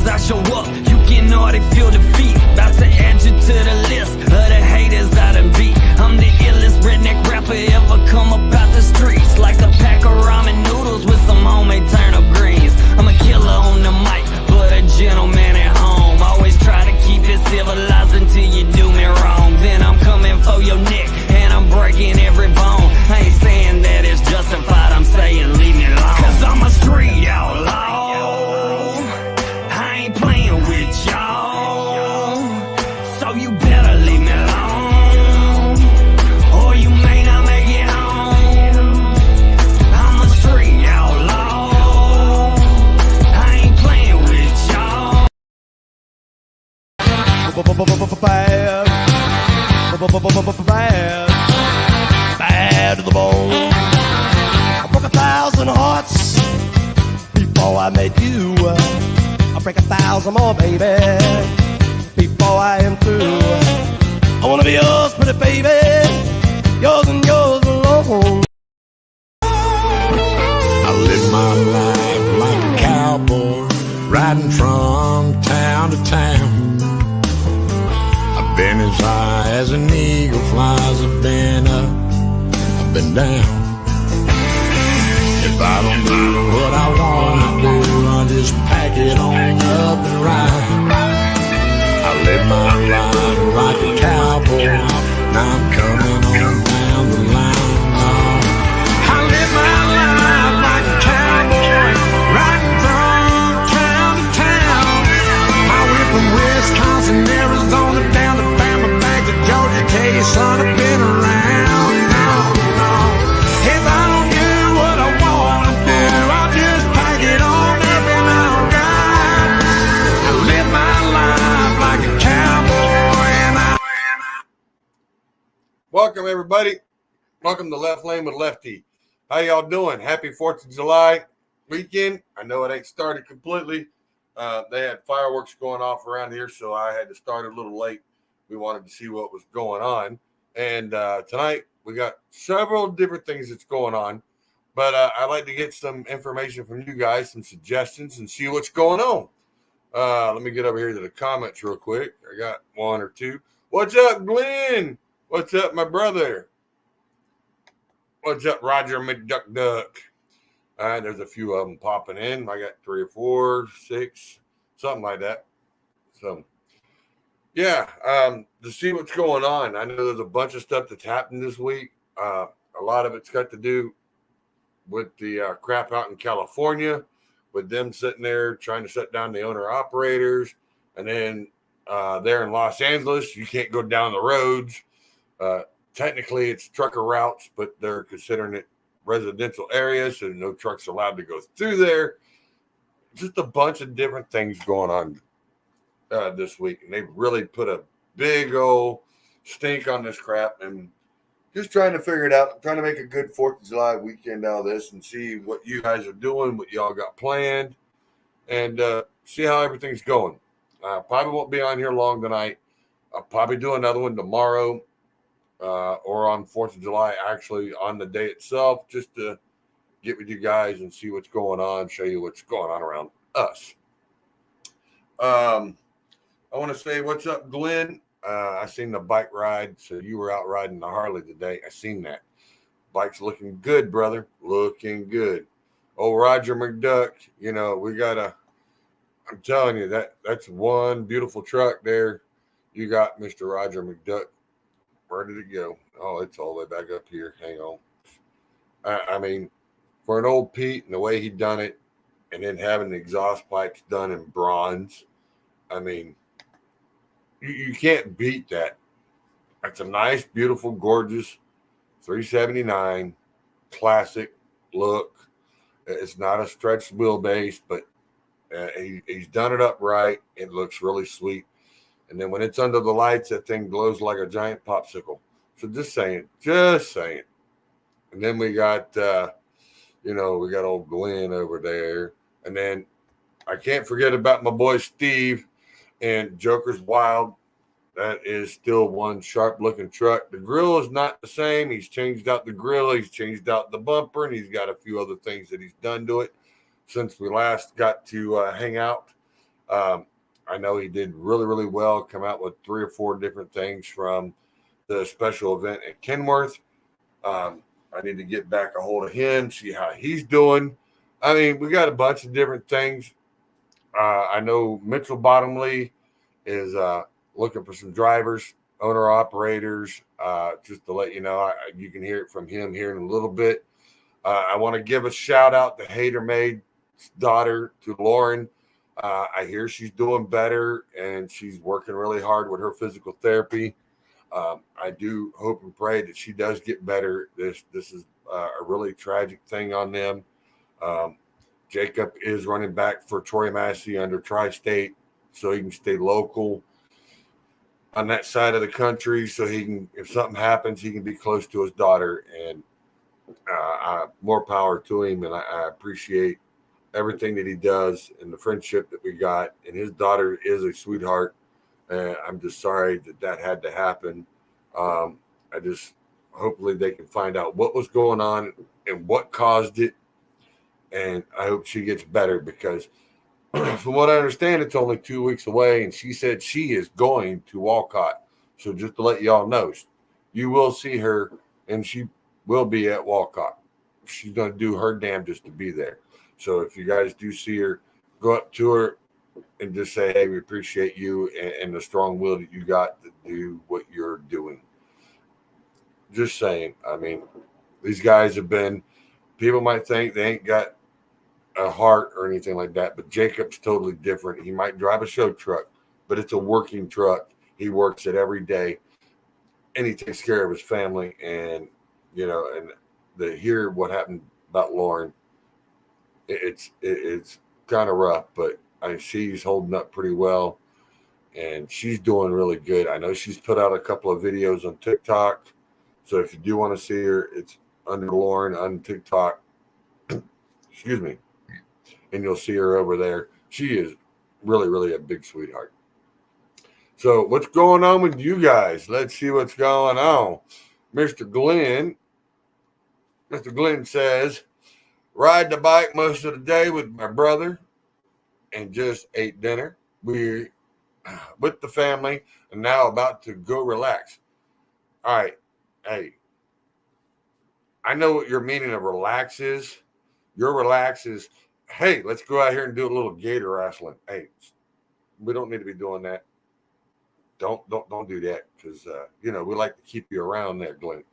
as I show up, you can already feel defeat. About to add you to the list of the haters I done beat. I'm the illest redneck rapper ever come up out the streets. Like a pack of ramen noodles with some homemade turnip greens. I'm a killer on the mic, but a gentleman at home. Always try to keep it civilized until you do me wrong. Then I'm coming for your neck, and I'm breaking every bone. I ain't saying that it's justified, I'm saying leave me alone. Cause I'm a street outlaw, I ain't playing with y'all. So you better leave me alone, or you may not make it home. I'm a street outlaw, I ain't playing with y'all. Bad to the bone. I broke 1,000 hearts before I met you. I'll break 1,000 more, baby, before I am through. I wanna be yours, pretty baby, yours and yours alone. I live my life like a cowboy, riding from town to town. I've been as high as an eagle flies. I've been up, I've been down. If I don't do what I wanna do, I'll just pack it on up and ride. I live my life like a cowboy, now I'm coming on down the line. I live my life like a cowboy, riding from town to town. I went from Wisconsin, Arizona, down to Bama, back to Georgia, tell you son, I've been around. No. If I don't do what I wanna do, I'll just pack it on up and I'll ride. I live my life like a cowboy and I... Welcome, everybody. Welcome to Left Lane with Lefty. How y'all doing? Happy 4th of July weekend. I know it ain't started completely. They had fireworks going off around here, so I had to start a little late. We wanted to see what was going on. And tonight, we got several different things that's going on. But I'd like to get some information from you guys, some suggestions, and see what's going on. Let me get over here to the comments real quick. I got one or two. What's up, Glenn? What's up, my brother? What's up, Roger McDuck? All right, there's a few of them popping in. I got 3 or 4, 6, something like that. So, yeah, to see what's going on. I know there's a bunch of stuff that's happened this week. A lot of it's got to do with the crap out in California, with them sitting there trying to shut down the owner-operators. And then there in Los Angeles, you can't go down the roads. Technically, it's trucker routes, but they're considering it residential areas, so no trucks are allowed to go through there. Just a bunch of different things going on this week, and they've really put a big old stink on this crap, and just trying to figure it out, trying to make a good 4th of July weekend out of this and see what you guys are doing, what y'all got planned, and see how everything's going. Probably won't be on here long tonight. I'll probably do another one tomorrow or on 4th of July, actually on the day itself, just to get with you guys and see what's going on, show you what's going on around us. I want to say, what's up, Glenn? I seen the bike ride, so you were out riding the Harley today. I seen that. Bike's looking good, brother. Looking good. Oh, Roger McDuck, you know, we got I'm telling you, that's one beautiful truck there. You got Mr. Roger McDuck. Where did it go? Oh, it's all the way back up here. Hang on. I mean, for an old Pete and the way he done it, and then having the exhaust pipes done in bronze, I mean, you can't beat that. It's a nice, beautiful, gorgeous 379 classic look. It's not a stretched wheelbase, but he's done it up right. It looks really sweet. And then when it's under the lights, that thing glows like a giant popsicle. So just saying. And then we got, we got old Glenn over there. And then I can't forget about my boy Steve and Joker's Wild. That is still one sharp-looking truck. The grill is not the same. He's changed out the grill. He's changed out the bumper, and he's got a few other things that he's done to it since we last got to hang out I know he did really, really well, come out with 3 or 4 different things from the special event at Kenworth. I need to get back a hold of him, see how he's doing. I mean, we got a bunch of different things. I know Mitchell Bottomley is looking for some drivers, owner operators. Just to let you know, you can hear it from him here in a little bit. I want to give a shout out to Hater Maid's daughter, to Lauren. I hear she's doing better and she's working really hard with her physical therapy. I do hope and pray that she does get better. This is a really tragic thing on them. Jacob is running back for Troy Massey under Tri-State, so he can stay local on that side of the country, so he can, if something happens, he can be close to his daughter. And more power to him, and I appreciate everything that he does and the friendship that we got. And his daughter is a sweetheart. I'm just sorry that had to happen. I just hopefully they can find out what was going on and what caused it. And I hope she gets better, because from what I understand, it's only 2 weeks away, and she said she is going to Walcott. So just to let y'all know, you will see her, and she will be at Walcott. She's going to do her damnedest to be there. So if you guys do see her, go up to her and just say, hey, we appreciate you and the strong will that you got to do what you're doing. Just saying. I mean, these guys have been, people might think they ain't got a heart or anything like that, but Jacob's totally different. He might drive a show truck, but it's a working truck. He works it every day, and he takes care of his family. And, you know, and to hear what happened about Lauren, it's kind of rough, but I see he's holding up pretty well, and she's doing really good. I know she's put out a couple of videos on TikTok, so if you do want to see her, it's under Lauren on TikTok. Excuse me. And you'll see her over there. She is really, really a big sweetheart. So what's going on with you guys? Let's see what's going on. Mr. Glenn says, ride the bike most of the day with my brother and just ate dinner. We're with the family and now about to go relax. All right. Hey, I know what your meaning of relax is. Your relax is, hey, let's go out here and do a little gator wrestling. Hey, we don't need to be doing that. Don't do that, because you know, we like to keep you around there, Glenn.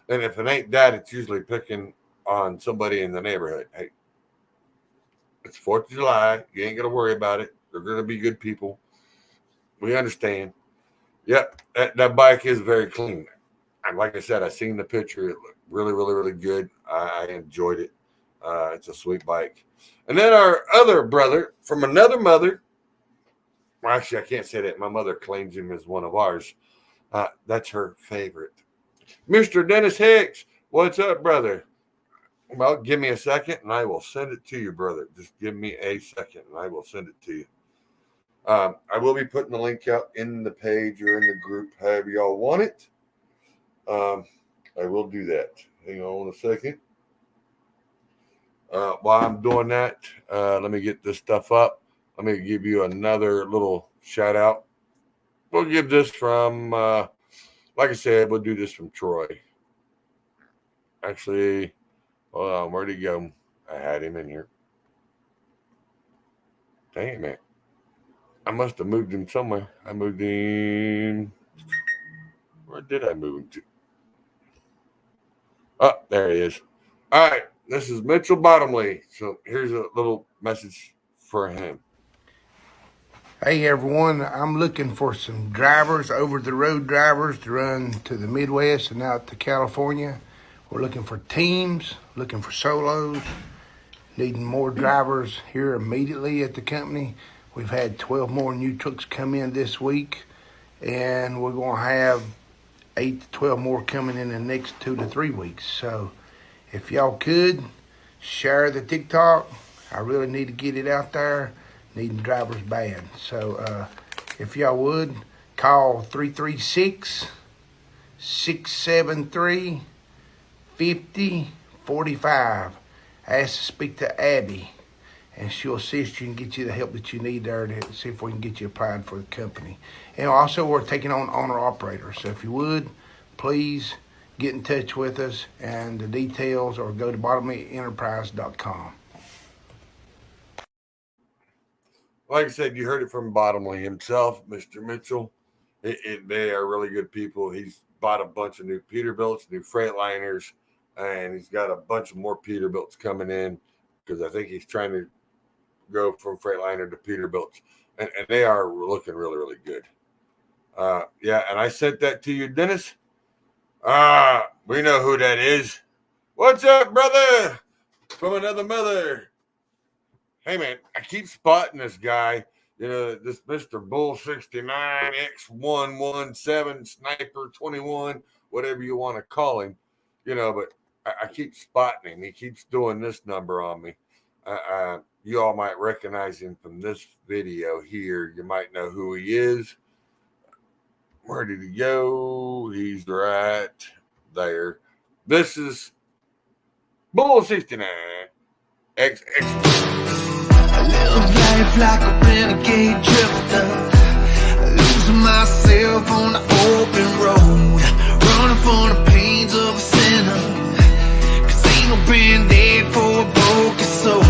And if it ain't that, it's usually picking on somebody in the neighborhood. Hey, it's 4th of July. You ain't gonna worry about it. They're gonna be good people. We understand. Yep, that bike is very clean. And like I said, I seen the picture. It looked really, really, really good. I enjoyed it. It's a sweet bike. And then our other brother from another mother. Well, actually, I can't say that. My mother claims him as one of ours. That's her favorite. Mr. Dennis Hicks, what's up, brother? Well, give me a second, and I will send it to you, brother. Just give me a second, and I will send it to you. I will be putting the link out in the page or in the group, however y'all want it. I will do that. Hang on a second. While I'm doing that, let me get this stuff up. Let me give you another little shout out. We'll give this from, like I said, we'll do this from Troy. Actually, hold on, where'd he go? I had him in here. Dang it, man. I must have moved him somewhere. I moved him. Where did I move him to? Oh, there he is. All right. This is Mitchell Bottomley. So here's a little message for him. Hey everyone, I'm looking for some drivers, over-the-road drivers to run to the Midwest and out to California. We're looking for teams, looking for solos, needing more drivers here immediately at the company. We've had 12 more new trucks come in this week, and we're going to have 8 to 12 more coming in the next 2 to 3 weeks. So if y'all could, share the TikTok. I really need to get it out there. Needing drivers bad. So if y'all would, call 336-673-5045. Ask to speak to Abby. and she'll assist you and get you the help that you need there to see if we can get you applied for the company. And also, we're taking on owner-operators. So if you would, please get in touch with us, and the details, or go to bottomlyenterprise.com. Like I said, you heard it from Bottomley himself, Mr. Mitchell. They are really good people. He's bought a bunch of new Peterbilts, new Freightliners, and he's got a bunch of more Peterbilts coming in because I think he's trying to go from Freightliner to Peterbilts, and they are looking really, really good. Yeah, and I sent that to you, Dennis. We know who that is. What's up, brother? From another mother. Hey, man, I keep spotting this guy, this Mr. Bull 69, X117, Sniper 21, whatever you want to call him, but I keep spotting him. He keeps doing this number on me. You all might recognize him from this video here. You might know who he is. Where did he go? He's right there. This is Bull 69, X. I live life like a renegade drifter, losing myself on the open road, running from the pains of a sinner, 'cause ain't no band-aid for a broken soul.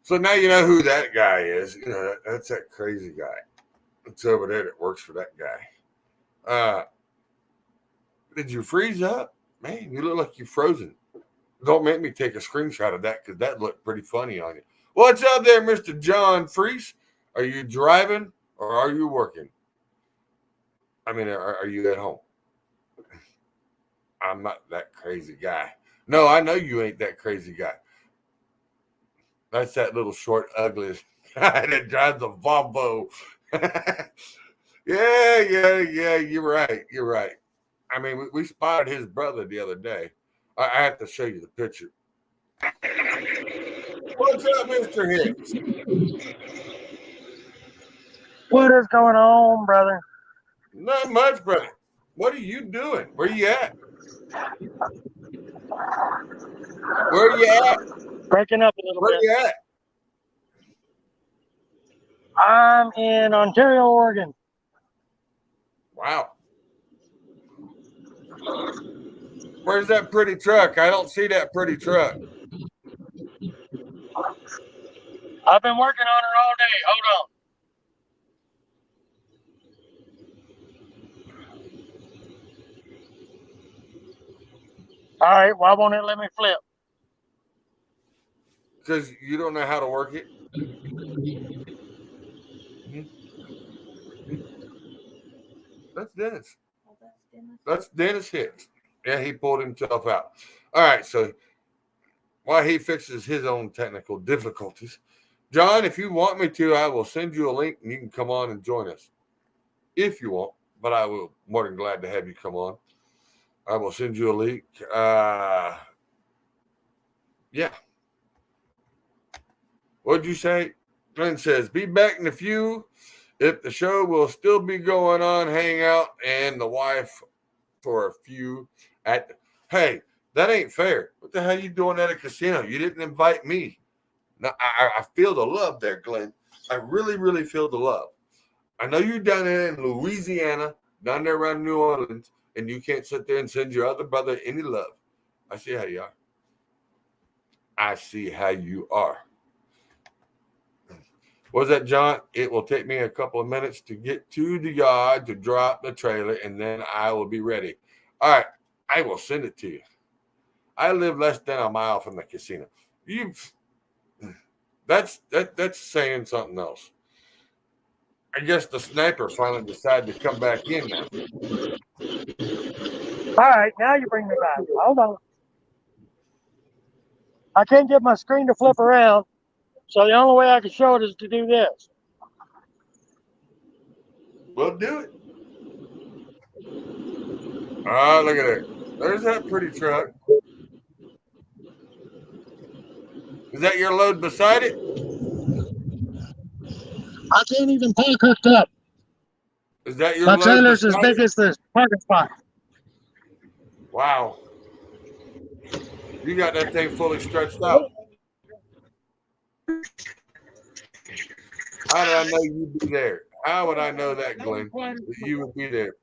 So now you know who that guy is. That's that crazy guy. It's over there that works for that guy. Did you freeze up? Man, you look like you're frozen. Don't make me take a screenshot of that because that looked pretty funny on you. What's up there, Mr. John Freese? Are you driving or are you working? I mean, are you at home? I'm not that crazy guy. No, I know you ain't that crazy guy. That's that little short, ugly guy that drives a Volvo. Yeah, you're right. I mean, we spotted his brother the other day. I have to show you the picture. What's up, Mr. Hicks? What is going on, brother? Not much, brother. What are you doing? Where you at? Breaking up a little Where bit. you at? I'm in Ontario, Oregon. Wow. Where's that pretty truck? I don't see that pretty truck. I've been working on her all day. Hold on. All right, why won't it let me flip? Because you don't know how to work it. That's Dennis. That's Dennis Hicks. Yeah, he pulled himself out. All right, so while he fixes his own technical difficulties, John, if you want me to, I will send you a link and you can come on and join us. If you want, but I will more than glad to have you come on. I will send you a link. Yeah. What'd you say? Glenn says, be back in a few. If the show will still be going on, hang out and the wife for a few hey, that ain't fair. What the hell you doing at a casino? You didn't invite me. No, I feel the love there, Glenn. I really, really feel the love. I know you're down there in Louisiana, down there around New Orleans, and you can't sit there and send your other brother any love. I see how you are. I see how you are. Was that, John? It will take me a couple of minutes to get to the yard to drop the trailer, and then I will be ready. All right, I will send it to you. I live less than a mile from the casino. That's saying something else. I guess the sniper finally decided to come back in now. All right, now you bring me back. Hold on. I can't get my screen to flip around, so the only way I can show it is to do this. We'll do it. Ah, look at it. There's that pretty truck. Is that your load beside it? I can't even park hooked up. Is that your My load trailer's as beside big it? as this parking spot. Wow. You got that thing fully stretched out. How did I know you'd be there? How would I know that, Glenn? That you would be there.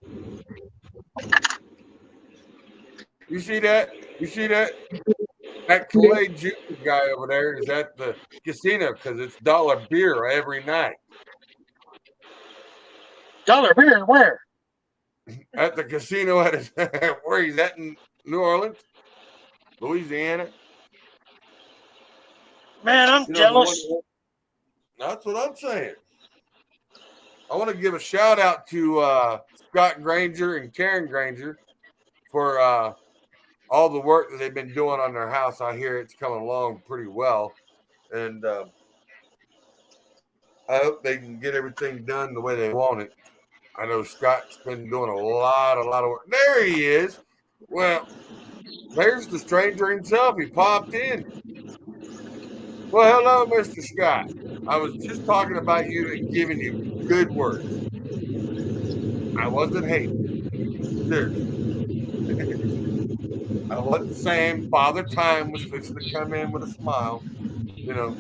You see that? You see that? That Kool-Aid Jr. guy over there is at the casino because it's $1 beer every night. $1 beer where? At the casino at his, where he's at in New Orleans, Louisiana. Man, I'm jealous. That's what I'm saying. I want to give a shout out to Scott Granger and Karen Granger for all the work that they've been doing on their house. I hear it's coming along pretty well. And I hope they can get everything done the way they want it. I know Scott's been doing a lot of work. There he is. Well, there's the stranger himself. He popped in. Well, hello, Mr. Scott. I was just talking about you and giving you good words. I wasn't hating. Seriously. I wasn't saying Father Time was fixing to come in with a smile. You know.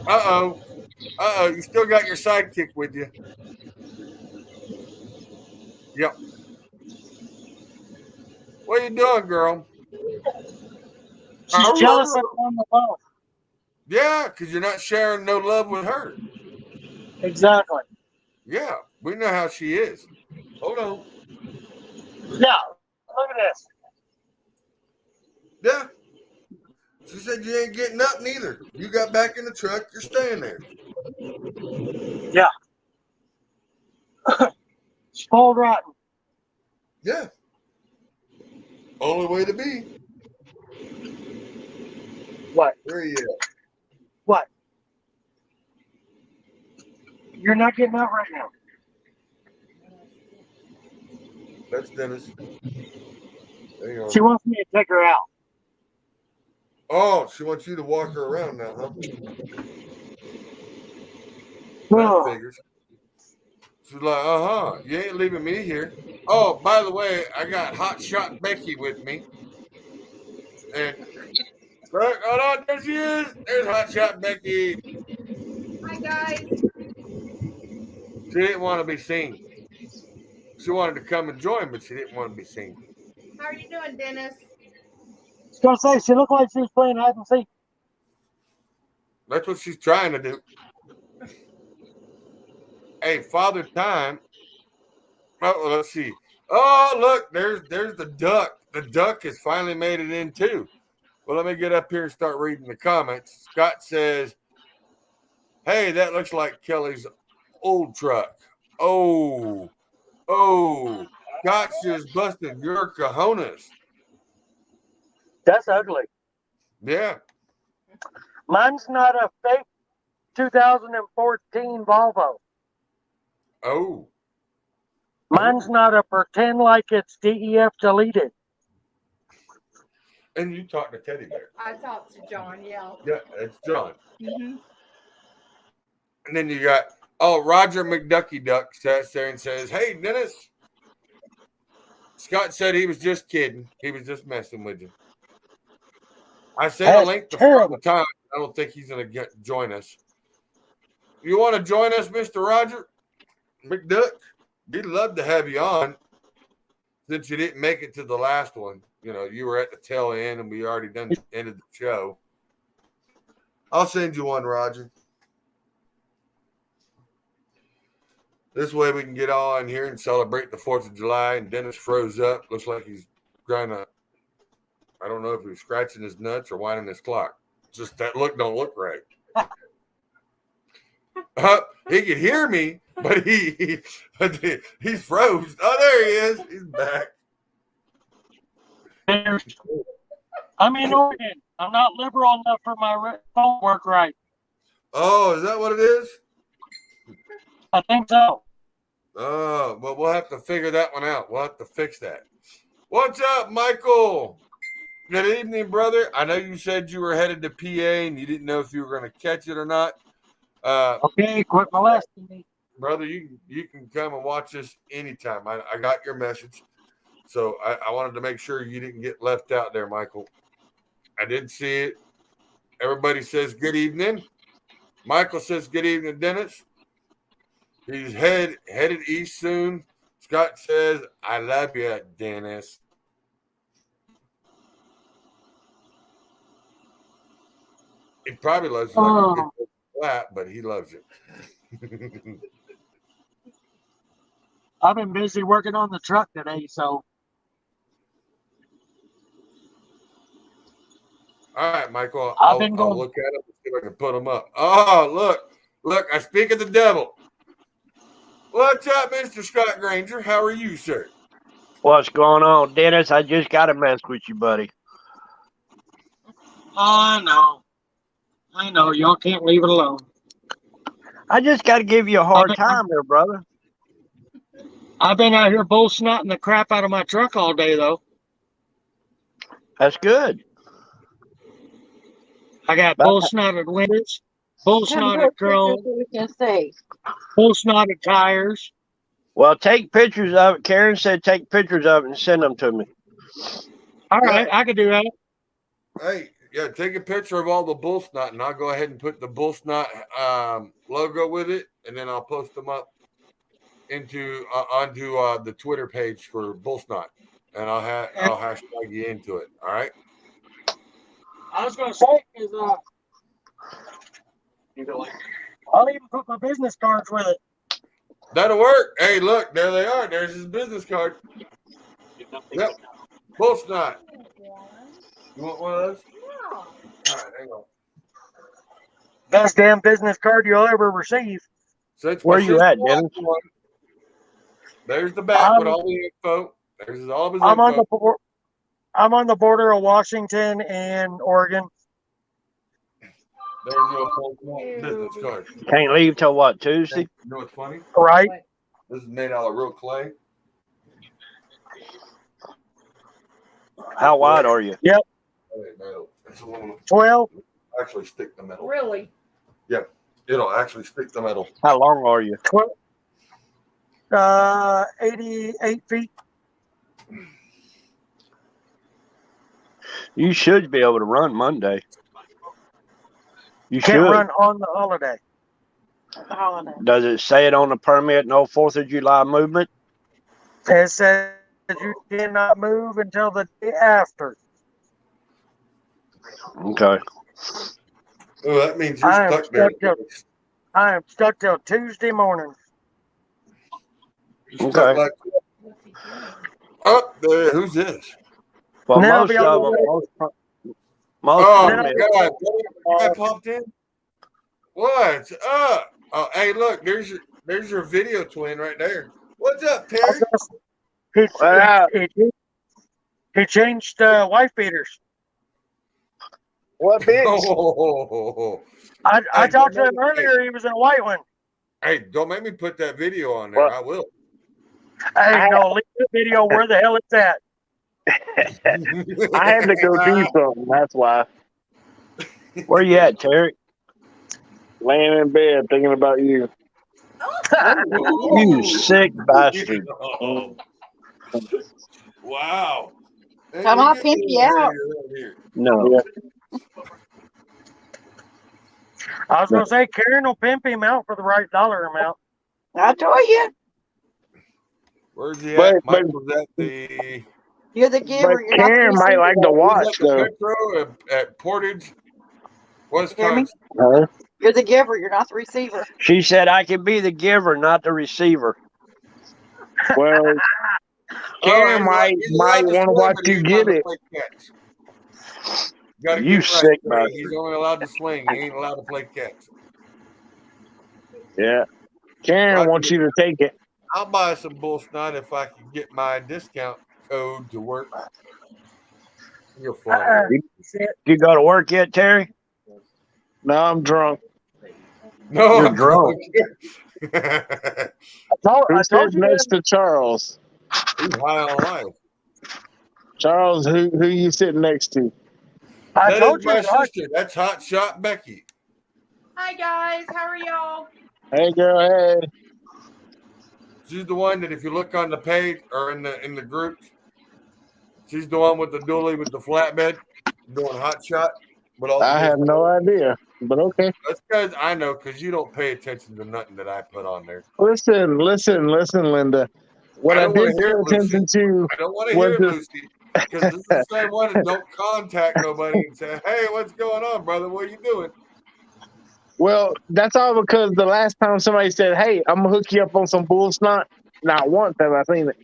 Uh-oh. You still got your sidekick with you. Yep. What are you doing, girl? She's jealous of on the phone. Yeah, because you're not sharing no love with her. Exactly. Yeah, we know how she is. Hold on. Yeah, look at this. Yeah. She said you ain't getting up neither. You got back in the truck. You're staying there. Yeah. Spoiled rotten. Yeah. Only way to be. What? Where are you at? What? You're not getting out right now. That's Dennis. Hang on. She wants me to take her out. Oh, she wants you to walk her around now, huh? Oh. That figures. She's like, you ain't leaving me here. Oh, by the way, I got Hot Shot Becky with me. And look, hold on, there she is. There's Hot Shot Becky. Hi, guys. She didn't want to be seen. She wanted to come and join, but she didn't want to be seen. How are you doing, Dennis? I was going to say, she looked like she was playing hide and seek. That's what she's trying to do. Hey, Father Time. Oh, let's see. Oh, look, there's the duck. The duck has finally made it in too. Well, let me get up here and start reading the comments. Scott says, hey, that looks like Kelly's old truck. Oh, Scott's just busting your cojones. That's ugly. Yeah. Mine's not a fake 2014 Volvo. Oh. Mine's not a pretend like it's DEF deleted. And you talked to Teddy Bear. I talked to John, yeah. Yeah, it's John. Mm-hmm. And then you got, Roger McDucky Duck sits there and says, hey, Dennis. Scott said he was just kidding. He was just messing with you. I sent a link to Father Time. I don't think he's going to join us. You want to join us, Mr. Roger McDuck? We'd love to have you on since you didn't make it to the last one. You know, you were at the tail end and we already ended the show. I'll send you one, Roger. This way we can get on here and celebrate the 4th of July. And Dennis froze up. Looks like he's trying to, I don't know if he's scratching his nuts or winding his clock. Just that look don't look right. He could hear me, but he's froze. Oh, there he is. He's back. I'm in Oregon. I'm not liberal enough for my phone work right. Oh, is that what it is? I think so. Oh, well, we'll have to figure that one out. We'll have to fix that. What's up, Michael? Good evening, brother. I know you said you were headed to PA and you didn't know if you were going to catch it or not. Okay, quit molesting me. Brother, you can come and watch this anytime. I got your message. So I wanted to make sure you didn't get left out there, Michael. I did see it. Everybody says good evening. Michael says good evening, Dennis. He's headed east soon. Scott says, I love you, Dennis. He probably loves you like a good flat, but he loves it. I've been busy working on the truck today, so All right, Michael. I've I'll been going. look at them and see if I can put them up. Oh, look! I speak of the devil. What's up, Mr. Scott Granger? How are you, sir? What's going on, Dennis? I just got to mess with you, buddy. I know. Y'all can't leave it alone. I just got to give you a hard time there, brother. I've been out here bull snotting the crap out of my truck all day, though. That's good. I got bull snotted windows, bull snotted chrome, bull snotted tires. Well, take pictures of it. Karen said take pictures of it and send them to me. All right, I could do that. Hey, yeah, take a picture of all the bull snot, and I'll go ahead and put the bull snot logo with it, and then I'll post them up onto the Twitter page for bull snot, and I'll hashtag you into it. All right. I was gonna say is I'll even put my business cards with it. That'll work. Hey, look, there they are. There's his business card. Yep. Bull snot. You want one of those? No. All right, hang on. Best damn business card you'll ever receive. Where you at, Dennis? There's the back with all the info. There's all of his info. I'm on the border of Washington and Oregon. There's your full business card. Can't leave till what, Tuesday? You know what's funny? Right. This is made out of real clay. How wide are you? Yep. It's a little, 12. actually stick the metal. Really? Yeah, it'll actually stick the metal. How long are you? 88 feet. You should be able to run Monday. You Can't should. run on the holiday. Does it say it on the permit, no 4th of July movement? It says you cannot move until the day after. Okay. Oh, that means you're stuck there. I am stuck till Tuesday morning. You're stuck like, oh, there. Who's this? Well, Now most be of able them. to- Most Oh of my them. God! That popped in. What's up? Oh, hey, look, there's your video twin right there. What's up, Terry? He changed wife beaters. What bitch? Oh, I Hey, talked to don't him make me- earlier. He was in a white one. hey, don't make me put that video on there. What? I will. Hey, no, leave the video where the hell it's at. I had to go do something. That's why. Where you at, Terry? Laying in bed thinking about you. You sick bastard. Oh. Wow. Hey, Come look on, at pimp this you out. video right here. No. I was going to say, Karen will pimp him out for the right dollar amount. I told you. Where's he But- at? Michael's at the. You're the But giver. You're not the Karen might receiver. like to He's watch, at the though. Petro at Portage, Hear me? Wisconsin. Huh? You're the giver. You're not the receiver. She said I can be the giver, not the receiver. Well, Karen might want to watch you get it. You sick bastard. He's only allowed to swing. He ain't allowed to play catch. Yeah. Karen wants you to take it. I'll buy some bull snot if I can get my discount code to work. You're flying. You go to work yet, Terry? No, I'm drunk. No, You're I'm drunk. I told you next to Charles? He's high on life. Charles, who you sitting next to? I That told is you. my Josh. sister. That's Hot Shot Becky. Hi guys. How are y'all? Hey, girl, hey. She's the one that if you look on the page or in the group, she's the one with the dually with the flatbed. doing hot shot. But all the I have different- no idea, but okay. That's because I know because you don't pay attention to nothing that I put on there. Listen, Linda. What I don't wanna did hear pay it, Lucy. attention to I don't want to was hear it, the Lucy, because this is the same one that don't contact nobody and say, "Hey, what's going on, brother? What are you doing?" well, that's all because the last time somebody said, "Hey, I'm gonna hook you up on some bull snot," not once have I seen it.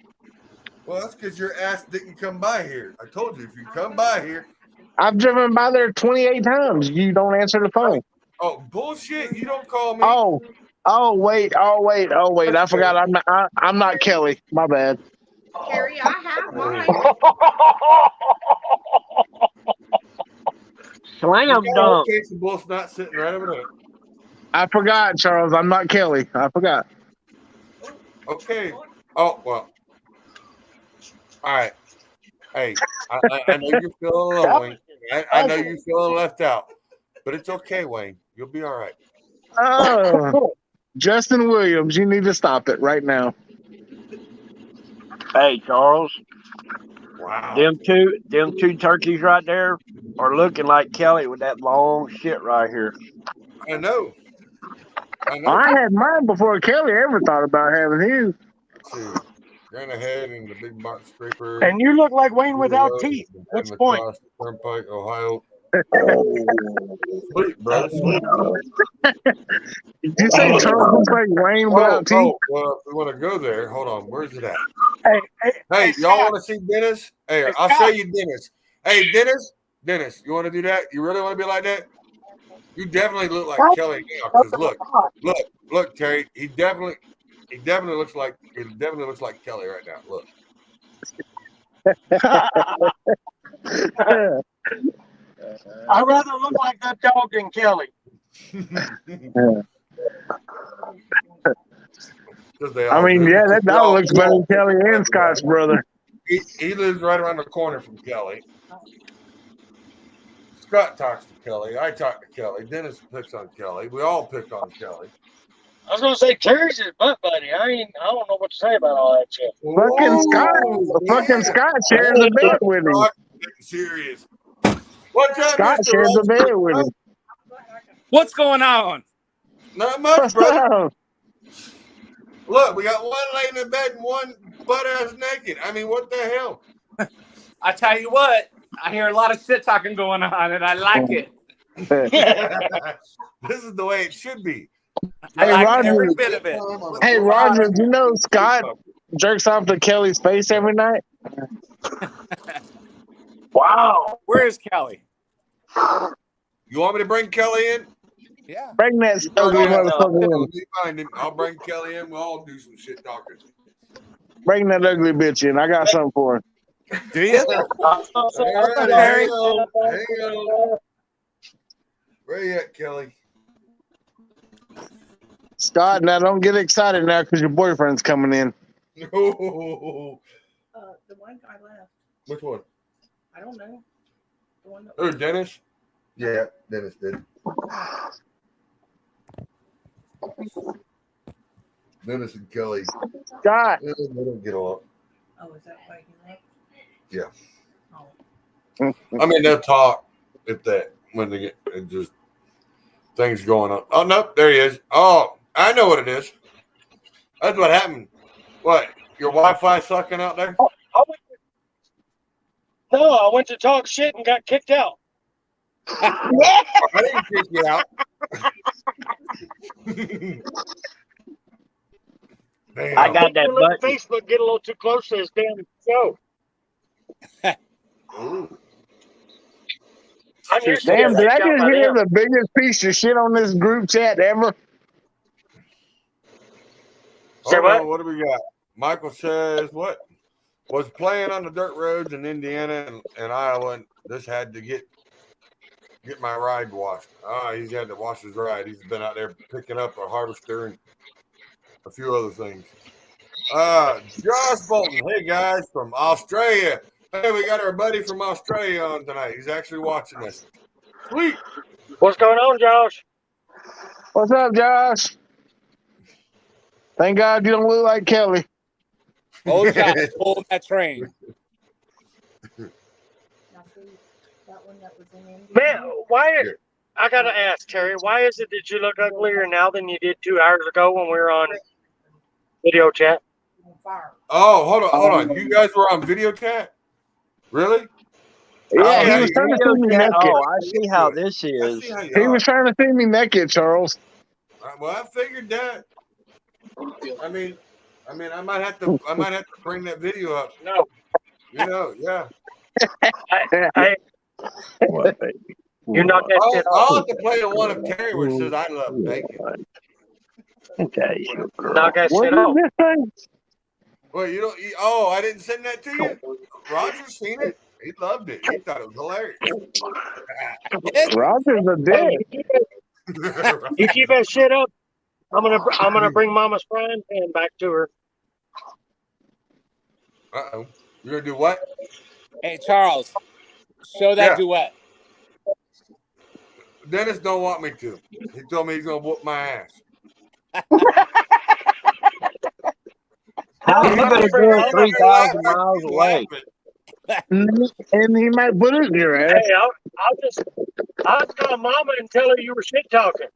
Well, that's because your ass didn't come by here. I told you if you come by here. I've driven by there 28 times. You don't answer the phone. Oh, bullshit! You don't call me. Oh wait. I forgot. I'm not Kelly. My bad. Terry, I have mine. Slam You got a dunk. case of bull snot sitting right over there. I forgot, Charles. I'm not Kelly. I forgot. Okay. Oh well. All right. Hey, I know you're feeling alone, Wayne. I know you're feeling left out, but it's okay, Wayne. You'll be all right. Oh, Justin Williams, you need to stop it right now. Hey, Charles, Wow. them two turkeys right there are looking like Kelly with that long shit right here. I know. I had mine before Kelly ever thought about having his. Let's see. Granite Head and the big box scraper. And you look like Wayne without teeth. What's the point? Across the Turnpike, Ohio. Sweet, bro. Did you say Charles looks like Wayne without teeth? Well, if we want to go there, hold on. Where's it at? Hey, Y'all want to see Dennis? Hey, I'll show you Dennis. Hey, Dennis, you want to do that? You really want to be like that? You definitely look like Kelly now. Because look, Terry. He definitely looks like Kelly right now. Look. I'd rather look like that dog than Kelly. I mean, yeah, that dog looks better than Kelly and Scott's brother. He lives right around the corner from Kelly. Scott talks to Kelly. I talk to Kelly. Dennis picks on Kelly. We all pick on Kelly. I was gonna say Terry's his butt buddy. I don't know what to say about all that shit. Fucking Scott shares a bed with him. Serious. What's up, Scott Mr. shares a Rose? bed with him. What's going on? Not much, brother. Look, we got one laying in bed and one butt ass naked. I mean, what the hell? I tell you what, I hear a lot of shit talking going on, and I like it. This is the way it should be. Hey, I like Roger. every bit of it. Hey, Roger, do you know Scott jerks off to Kelly's face every night? Wow. Where is Kelly? You want me to bring Kelly in? Yeah. Bring that ugly motherfucker in. Find him. I'll bring Kelly in. We'll all do some shit talking. Bring that ugly bitch in. I got something for her. Do you? Hang on. Where you at, Kelly? Scott, now don't get excited now because your boyfriend's coming in. Oh. The one guy left. Which one? I don't know. The one that Oh, Dennis? Yeah, Dennis did. Dennis and Kelly. Scott. They don't get along. Oh, is that why he left? Yeah. Oh. I mean, they'll talk if that when they get it just things going on. Oh no, there he is. Oh, I know what it is. That's what happened. What? Your Wi-Fi sucking out there? No, I went to talk shit and got kicked out. I didn't kick you out. Damn. I got that Let button. Facebook get a little too close to this damn show. Ooh. I'm used to Damn, getting did I kicked out just by hear them. the biggest piece of shit on this group chat ever? Say Hold what? on, what do we got? Michael says, what? Was playing on the dirt roads in Indiana and Iowa, and this had to get my ride washed. He's had to wash his ride. He's been out there picking up a harvester and a few other things. Josh Bolton. Hey, guys, from Australia. Hey, we got our buddy from Australia on tonight. He's actually watching us. Sweet. What's going on, Josh? What's up, Josh? Thank God you don't look like Kelly. Oh, Josh, pull that train. one that was in India. Man, why? I gotta ask Terry, why is it that you look uglier now than you did 2 hours ago when we were on video chat? On fire. Oh, hold on. You guys were on video chat? Really? Yeah, yeah, he was trying to see me naked. Oh, I see how this I is. see how you He are. was trying to see me naked, Charles. Well, I figured that. I mean, I might have to bring that video up. No. You know, yeah. You're not that shit I'll off. have to play the one of Terry where it says I love bacon. Okay. Knock that What shit is off. this thing? Well, you don't. Oh, I didn't send that to you. Roger's seen it. He loved it. He thought it was hilarious. Roger's a dick. You keep that shit up, I'm gonna bring Mama's frying pan back to her. Uh-oh. You're gonna do what? Hey, Charles, show that Yeah. duet. Dennis don't want me to. He told me he's gonna whoop my ass. How are you going to do it 3,000 miles away? And he might put it in your ass. Hey, I'll call Mama and tell her you were shit talking.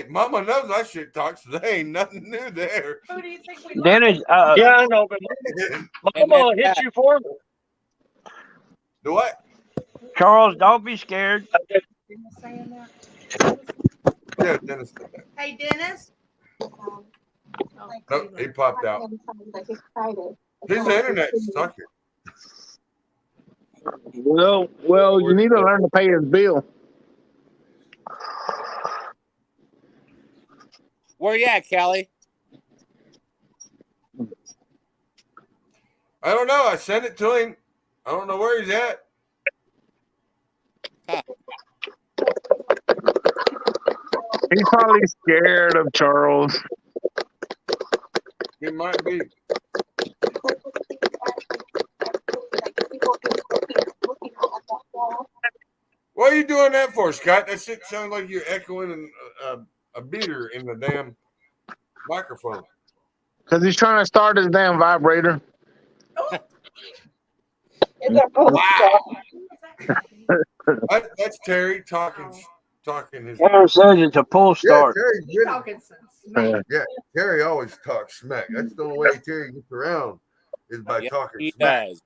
Mama knows I shit talk, so there ain't nothing new there. Who do you think we love? Dennis, Yeah, I know, but Mama will hit you for me. Do what? Charles, don't be scared. Dennis saying that? Yeah, Dennis did that. Hey, Dennis. Nope, he popped out. His internet's sucking. Well, you need to learn to pay his bill. Where you at, Kelly? I don't know. I sent it to him. I don't know where he's at. He's probably scared of Charles. He might be. What are you doing that for, Scott? That shit sounds like you're echoing a beater in the damn microphone. Because he's trying to start his damn vibrator. Wow. That's Terry talking his. Aaron says it's a pull start. Terry's He's good. talking some smack. Yeah, Terry always talks smack. That's the only way Terry gets around is by Yeah, talking he smack. does.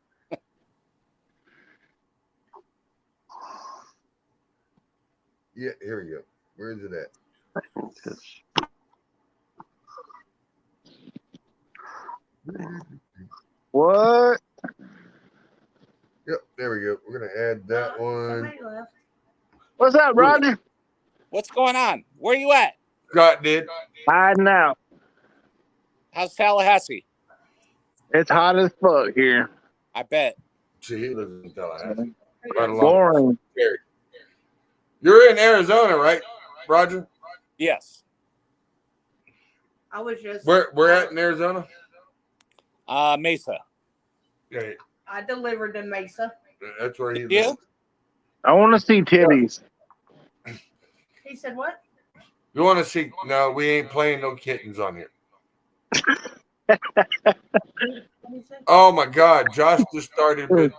Yeah, here we go. Where is it at? What? Yep, there we go. We're gonna add that one. Somebody left. What's up, Roger? What's going on? Where you at? Scott did. Hiding out. How's Tallahassee? It's hot as fuck here. I bet. See, he lives in Tallahassee. Right along. Boring. Terry. You're in Arizona, right, Roger? Yes. I was just. Where at in Arizona? Mesa. Yeah, I delivered in Mesa. that's where he lives. You? I want to see titties. He said, "What?" You want to see? No, we ain't playing no kittens on here. What he said? Oh my God, Josh just started with.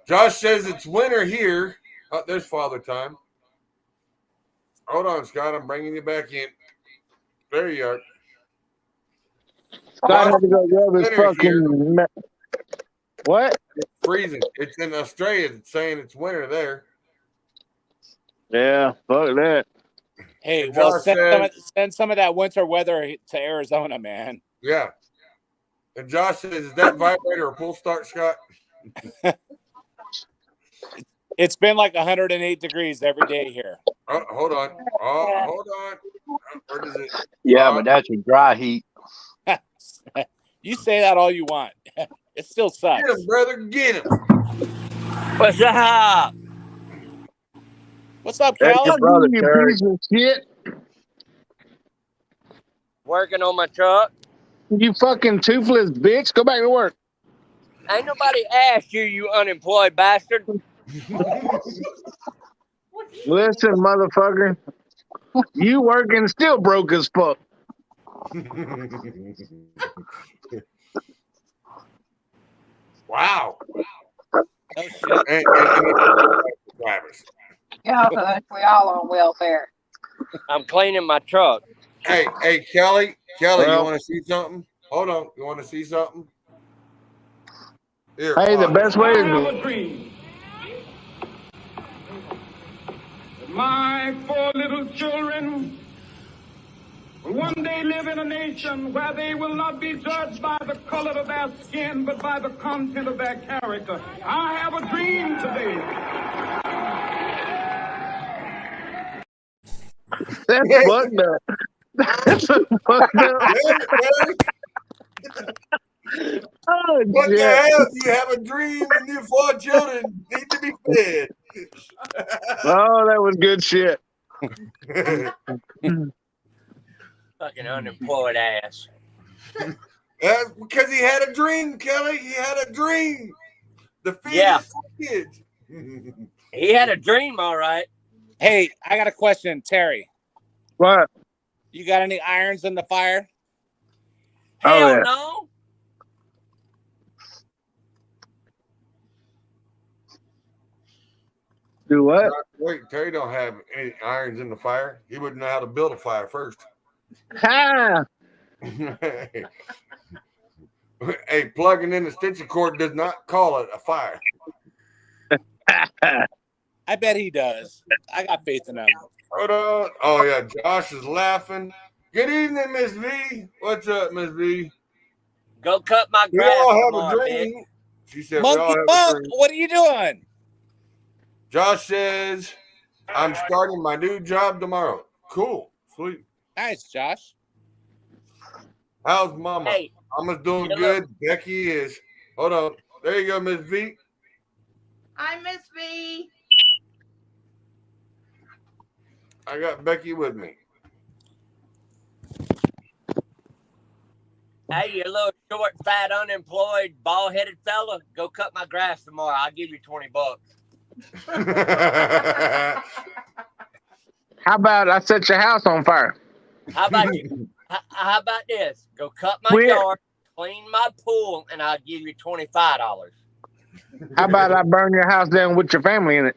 Josh says it's winter here. Oh, there's Father Time. Hold on, Scott. I'm bringing you back in. There you are. Scott had to go grab his Winter here. fucking. What? Freezing. It's in Australia. It's saying it's winter there. Yeah, fuck that. Hey, And well, Josh send some of that winter weather to Arizona, man. Yeah. And Josh says, "Is that vibrator a pull start, Scott?" It's been like 108 degrees every day here. Oh, hold on. Oh, hold on. Where does it? Yeah, but that's a dry heat. You say that all you want. It still sucks. Get him, brother. Get him. What's up? What's up, That's Cal? your brother, You Terry. piece of shit. Working on my truck. You fucking toothless bitch. Go back to work. Ain't nobody asked you, you unemployed bastard. Listen, motherfucker. You working still broke as fuck. Wow. Oh shit. and drivers. Yeah, but we all on welfare. I'm cleaning my truck. Hey, Kelly, you Well- want to see something? Hold on, you want to see something? Here, Hey, the watch. best way I is have a dream. My 4 little children will one day live in a nation where they will not be judged by the color of their skin, but by the content of their character. I have a dream today. That's fucked up. That's fucked up. Oh, What the shit. hell? You have a dream and your 4 children need to be fed. Oh, that was good shit. Fucking unemployed ass. That's because he had a dream, Kelly. He had a dream. The feed Yeah. his kids. He had a dream, all right. Hey, I got a question, Terry. What? You got any irons in the fire? Oh, Hell yeah. no. Do what? Wait, Terry don't have any irons in the fire. He wouldn't know how to build a fire first. Ha! Hey, plugging in the extension cord does not call it a fire. I bet he does. I got faith in him. Hold on. Oh, yeah. Josh is laughing. Good evening, Miss V. What's up, Miss V? Go cut my We grass all have tomorrow, a bitch. dream. She said, we all Monkey have a Monk, dream. what are you doing? Josh says, I'm starting my new job tomorrow. Cool. Sweet. Nice, Josh. How's Mama? Hey, Mama's doing you good. Becky is. Hold on. There you go, Miss V. Hi, Miss V. I got Becky with me. hey, you little short, fat, unemployed, bald-headed fella, go cut my grass tomorrow. I'll give you $20. How about I set your house on fire? How about you? How about this? Go cut my Where? yard, clean my pool, and I'll give you $25. How about I burn your house down with your family in it?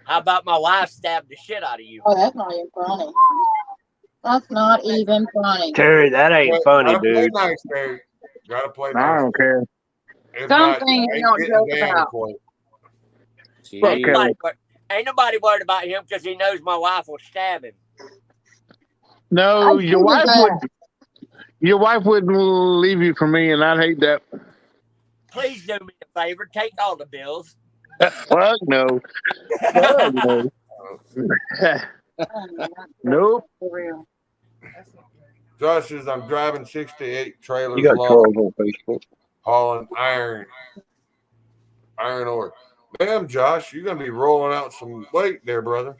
How about my wife stabbed the shit out of you? Oh, that's not even funny. That's not even funny. Terry, that ain't funny, Gotta play dude. nice, Terry. Gotta play I nice. don't care. If Some not, things ain't you don't getting joke down about. point. Fuck Ain't Kelly. nobody worried about him because he knows my wife will stab him. No, I your figured wife that. would. Your wife wouldn't leave you for me, and I'd hate that. Please do me a favor. Take all the bills. Fuck no. Fuck no. Nope. For real. Josh says I'm driving 68 trailers You got long, trolls on Facebook. hauling iron ore. Damn, Josh, you're gonna be rolling out some weight there, brother.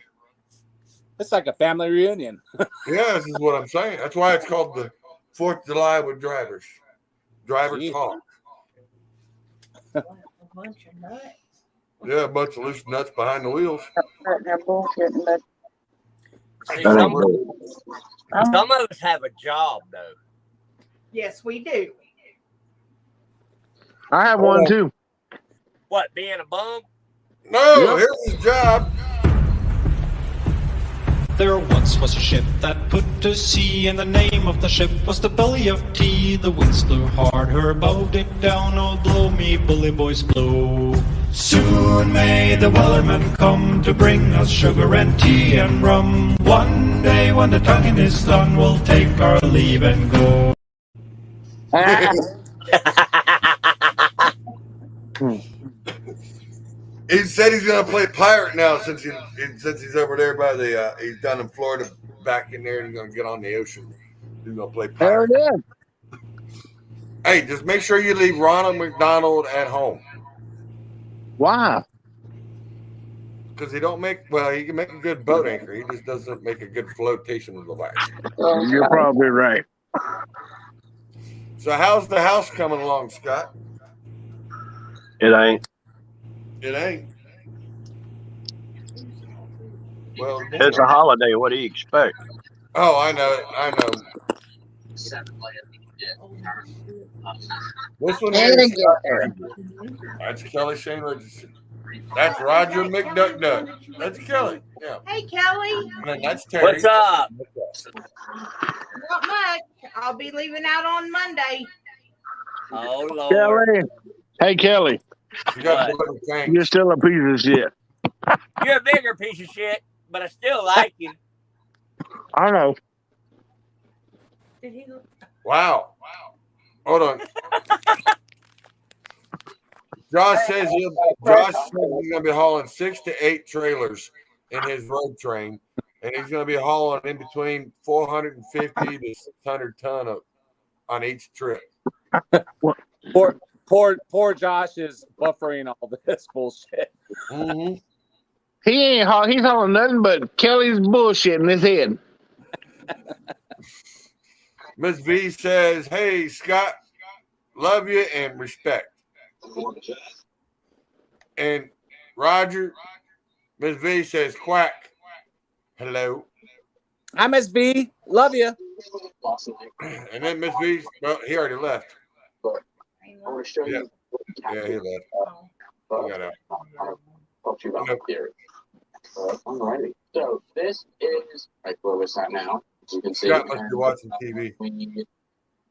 It's like a family reunion. Yeah, this is what I'm saying. That's why it's called the 4th of July with drivers. Driver Jeez. talk. A bunch of nuts. Yeah, a bunch of loose nuts behind the wheels. They're bullshitting, but See, That some, ain't right. some of us have a job, though. Yes, we do. I have one too. What, being a bum? No, Yep. here's his job. There once was a ship that put to sea, and the name of the ship was the Belly of Tea. The winds blew hard, her bow dipped down, oh blow me bully boys blow. Soon may the wellerman come to bring us sugar and tea and rum. One day when the tonguing is done, we'll take our leave and go. He said he's gonna play pirate now since he's over there by the he's down in Florida, back in there, and he's gonna get on the ocean. He's gonna play There pirate. it is. Hey, just make sure you leave Ronald McDonald at home Why? because he don't make he can make a good boat anchor. He just doesn't make a good flotation device. You're probably right. So how's the house coming along, Scott? It ain't. It ain't. Well, It's a holiday. What do you expect? oh, I know. This one There here they is get there. That's Kelly Shane Richardson. That's Roger McDuck. That's Kelly. Yeah. Hey, Kelly. And then that's Terry. What's up? Not much. I'll be leaving out on Monday. Oh, Lord. Kelly. Hey, Kelly. You got What? You're still a piece of shit. You're a bigger piece of shit, but I still like you. I know. Did he look? Wow. Hold on. Josh says he's gonna be hauling 6 to 8 trailers in his road train, and he's gonna be hauling in between 450 to 600 ton on each trip. Poor Josh is buffering all this bullshit. Mm-hmm. He ain't he's hauling nothing but Kelly's bullshit in his head. Miss V says, "Hey Scott, love you and respect." And Roger, Miss V says, "Quack, hello." Hi, Miss V. Love you. And then Miss V, well, he already left. Yeah, he left. He got out. Talk to you about my theory. Alrighty. So this is right where we're at now. As you can see, Scott must be watching TV. we need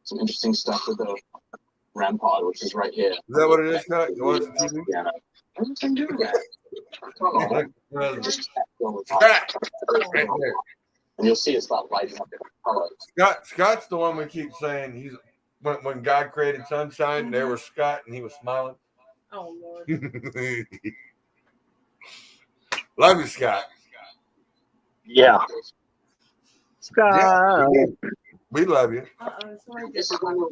some interesting stuff with the RAM pod, which is right here. Is that what it is, Scott? You watching TV? Yeah. I wasn't doing that. Scott, right there. And you'll see it start lighting up different colors. Scott's the one we keep saying he's when God created sunshine, there was Scott and he was smiling. Oh, Lord. Love you, Scott. Yeah. Yeah, we love you. This is on the way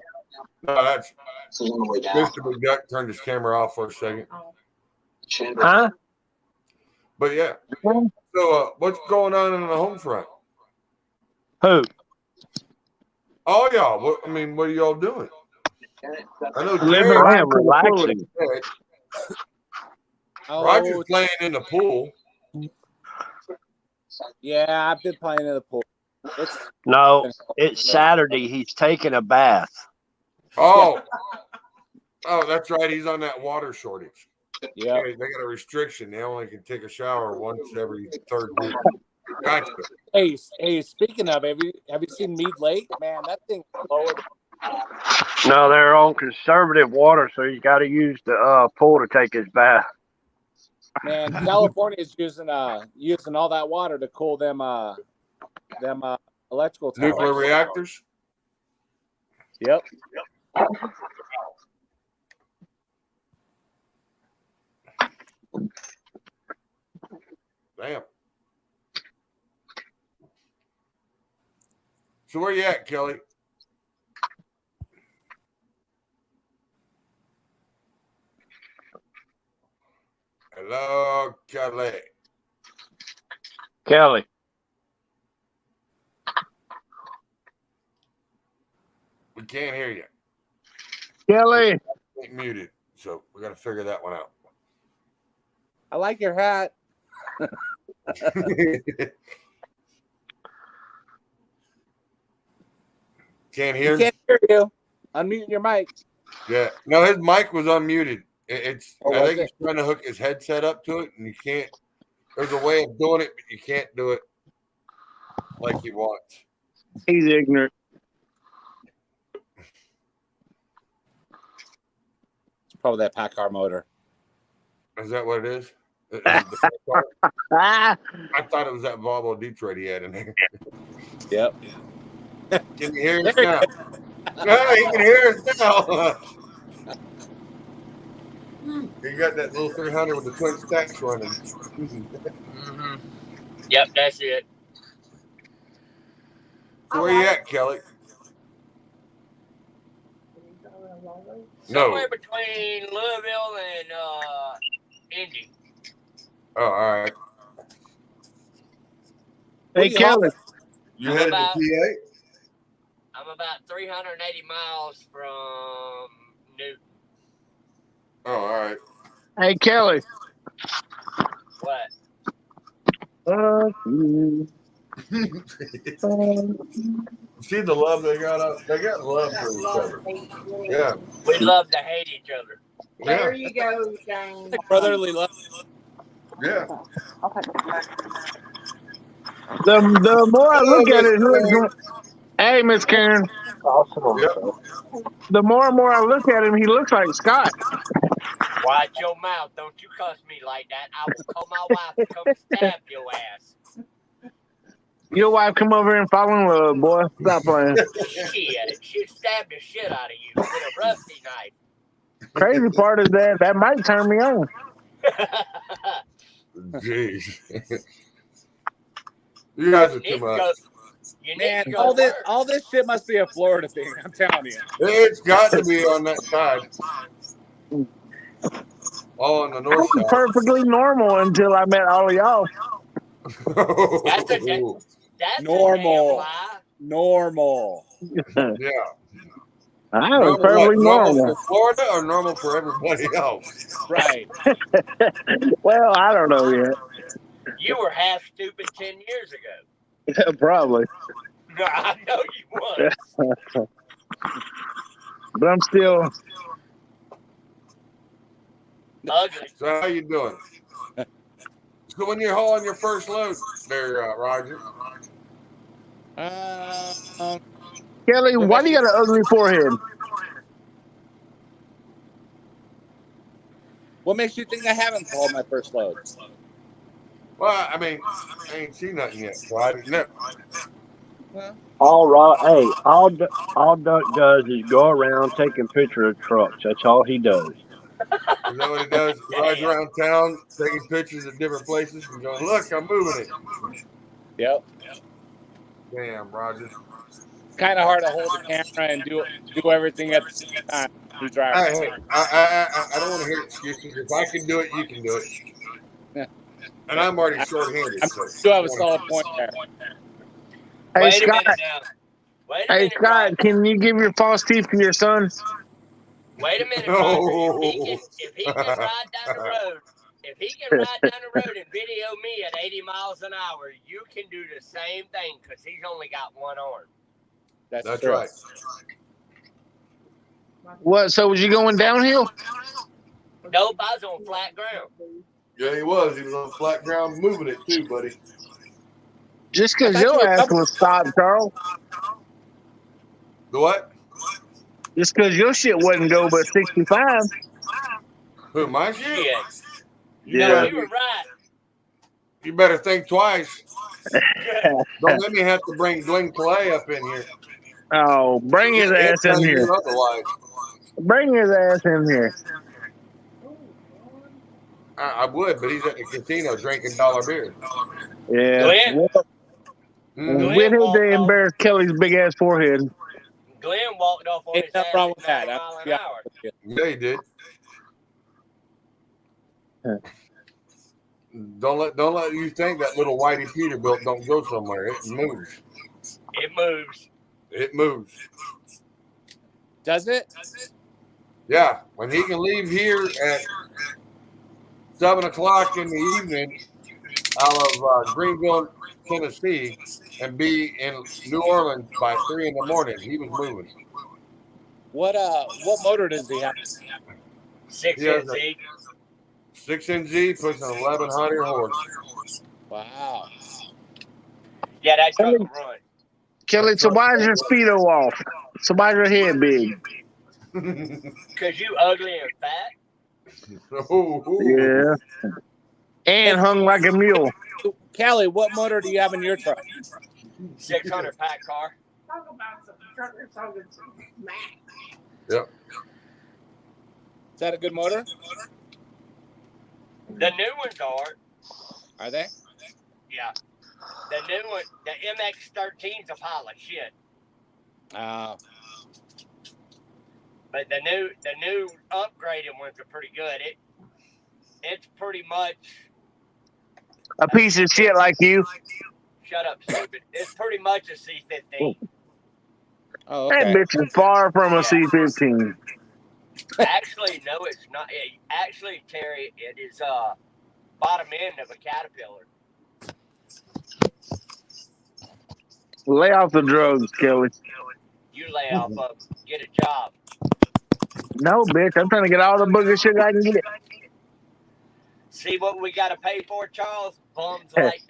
No, that's Mr. Big Duck turned his camera off for a second. Huh? But yeah. So what's going on in the home front? Who? All y'all. What are y'all doing? I know Living around, relaxing. Roger's playing in the pool. Yeah, I've been playing in the pool. It's Saturday. He's taking a bath. Oh, that's right. He's on that water shortage. Yeah, they got a restriction. They only can take a shower once every third week. Gotcha. Hey, speaking of, have you seen Mead Lake? Man, that thing lowered. No, they're on conservative water, so he's got to use the pool to take his bath. Man, California is using all that water to cool them electrical towers. Nuclear reactors. Yep. Damn. So where you at, Kelly? Hello, Kelly. Kelly. We can't hear you. Kelly. Muted, so we got to figure that one out. I like your hat. Can't hear. Can't hear you. Unmute your mic. Yeah, no, his mic was unmuted. I think he's it? trying to hook his headset up to it, and you can't. There's a way of doing it, but you can't do it like he wants. He's ignorant. It's probably that Packard motor. Is that what it is? I thought it was that Volvo Detroit he had in there. Yep. Can you hear us now? No, he can hear us now. You got that little 300 with the twin stacks running. Mm-hmm. Yep, that's it. So where you at, Kelly? No. Somewhere between Louisville and Indy. Oh, all right. Hey, Kelly. You headed to PA? I'm about 380 miles from Newton. Oh, all right. Hey, Kelly. What? See the love they got? They got love for each other. Yeah. We love to hate each other. There you go, Shane. Brotherly love. Yeah. The more I look at it, he looks like, hey, Miss Karen. The more and more I look at him, he looks like Scott. Watch your mouth. Don't you cuss me like that. I will call my wife to come stab your ass. Your wife come over here and fall in love, boy. Stop playing. Shit. She'd stab the shit out of you with a rusty knife. Crazy part is that might turn me on. Jeez. You guys are too much. Man, all this shit must be a Florida thing. I'm telling you. It's got to be on that side. All on the I north was side. perfectly normal until I met all of y'all. That's Normal. Normal. Yeah. I was perfectly normal normal. for Florida or normal for everybody else? Right. Well, I don't know yet. You were half stupid 10 years ago. Probably. No, I know you was. But I'm still ugly. So how you doing? So when you're hauling your first load there, Roger? Kelly, why do you got an ugly forehead? What makes you think I haven't hauled my first load? Well, I mean, I ain't seen nothing yet, so I didn't know. All Duck does is go around taking pictures of trucks. That's all he does. Is that what he does? He rides around town taking pictures of different places and going, look, I'm moving it. Yep. Damn, Roger. Kind of hard to hold the camera and do everything at the same time. You drive. Hey, I don't want to hear excuses. If I can do it, you can do it. Yeah. And I'm already short-handed. I do have a solid point there. Hey, Wait Scott. a minute now. Wait a Hey, minute, Scott, Roger. can you give your false teeth to your son? Wait a minute, Roger. If he can ride down the road, and video me at 80 miles an hour, you can do the same thing because he's only got one arm. That's true. Right. What? So was you going downhill? Nope, I was on flat ground. Yeah, he was. He was on flat ground moving it too, buddy. Just because your ass was stopped, Charles. The what? Just because your shit wouldn't go but 65. Who, my shit? Yeah. You were right. You better think twice. Don't let me have to bring Glenn Clay up in here. Oh, bring his ass in here. Otherwise. Bring his ass in here. I would, but he's at the casino drinking dollar beer. Yeah. Glenn With him to embarrass Kelly's big ass forehead. Glenn walked off on his Ain't nothing ass wrong at with that. 90 miles an Yeah. hour. Yeah, he did. Don't let you think that little Whitey Peterbilt don't go somewhere. It moves. It moves. It moves. Does it? Yeah, when he can leave here at 7 o'clock in the evening out of Greenville, Tennessee, and be in New Orleans by 3 in the morning, he was moving. What motor does he have? 6NZ. 6NZ pushing 1,100 horse. Wow. Yeah, that truck will run. Kelly, so why is your Speedo off? So why is your head big? Because you ugly and fat. Yeah. And hung like a mule. Callie, what motor do you have in your truck? 600 pack car. Talk about some truckers talking some smack. Yep. Is that a good motor? The new ones Are they? Yeah. The new one, the MX-13's a pile of shit. But the new upgraded ones are pretty good. It's pretty much A piece of shit like you. shut up, stupid. It's pretty much a C15. Oh, That bitch is far from a C-15. Actually, no, it's not. Actually, Terry, it is bottom end of a Caterpillar. Lay off the drugs, Kelly. You lay off of 'em. Get a job. No, bitch. I'm trying to get all the booger shit I can get. See what we got to pay for, Charles? Bums like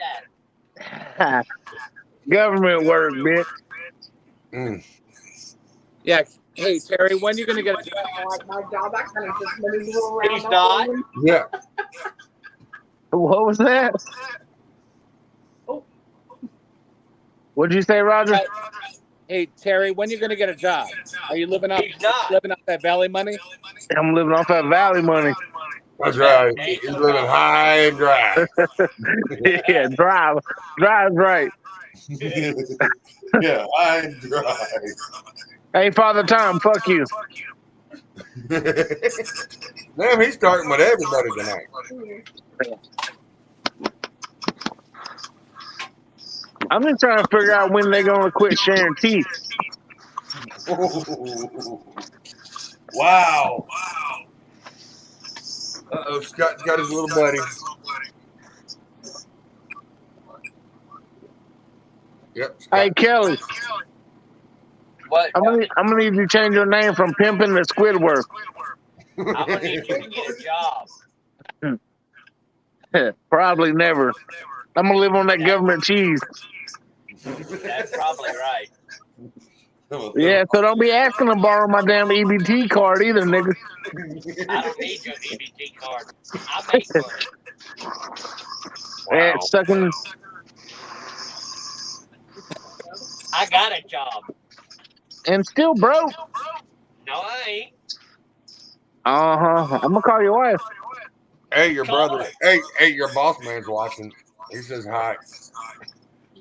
that. Government work, bitch. Yeah. Hey, Terry, when are you going to get a job? I like my job. I kind of just maneuver around. He's not. Yeah. What was that? Oh. What'd you say, Roger? Hey, Terry, when are you going to get a job? Are you living off that valley money? I'm living off that valley money. That's right. He's living high and dry. Yeah, drive right. Yeah, high and dry. Hey, Father Tom, fuck you. Damn, he's starting with everybody tonight. I'm just trying to figure out when they're going to quit sharing teeth. Wow. Uh-oh, Scott's got his little buddy. Yep. Scott. Hey, Kelly. What? I'm gonna need you to change your name from Pimpin' to Squidward. I'm gonna need you to get a job. Probably never. I'm gonna live on that government cheese. That's probably right. Yeah, so don't be asking to borrow my damn EBT card either, nigga. I don't need your EBT card. I make money. Yeah, sucking. I got a job. And still broke. No, I ain't. I'm gonna call your wife. Hey, your brother. Hey, your boss man's watching. He says hi.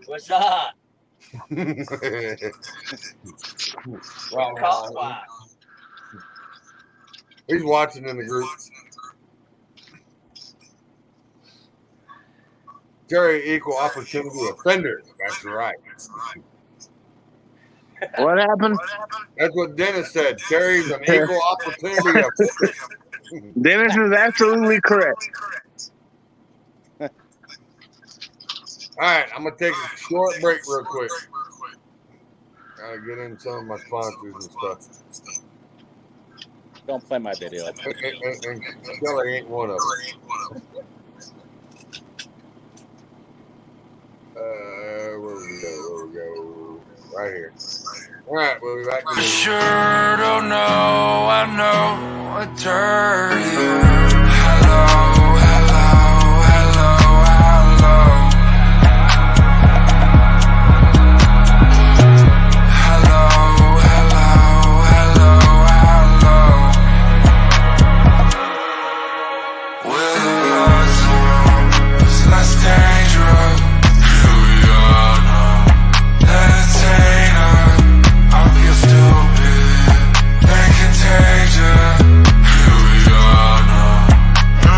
What's up? Wow. He's watching in the group. Terry, equal opportunity offender. That's right. What happened? That's what Dennis said. Terry's an equal opportunity offender. Dennis is absolutely correct. All right, I'm gonna take a short break real quick. Gotta get in some of my sponsors and stuff. Don't play my video. And Kelly ain't one of them. Where we go? Right here. All right, we'll be back. I sure don't know. I know a dirty word. Hello, hello, hello, hello. Hello, hello, hello, hello. With a hustle, it's less dangerous. Here we are now. Entertainer, I feel stupid and contagious. Here we are now.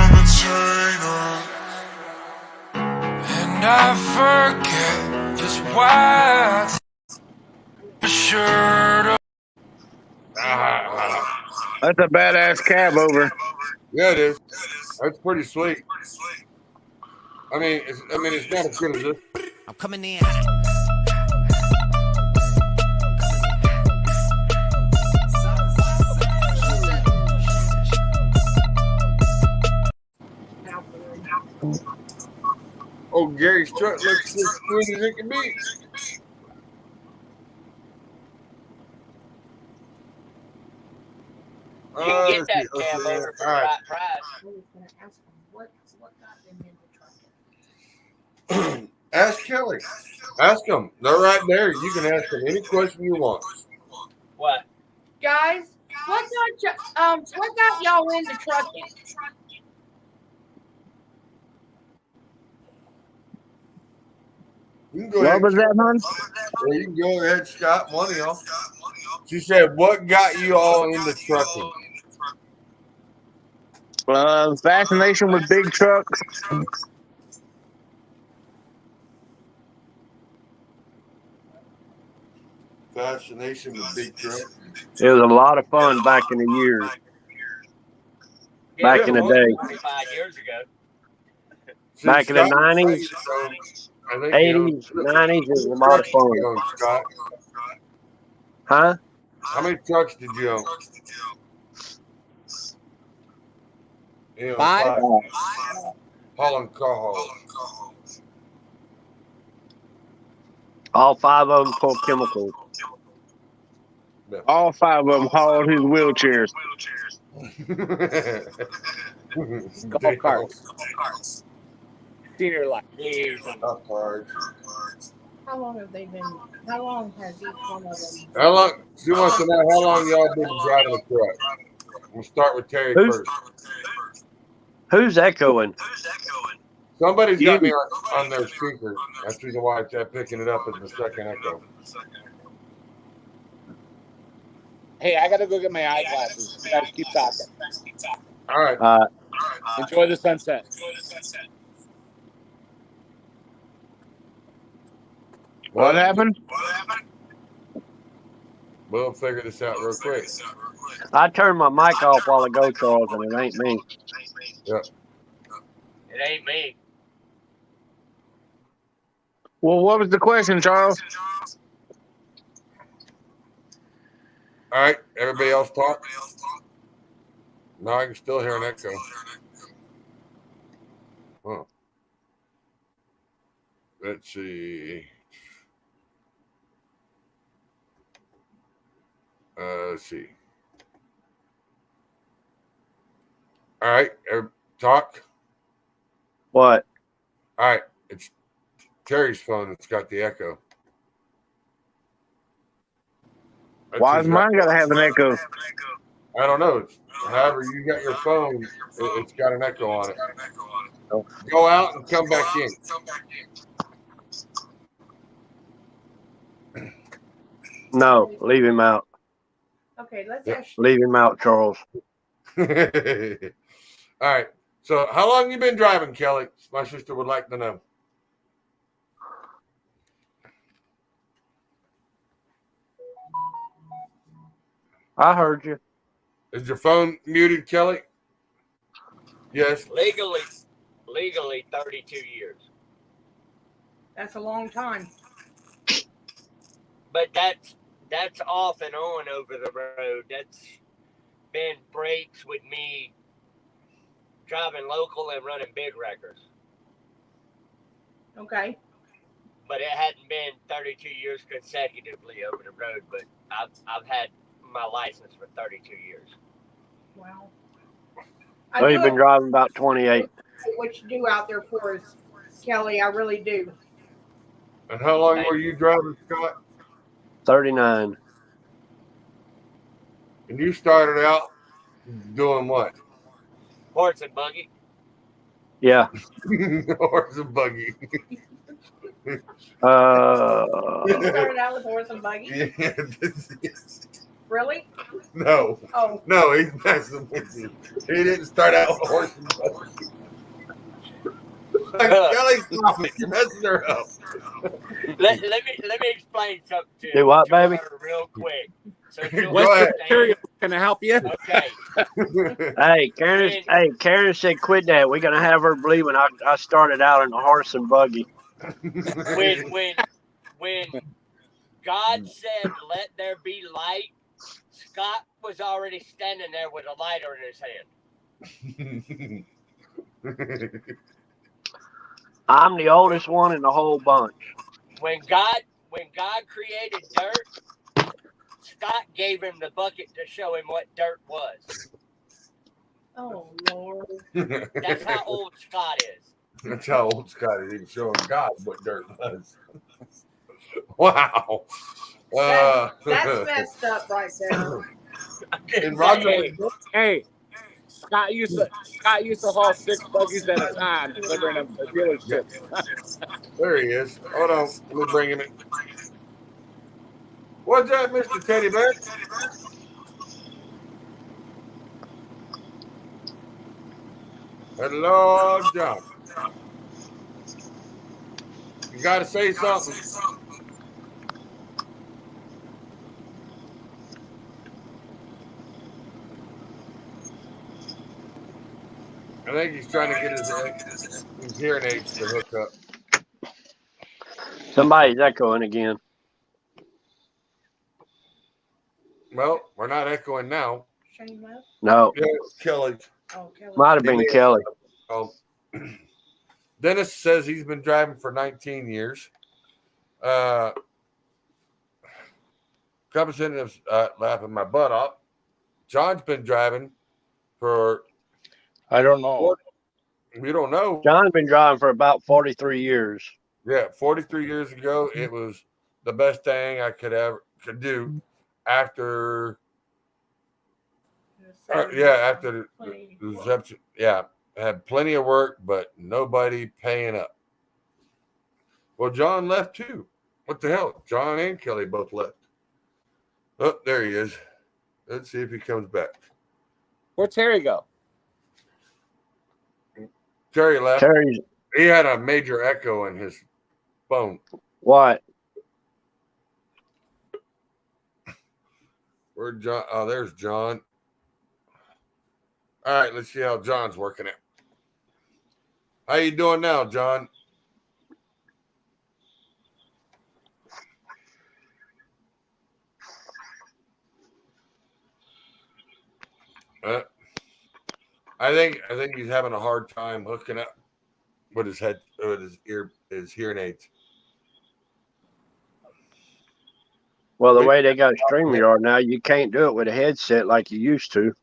Entertainer, and I forget just why I sure. That's a badass cab over. Yeah, it is. That's pretty sweet. I mean, it's not as good as this. I'm coming in. Oh, Gary's truck looks as good as it can be. You can get that cab over for the right price. Ask Kelly. Ask them. They're right there. You can ask them any question you want. What? Guys, what got y'all into trucking? You can go ahead. What was that, hon? Yeah, you can go ahead, Scott. One of y'all. She said, "What got you all into trucking?" Fascination with big trucks. Fascination with big trucks. It was a lot of fun back in the years. Back in the day. 25 years ago. Back in the 90s, 80s, 90s, it was a lot of fun. Huh? How many trucks did you own? You know, 5? Holland car hauls. All 5 of them full of chemicals. All 5 of them hauled his wheelchairs. Golf carts. Senior life. Golf carts. How long have they been? How long has each one of them? How long? She wants to know how long y'all been driving a truck. We'll start with Terry first. Who's echoing? Somebody's got me on their speaker. That's the reason why I'm picking it up as the second echo. Hey, I gotta go get my eyeglasses. You guys keep talking. All right. Enjoy the sunset. What happened? We'll figure this out real quick. I turned my mic off while ago, Charles, and it ain't me. Yep. It ain't me. Well, what was the question, Charles? All right. Everybody else talk? No, I can still hear an echo. Huh. Let's see. Let's see. All right. Talk. What? All right. It's Terry's phone that's got the echo. Why does mine got to have an echo? I don't know. However, you got your phone, it's got an echo on it. Go out and come back in. No, leave him out. Okay, let's ask. Leave him out, Charles. All right. So, how long you been driving, Kelly? My sister would like to know. I heard you. Is your phone muted, Kelly? Yes. Legally 32 years. That's a long time. But that's off and on over the road. That's been breaks with me driving local and running big records. Okay. But it hadn't been 32 years consecutively over the road. But I've had my license for 32 years. Wow. So you've been driving about 28. What you do out there for us, Kelly, I really do. And how long were you driving, Scott? 39. And you started out doing what? Horse and buggy. Yeah. Horse and buggy. You started out with horse and buggy? Yeah. Really? No. Oh. No, he's messing with you. He didn't start out with horse and buggy. Kelly, stop it. You're messing her up. Let me explain something to you. Do what, baby? Real quick. So Can I help you? Okay. Hey, Karen said quit that. We're gonna have her believing I started out in a horse and buggy. When God said, "Let there be light," Scott was already standing there with a lighter in his hand. I'm the oldest one in the whole bunch. When God created dirt, Scott gave him the bucket to show him what dirt was. Oh, Lord. That's how old Scott is. That's how old Scott is. He was showing God what dirt was. Wow. That's messed up right there. And Roger, hey, Scott used to haul 6 buggies at a time, delivering them to dealerships. there he is. Hold on. Let me bring him in. What's that, Mr. Teddy Bear? Hello, John. You got to say something. I think he's trying to get his hearing aids to hook up. Somebody's echoing again. Well, we're not echoing now. Shane left? No. Yeah, it's Kelly. Oh, Kelly. Might have been Kelly. Dennis says he's been driving for 19 years. Representatives laughing my butt off. John's been driving for. I don't know. We don't know. John's been driving for about 43 years. Yeah, 43 years ago, it was the best thing I could do after. After the reception. Yeah, I had plenty of work, but nobody paying up. Well, John left too. What the hell? John and Kelly both left. Oh, there he is. Let's see if he comes back. Where'd Terry go? Terry left. Terry's. He had a major echo in his phone. What? Where'd John? Oh, there's John. All right, let's see how John's working it. How you doing now, John? I think he's having a hard time hooking up with his hearing aids. Well, the way they got StreamYard now, you can't do it with a headset like you used to.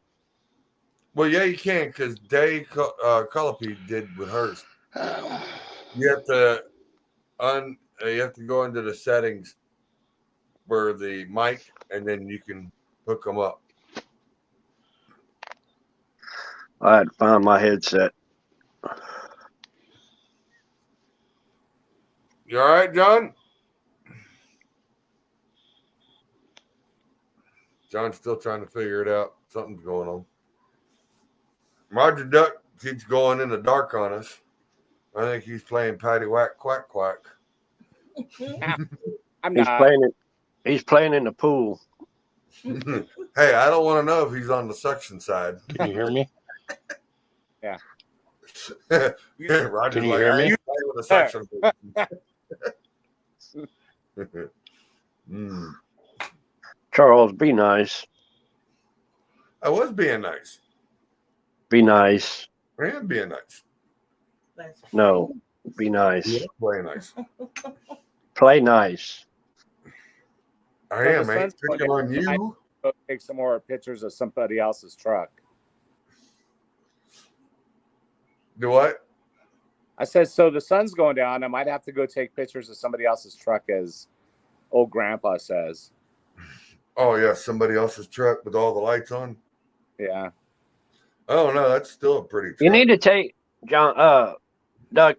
Well, yeah, you can, because Dave Cullopy did with hers. You have to go into the settings for the mic, and then you can hook them up. I had to find my headset. You all right, John? John's still trying to figure it out. Something's going on. Roger Duck keeps going in the dark on us. I think he's playing Patty Whack Quack Quack. He's playing in the pool. Hey, I don't want to know if he's on the suction side. Can you hear me? Yeah. Yeah, Roger's Can you like, hear me? you play with the suction. Charles, be nice. I was being nice. Be nice. I am being nice. No, be nice. Yeah, play nice. Play nice. I am, man. Picking on you. Go take some more pictures of somebody else's truck. Do what? I said, so the sun's going down. I might have to go take pictures of somebody else's truck, as old Grandpa says. Oh, yeah, somebody else's truck with all the lights on. Yeah. Oh, no, that's still a pretty truck. You need to take, Duck,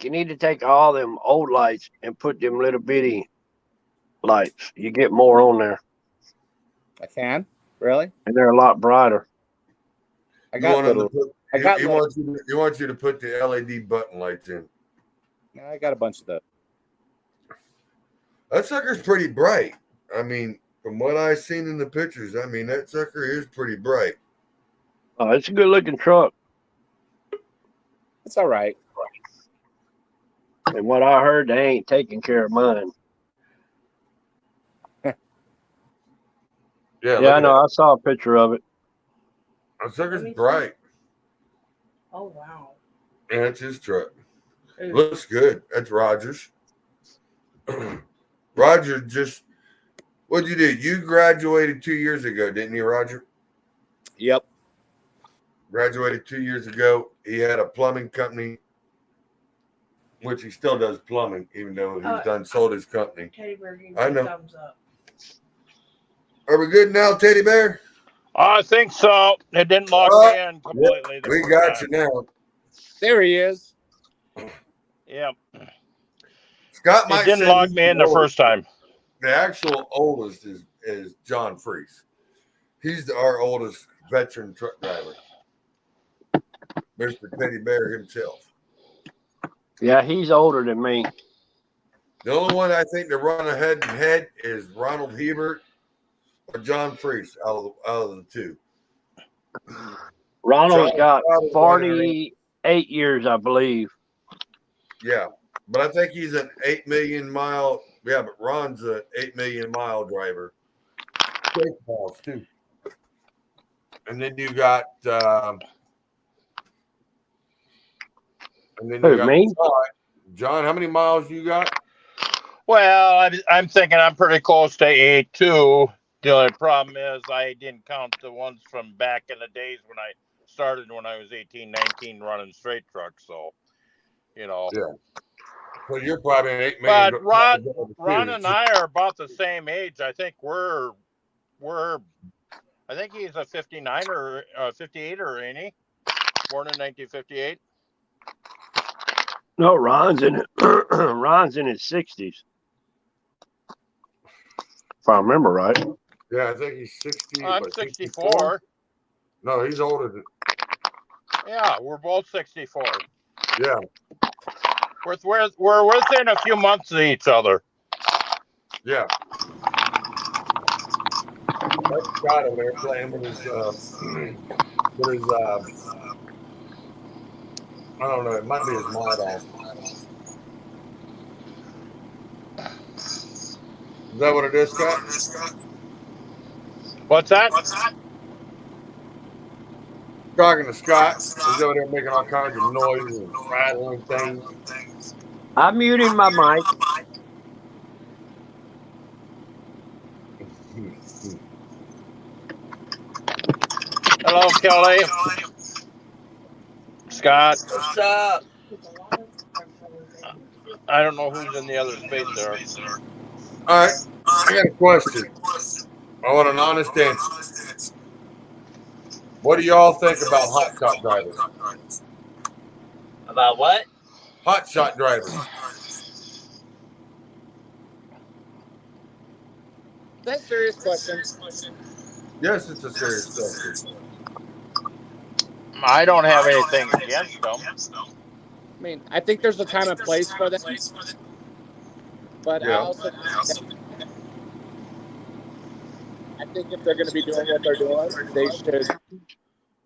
you need to take all them old lights and put them little bitty lights. You get more on there. I can? Really? And they're a lot brighter. I got little. He wants you to put the LED button lights in. Yeah, I got a bunch of those. That sucker's pretty bright. I mean, from what I've seen in the pictures, I mean, that sucker is pretty bright. Oh, it's a good looking truck. It's all right. And what I heard, they ain't taking care of mine. Yeah, I know. I saw a picture of it. That sucker's bright. Oh, wow. And it's his truck. Looks good. That's Rogers. Roger just, what'd you do? You graduated 2 years ago, didn't you, Roger? Yep. Graduated 2 years ago. He had a plumbing company, which he still does plumbing, even though he's sold his company. Teddy Bear, I know. thumbs up. Are we good now, Teddy Bear? I think so. It didn't lock me in completely. We got you now. There he is. Yep. Scott might didn't say log he's me in the oldest. first time. The actual oldest is John Freese. He's our oldest veteran truck driver. Mr. Teddy Bear himself. Yeah, he's older than me. The only one I think to run ahead and head is Ronald Hebert or John Freese out of the two. Ronald's got Ronald 48 years, I believe. Yeah, but I think he's an 8 million mile. Yeah, but Ron's an 8 million mile driver. Miles too. And then you got And then Who, you got me? John, how many miles you got? Well, I'm thinking I'm pretty close to 8.2. The only problem is I didn't count the ones from back in the days when I started when I was 18, 19 running straight trucks. So, Yeah. So you're probably an 8 But million. Ron and I are about the same age. I think I think he's a 59 or 58 or ain't he? Born in 1958. No, Ron's in Ron's in his 60s. If I remember right. Yeah, I think he's 60. I'm what, 64. No, he's older than. Yeah, we're both 64. Yeah. We're within a few months of each other. Yeah. That's got him there playing with his I don't know, it might be his mod on. Is that what it is, Scott? What's that? Talking to Scott, he's over there making all kinds of noise and rattling things. I'm muting my mic. Hello, Kelly. Scott. What's up? I don't know who's in the other space there. All right, I got a question. I want an honest answer. What do y'all think about hot shot drivers? About what? Hot shot drivers. That's a serious question. Yes, it's a serious question. I don't have anything against them. I mean, I think there's a time and place for that. But Yeah. I think if they're going to be doing what they're doing, they should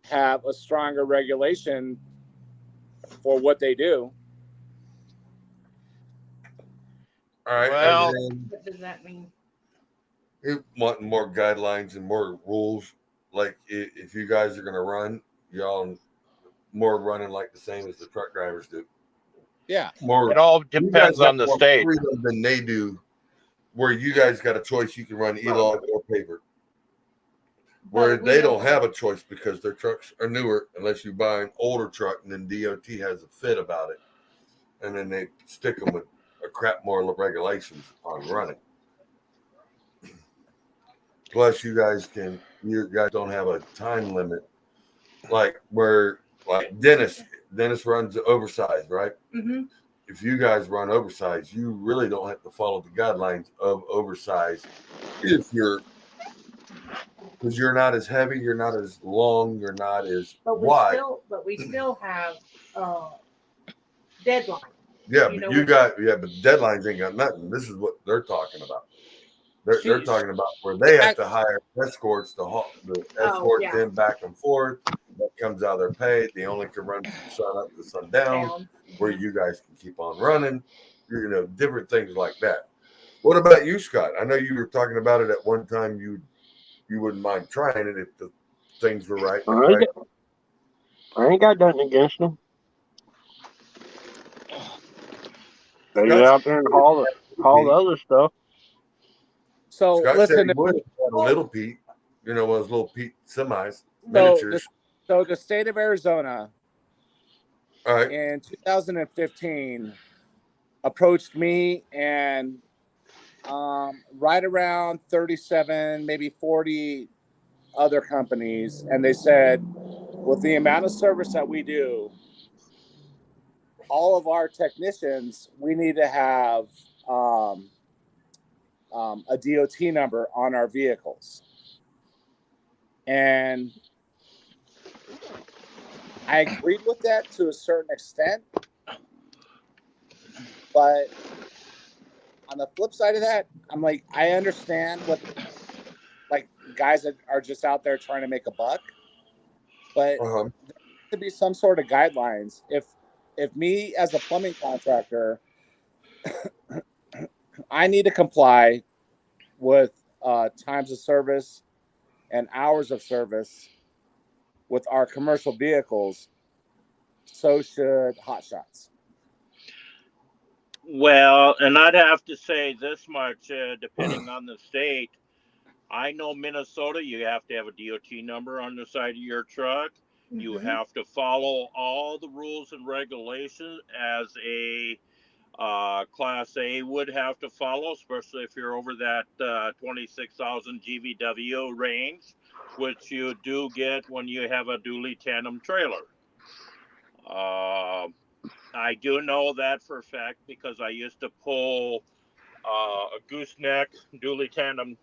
have a stronger regulation for what they do. All right. Well, What does that mean? You want more guidelines and more rules. Like if you guys are going to run, y'all more running like the same as the truck drivers do. Yeah. More. It all depends on the state. Than they do, where you guys got a choice. You can run e-log or paper. Where they don't have a choice because their trucks are newer, unless you buy an older truck, and then DOT has a fit about it, and then they stick them with a crap more regulations on running. Plus, you guys don't have a time limit, like Dennis runs oversized, right? Mm-hmm. If you guys run oversized, you really don't have to follow the guidelines of oversized. Because you're not as heavy, you're not as long, you're not as wide. But we still have deadline. Yeah, but deadlines ain't got nothing. This is what they're talking about. They're talking about where they have to hire escorts to escort them back and forth. That comes out of their pay. They only can run from sun up to sundown, where you guys can keep on running. Different things like that. What about you, Scott? I know you were talking about it at one time. You wouldn't mind trying it if the things were right. I ain't got nothing against them. They get out there and haul the other stuff. So Scott listen, said he would have a little Pete, one of those little Pete semis, so miniatures. the state of Arizona, all right, in 2015, approached me and right around 37, maybe 40 other companies, and they said, with the amount of service that we do, all of our technicians, we need to have a DOT number on our vehicles. And I agreed with that to a certain extent. But on the flip side of that, I'm like, I understand what, like, guys that are just out there trying to make a buck. But there needs to be some sort of guidelines. If me as a plumbing contractor, I need to comply with times of service and hours of service with our commercial vehicles so should Hot Shots. Well, and I'd have to say this much, depending on the state. I know Minnesota, you have to have a DOT number on the side of your truck. You Mhm. have to follow all the rules and regulations as a Class A would have to follow, especially if you're over that 26,000 GVW range, which you do get when you have a dually tandem trailer. I do know that for a fact because I used to pull a gooseneck dually tandem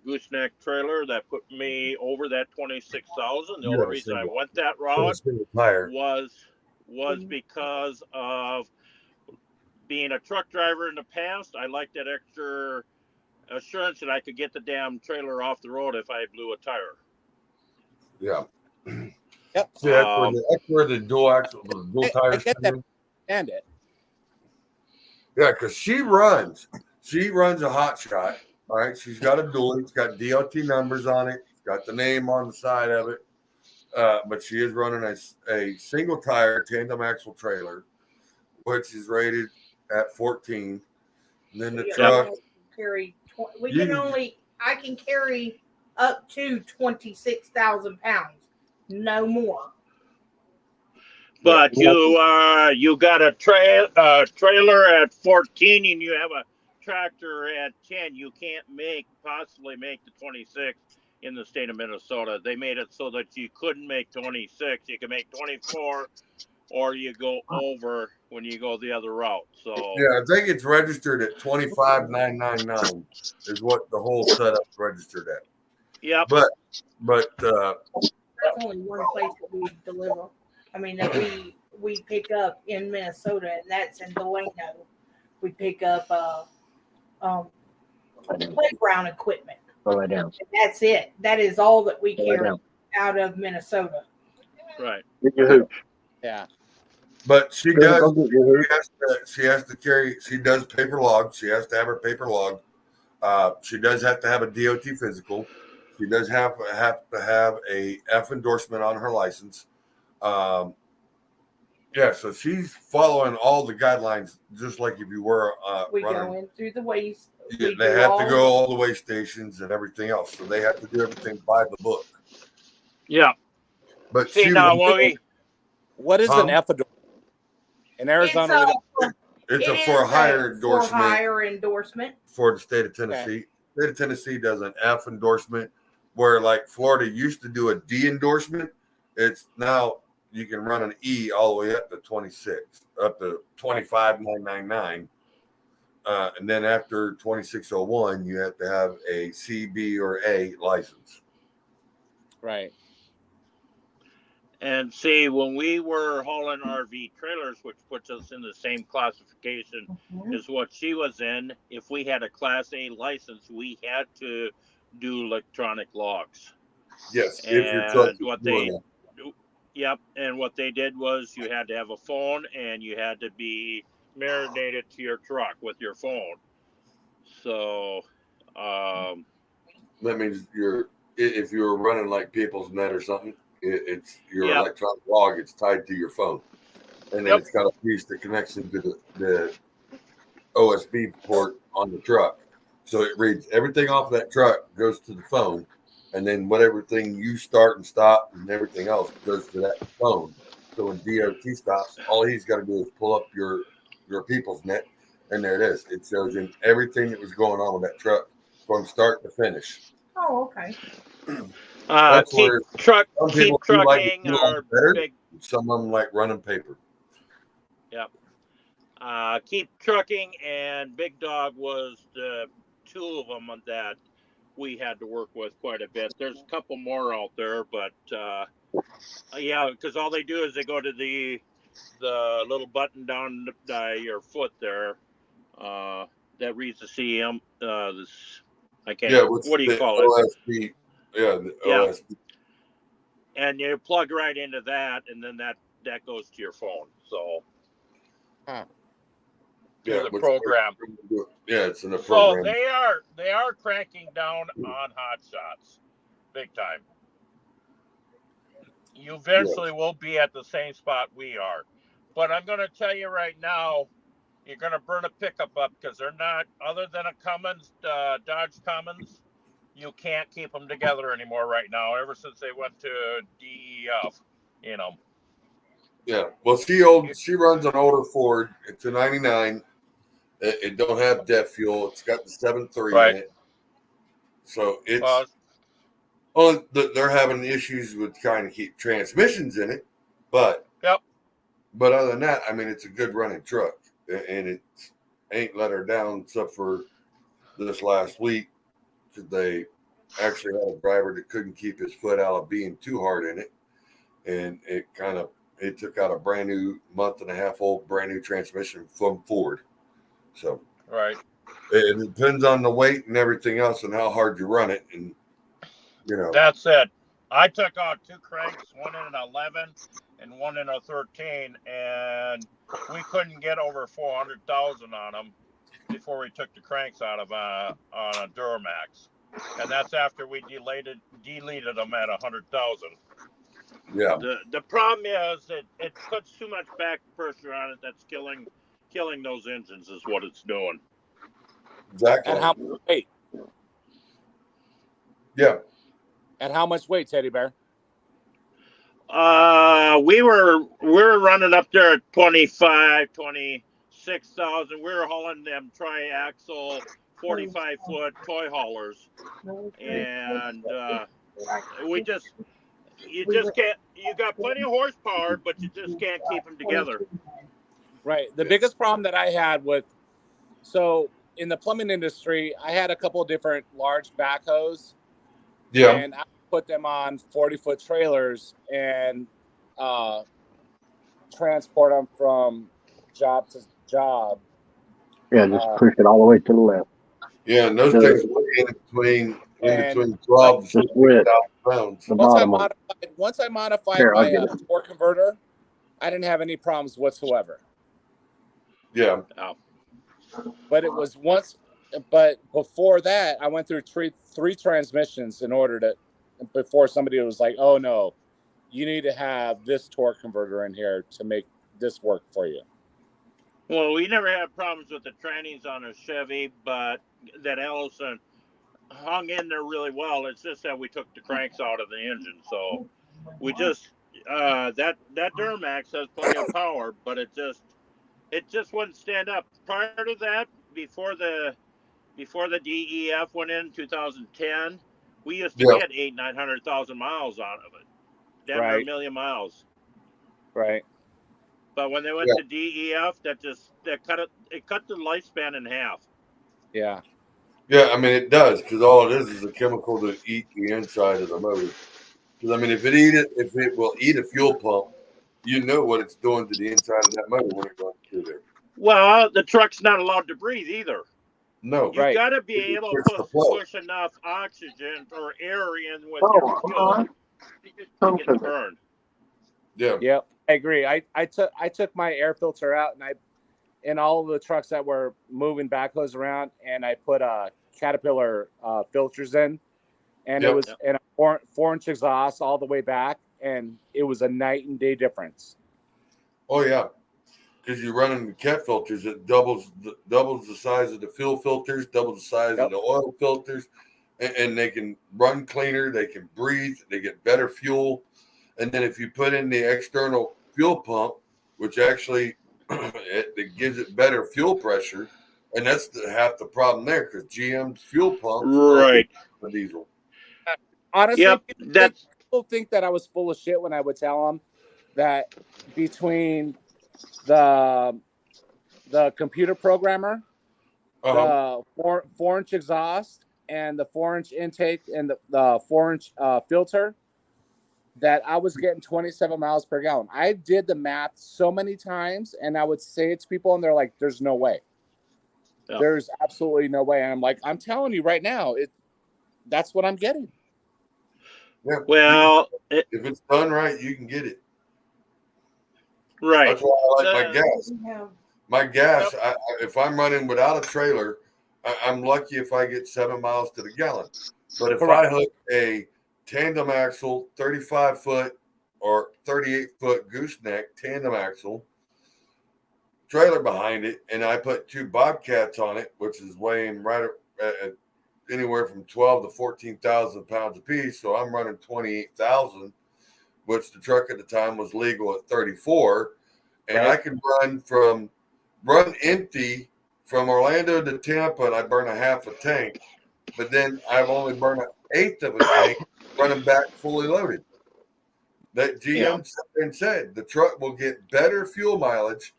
gooseneck trailer that put me over that 26,000. The You only have a reason I single- went that you have a route single tire. was because of being a truck driver in the past. I liked that extra assurance that I could get the damn trailer off the road if I blew a tire. Yeah. Yep. See, that's where the dual axle, the dual I tires get come that. in. And it. Yeah, because she runs a hot shot. All right. She's got a dual. It's got DOT numbers on it. It's got the name on the side of it. But she is running a single tire tandem axle trailer, which is rated at 14. And then the You truck. only carry. You- I can carry up to 26,000 pounds, no more. But you got a trailer at 14 and you have a tractor at 10. You can't possibly make the 26 in the state of Minnesota. They made it so that you couldn't make 26. You can make 24 or you go over when you go the other route. So Yeah, I think it's registered at 25,999 is what the whole setup's registered at. Yep. But That's only one place that we deliver. I mean, that we pick up in Minnesota, and that's in Delano. We pick up playground equipment. Go lay down. And that's it. That is all that we Go lay carry down. out of Minnesota. Right. Get your hooch. Yeah. But she Go does. get your hooch. She has to carry. She does paper log. She has to have her paper log. She does have to have a DOT physical. She does have to have a F endorsement on her license. Yeah, so she's following all the guidelines, just like if you were We running. go in through the ways. Yeah, they have to go all the way stations and everything else, so they have to do everything by the book. Yeah. But see she now was- What is an F in Arizona? It's a for hire endorsement. For hire endorsement. For the state of Tennessee. State of Tennessee does an F endorsement, where like Florida used to do a D endorsement. It's now you can run an E all the way up to 26, up to 25,999. And then after 2601, you have to have a C, B, or A license. Right. And see, when we were hauling RV trailers, which puts us in the same classification as what she was in, if we had a Class A license, we had to do electronic logs. Yes, And if your truck is what doing they, that. yep, and what they did was you had to have a phone and you had to be marinated to your truck with your phone. So, That means if you're running like People's Net or something, it's your Yep. electronic log. It's tied to your phone, and then it's got a piece that connects into the OSB port on the truck. So it reads everything off that truck goes to the phone, and then whatever thing you start and stop and everything else goes to that phone. So when DOT stops, all he's got to do is pull up your People's Net, and there it is. It shows him everything that was going on with that truck from start to finish. Oh, okay. That's keep where some keep people do like it trucking a or lot better. big. Some of them like running paper. Yep. Keep trucking and Big Dog was the two of them that we had to work with quite a bit. There's a couple more out there, but yeah, because all they do is they go to the little button down by your foot there that reads the CM. This I can't. Yeah, what do you the call it? OSB. Yeah, the OSB. And you plug right into that, and then that goes to your phone. So. Yeah, the which- program. Yeah, it's in the So program. they are cranking down on hot shots, big time. you eventually will be at the same spot we are. But I'm going to tell you right now, you're going to burn a pickup up because they're not, other than a Cummins, Dodge Cummins, you can't keep them together anymore right now, ever since they went to DEF, you know. Yeah. Well, she runs an older Ford. It's a 99. It don't have DEF fuel. It's got the 7.3 in it. So it's they're having issues with trying to keep transmissions in it, but other than that, I mean, it's a good running truck, and it ain't let her down except for this last week because they actually had a driver that couldn't keep his foot out of being too hard in it, and it took out a brand new month and a half old brand new transmission from Ford. So it depends on the weight and everything else and how hard you run it, and you know. That's it. I took out 2 cranks, one in an 11 and one in a 13, and we couldn't get over 400,000 on them before we took the cranks out of on a Duramax, and that's after we deleted them at 100,000. Yeah. The problem is that it puts too much back pressure on it. That's killing those engines is what it's doing. Exactly. And how much weight? Yeah. And how much weight, Teddy Bear? We were running up there at 26,000. We were hauling them triaxle 45-foot toy haulers, and you just can't. You got plenty of horsepower, but you just can't keep them together. Right. The biggest problem that I had so in the plumbing industry, I had a couple of different large backhoes. Yeah. And I put them on 40-foot trailers and transport them from job to job. Yeah, just push it all the way to the left. Yeah, and those things in between 12 and 16,000 pounds. Once I modified my torque converter, I didn't have any problems whatsoever. Yeah. But it was but before that, I went through three transmissions before somebody was like, oh no, you need to have this torque converter in here to make this work for you. Well, we never had problems with the trannies on a Chevy, but that Ellison hung in there really well. It's just that we took the cranks out of the engine. So we just, that Duramax has plenty of power, but it just wouldn't stand up. Prior to that, before the DEF went in 2010, we used to get 900,000 miles out of it. Never a million miles. Right. But when they went to DEF, it cut the lifespan in half. Yeah. Yeah, I mean it does, because all it is a chemical to eat the inside of the motor. Because I mean, if it will eat a fuel pump, you know what it's doing to the inside of that motor when it goes through there. Well, the truck's not allowed to breathe either. No, you got to be able to push enough oxygen or air in with your fuel to get the burn. Yeah. Yep, I agree. I took my air filter out, and in all of the trucks that were moving backhoes around, and I put Caterpillar filters in, and it was in a 4-inch exhaust all the way back, and it was a night and day difference. Oh yeah. Because you're running the cat filters, it doubles the size of the fuel filters, doubles the size of the oil filters, and they can run cleaner, they can breathe, they get better fuel. And then if you put in the external fuel pump, which actually it gives it better fuel pressure, and that's half the problem there, because GM's fuel pump the diesel. Honestly, people think that I was full of shit when I would tell them that between the computer programmer, the 4-inch exhaust, and the 4-inch intake, and the 4-inch filter, that I was getting 27 miles per gallon. I did the math so many times, and I would say it to people, and they're like, "There's no way. There's absolutely no way." And I'm like, "I'm telling you right now, that's what I'm getting." Yeah. Well, if it's done right, you can get it. Right. That's why I like my gas. My gas, if I'm running without a trailer, I'm lucky if I get 7 miles to the gallon. But if I hook a tandem axle, 35-foot or 38-foot gooseneck tandem axle, trailer behind it, and I put 2 Bobcats on it, which is weighing right at anywhere from 12 to 14,000 pounds apiece. So I'm running 28,000, which the truck at the time was legal at 34, and I can run empty from Orlando to Tampa, and I burn a half a tank, but then I've only burned an eighth of a tank running back fully loaded. That GM said the truck will get better fuel mileage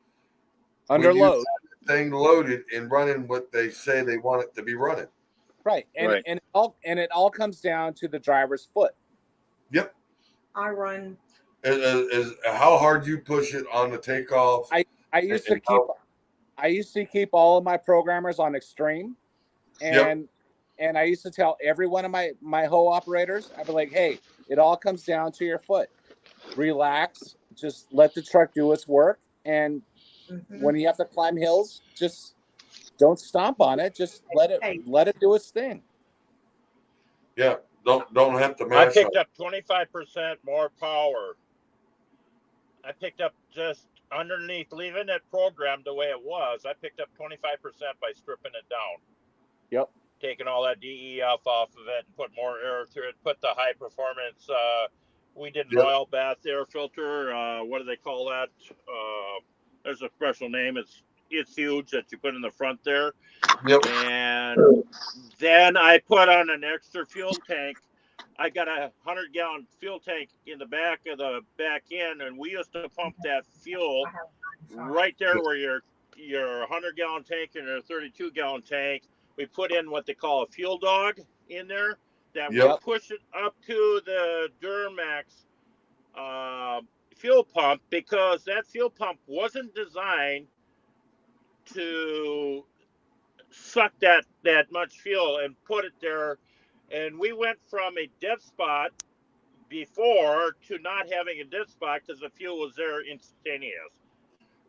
under load. Have the thing loaded and running what they say they want it to be running. Right, and it all comes down to the driver's foot. Yep. I run. Is how hard you push it on the takeoff. I used to keep all of my programmers on extreme, and I used to tell every one of my hoe operators, I'd be like, hey, it all comes down to your foot. Relax, just let the truck do its work, and when you have to climb hills, just don't stomp on it. Just let it do its thing. Yeah, don't have to I mash picked up 25% more power. I picked up just underneath, leaving it programmed the way it was. I picked up 25% by stripping it down. Yep. Taking all that DEF off of it and put more air through it. Put the high performance. We did an oil bath air filter. What do they call that? There's a special name. It's huge that you put in the front there. Yep. And then I put on an extra fuel tank. I got a 100-gallon fuel tank in the back of the back end, and we used to pump that fuel right there where your 100-gallon tank and your 32-gallon tank. We put in what they call a fuel dog in there that would push it up to the Duramax fuel pump, because that fuel pump wasn't designed to suck that much fuel and put it there. And we went from a dead spot before to not having a dead spot because the fuel was there instantaneous.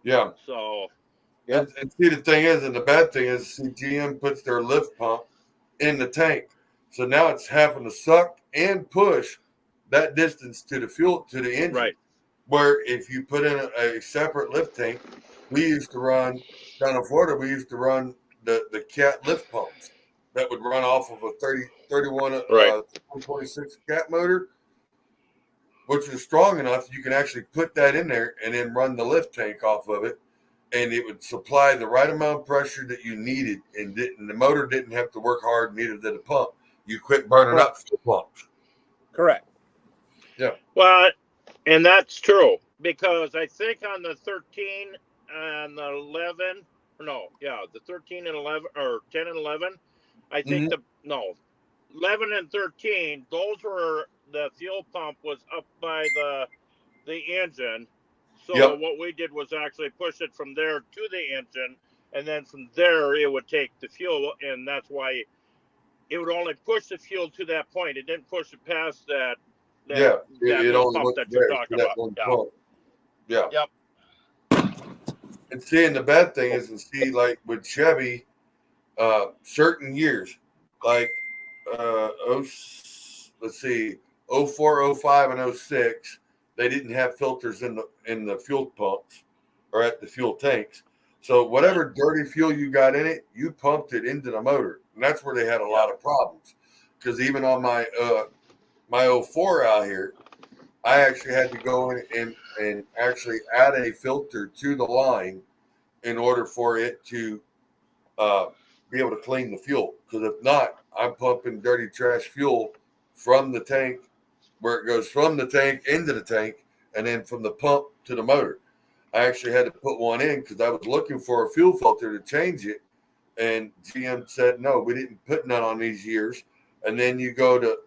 Yeah. So. And see, the thing is, and the bad thing is, GM puts their lift pump in the tank. So now it's having to suck and push that distance to the fuel, to the engine. Right. Where if you put in a separate lift tank, we used to run, down in Florida, we used to run the Cat lift pumps that would run off of a 31 126 Cat motor, which is strong enough you can actually put that in there and then run the lift tank off of it. And it would supply the right amount of pressure that you needed, and the motor didn't have to work hard, neither did the pump. You quit burning up fuel pumps. Correct. Yeah. Well, and that's true, because I think on the 13 and the 11, the 13 and 11, or 10 and 11, I think 11 and 13, those were, the fuel pump was up by the engine. So what we did was actually push it from there to the engine, and then from there it would take the fuel, and that's why it would only push the fuel to that point. It didn't push it past that it only pump that you're talking about. Yeah. Yep. And seeing the bad thing is, like with Chevy, certain years, like 04, 05, and 06, they didn't have filters in the fuel pumps or at the fuel tanks. So whatever dirty fuel you got in it, you pumped it into the motor. And that's where they had a lot of problems. Because even on my 04 out here, I actually had to go in and actually add a filter to the line in order for it to be able to clean the fuel. Because if not, I'm pumping dirty trash fuel from the tank, where it goes from the tank into the tank, and then from the pump to the motor. I actually had to put one in because I was looking for a fuel filter to change it, and GM said, no, we didn't put none on these years. And then you go to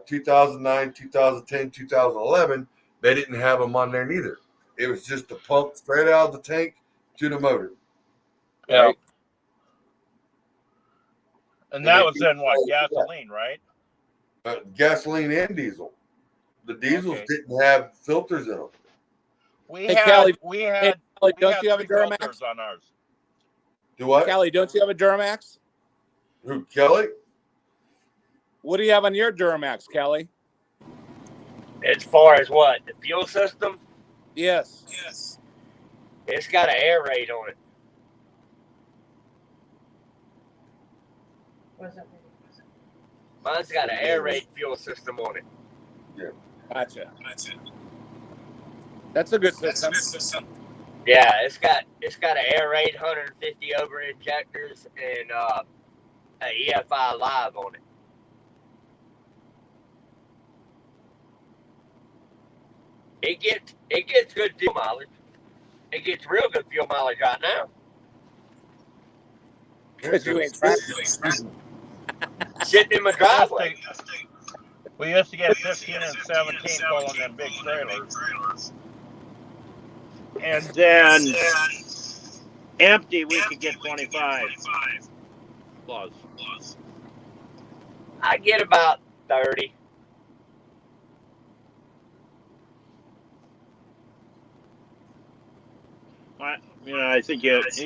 2009, 2010, 2011, they didn't have them on there neither. It was just the pump straight out of the tank to the motor. Yeah. Right? And that was in what, gasoline, right? Gasoline and diesel. The diesels didn't have filters in them. We had don't we you had have a three Duramax filters on ours. Do what? Kelly, don't you have a Duramax? Who, Kelly? What do you have on your Duramax, Kelly? As far as what? The fuel system? Yes. It's got an air rate on it. What's up? Mine's got an air rate fuel system on it. Gotcha. That's a good system. Yeah, it's got an air rate, 150 over injectors, and an EFI Live on it. It gets good fuel mileage. It gets real good fuel mileage right now. Because you ain't practicing. Sitting in my driveway. We used to get 15 and 17 pulling them big trailers. And then empty, we could get 25 plus. I get about 30. I think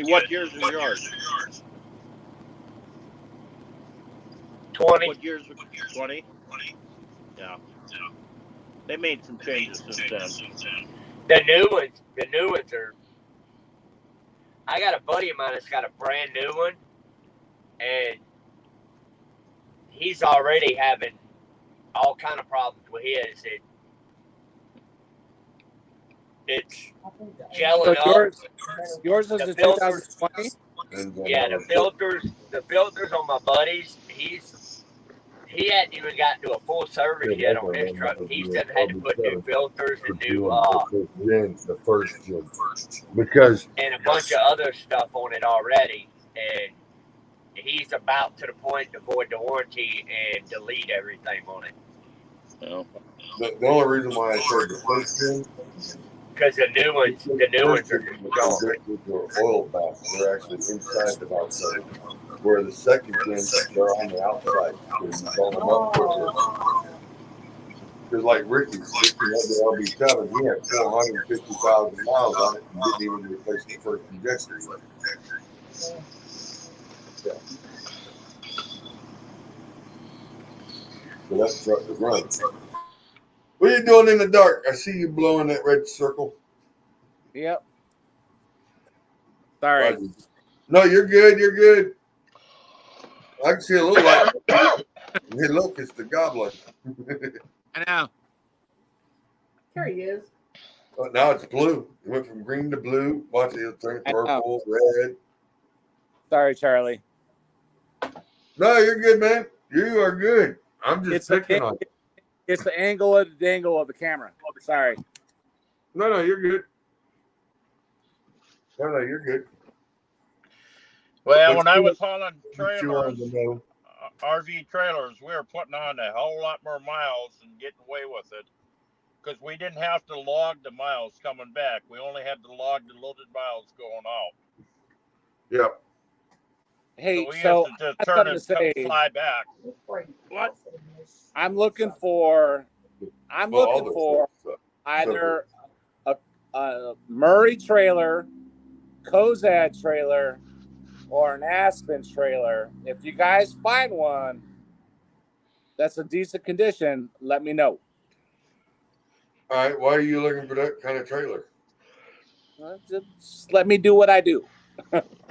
what years is yours? 20. What years? 20? Yeah. They made some changes since then. The new ones are. I got a buddy of mine that's got a brand new one, and he's already having all kind of problems with his. It's gelling up. Yours is The the filters- 2020? Yeah, the filters on my buddies. He hadn't even gotten to a full service yet on his truck. He's just had to put new filters and new the first gen, because and a bunch of other stuff on it already, and he's about to the point to void the warranty and delete everything on it. the only reason why I said the first gen, Because the new ones are just gone. the oil baths, they're actually inside the outside, where the second gens, they're on the outside. So you fill them up quicker. Because like Ricky's RB7, he had 450,000 miles on it and didn't even replace the first injector yet. Yeah. So that truck is running. What are you doing in the dark? I see you blowing that red circle. Yep. Sorry. No, you're good. You're good. I can see a little light. Hey, look, it's the goblin. I know. There he is. Oh, now it's blue. It went from green to blue. Watch it, it'll turn purple, red. Sorry, Charlie. No, you're good, man. You are good. I'm just picking on you. It's the angle of the dangle of the camera. Sorry. No, you're good. No, you're good. Well, when I was hauling Sure, trailers, RV trailers, we were putting on a whole lot more miles and getting away with it because we didn't have to log the miles coming back. We only had to log the loaded miles going out. Yep. Hey, so we used to I just turn thought to and say, fly back. What? I'm looking for either a Murray trailer, Cozad trailer, or an Aspen trailer. If you guys find one that's a decent condition, let me know. All right. Why are you looking for that kind of trailer? Just let me do what I do.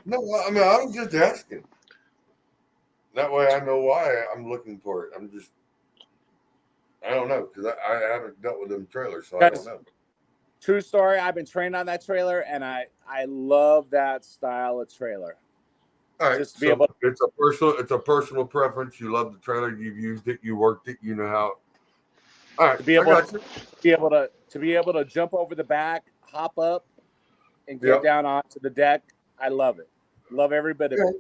No, I mean, I'm just asking. That way I know why I'm looking for it. I don't know, because I haven't dealt with them trailers, so I don't know. True story. I've been trained on that trailer, and I love that style of trailer. All right, Just to be able to, it's a personal preference. You love the trailer, you've used it, you worked it, you know how. All right, to be able to jump over the back, hop up, and get down onto the deck. I love it. Love every bit of it.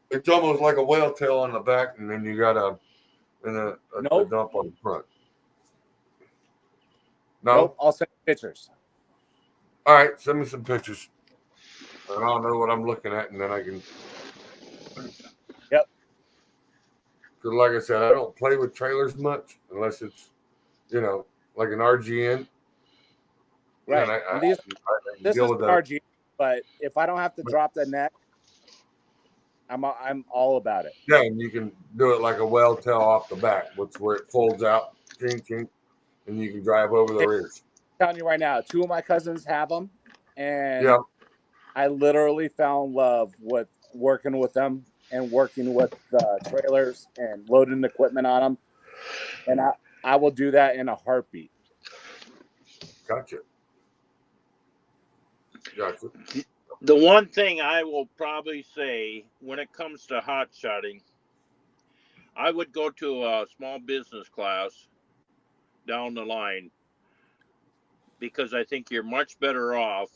It's almost like a whale tail on the back, and then you got a dump on the front. No, nope. I'll send you pictures. All right, send me some pictures, and I'll know what I'm looking at, and then I can. Yep. Because, like I said, I don't play with trailers much unless it's, like an RGN. Right. This is an RGN, but if I don't have to drop the neck, I'm all about it. Yeah, and you can do it like a whale tail off the back, where it folds out, chink, chink, and you can drive over the rears. I'm telling you right now, 2 of my cousins have them, and Yeah. I literally fell in love with working with them and working with the trailers and loading equipment on them. And I will do that in a heartbeat. Gotcha. The one thing I will probably say when it comes to hot shotting, I would go to a small business class down the line, because I think you're much better off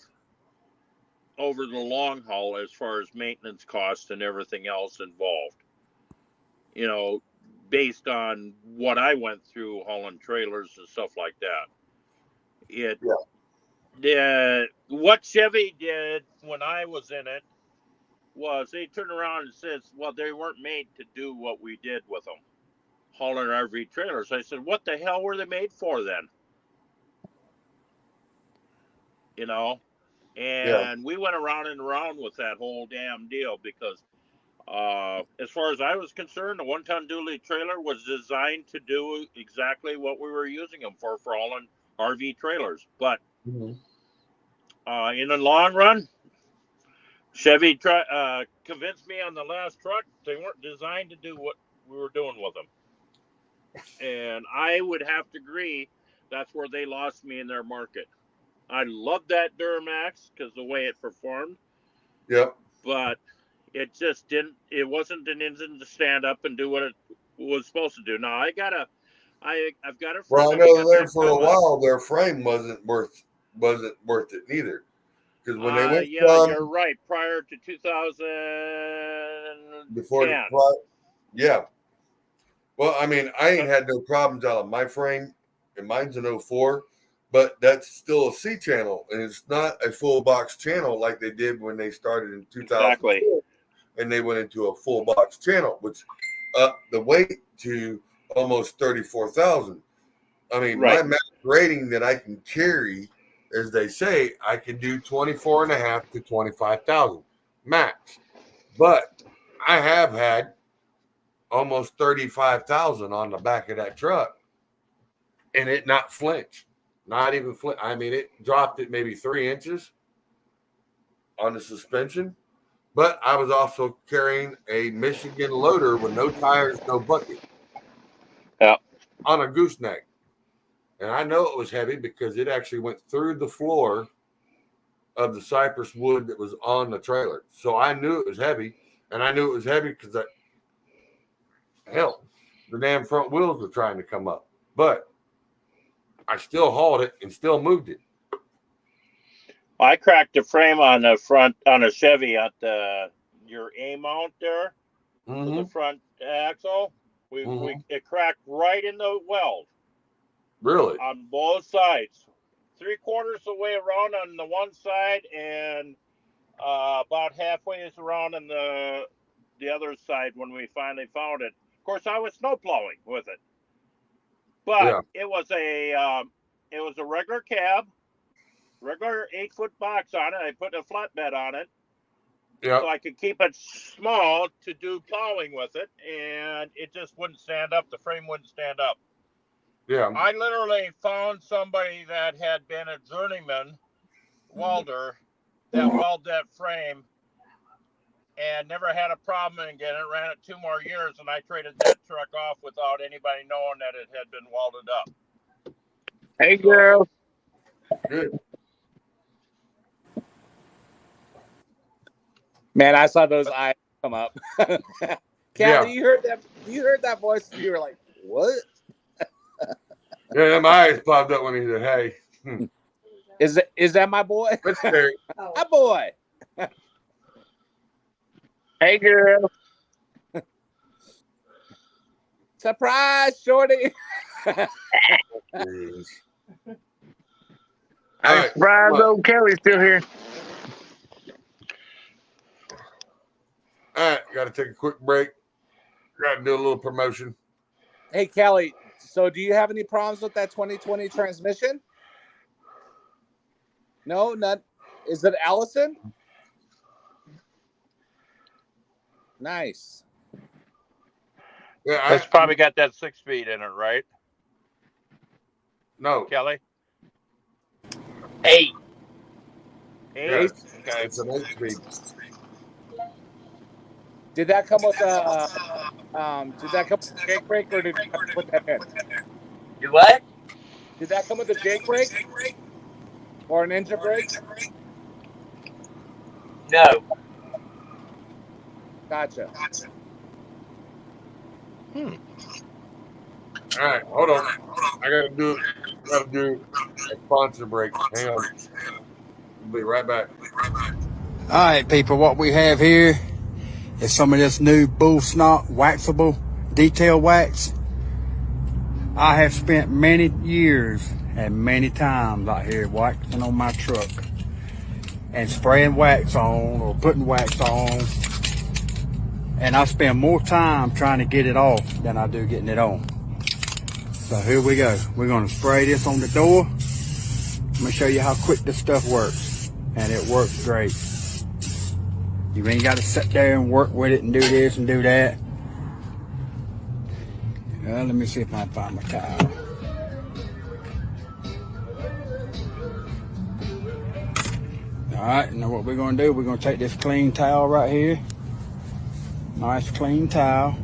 over the long haul as far as maintenance costs and everything else involved. You know, based on what I went through hauling trailers and stuff like that. What Chevy did when I was in it was they turned around and says, well, they weren't made to do what we did with them, hauling RV trailers. I said, what the hell were they made for then? You know, and we went around and around with that whole damn deal because as far as I was concerned, the 1-ton dually trailer was designed to do exactly what we were using them for hauling RV trailers. But in the long run, Chevy convinced me on the last truck they weren't designed to do what we were doing with them. And I would have to agree that's where they lost me in their market. I loved that Duramax because the way it performed. Yep. But it just didn't. It wasn't an engine to stand up and do what it was supposed to do. Now I've got a. Well, I know there for a while their frame wasn't worth it neither. Because when they went you're right. Prior to 2000, before yeah. Well, I mean, I ain't had no problems out of my frame, and mine's an 04, but that's still a C channel, and it's not a full box channel like they did when they started in 2000. Exactly. And they went into a full box channel, which upped the weight to almost 34,000. I mean, my max rating that I can carry, as they say, I can do 24.5 to 25,000 max. But I have had almost 35,000 on the back of that truck, and it not flinch, not even flinch. I mean, it dropped it maybe 3 inches on the suspension. But I was also carrying a Michigan loader with no tires, no bucket. Yeah. On a gooseneck. And I know it was heavy because it actually went through the floor of the cypress wood that was on the trailer. So I knew it was heavy. And I knew it was heavy because the damn front wheels were trying to come up. But I still hauled it and still moved it. I cracked the frame on the front on a Chevy at your A mount there for the front axle. It cracked right in the weld. Really? On both sides, 3/4 the way around on the one side, and about halfway around on the other side when we finally found it. Of course, I was snow plowing with it, but it was a regular cab. Regular 8-foot box on it. I put a flatbed on it, so I could keep it small to do plowing with it, and it just wouldn't stand up. The frame wouldn't stand up. Yeah. I literally found somebody that had been a journeyman welder that welded that frame and never had a problem again. It ran it 2 more years, and I traded that truck off without anybody knowing that it had been welded up. Hey, girl. Good. Man, I saw those eyes come up. Callie, you heard that? You heard that voice? And you were like, "What?" Yeah, my eyes popped up when he said, "Hey." Is that my boy? That's Terry. My boy. Hey, girl. Surprise, shorty. I'm surprised old Kelly's still here. All right, got to take a quick break. Got to do a little promotion. Hey, Kelly, so do you have any problems with that 2020 transmission? No, not. Is it Allison? Nice. Yeah, It's probably got that 6-speed in it, right? No. Kelly? 8. Eight? Okay. It's an 8-speed. Did that come with a jake brake, or did you have to put that in? You what? Did that come with a jake brake or an engine brake? No. Gotcha. All right, hold on. I gotta do a sponsor break. Hang on. We'll be right back. All right, people, what we have here is some of this new bull snot waxable detail wax. I have spent many years and many times out here waxing on my truck and spraying wax on or putting wax on. And I spend more time trying to get it off than I do getting it on. So here we go. We're gonna spray this on the door. I'm gonna show you how quick this stuff works. And it works great. You ain't gotta sit there and work with it and do this and do that. Well, let me see if I can find my towel. All right, now what we're gonna do, we're gonna take this clean towel right here. Nice clean towel.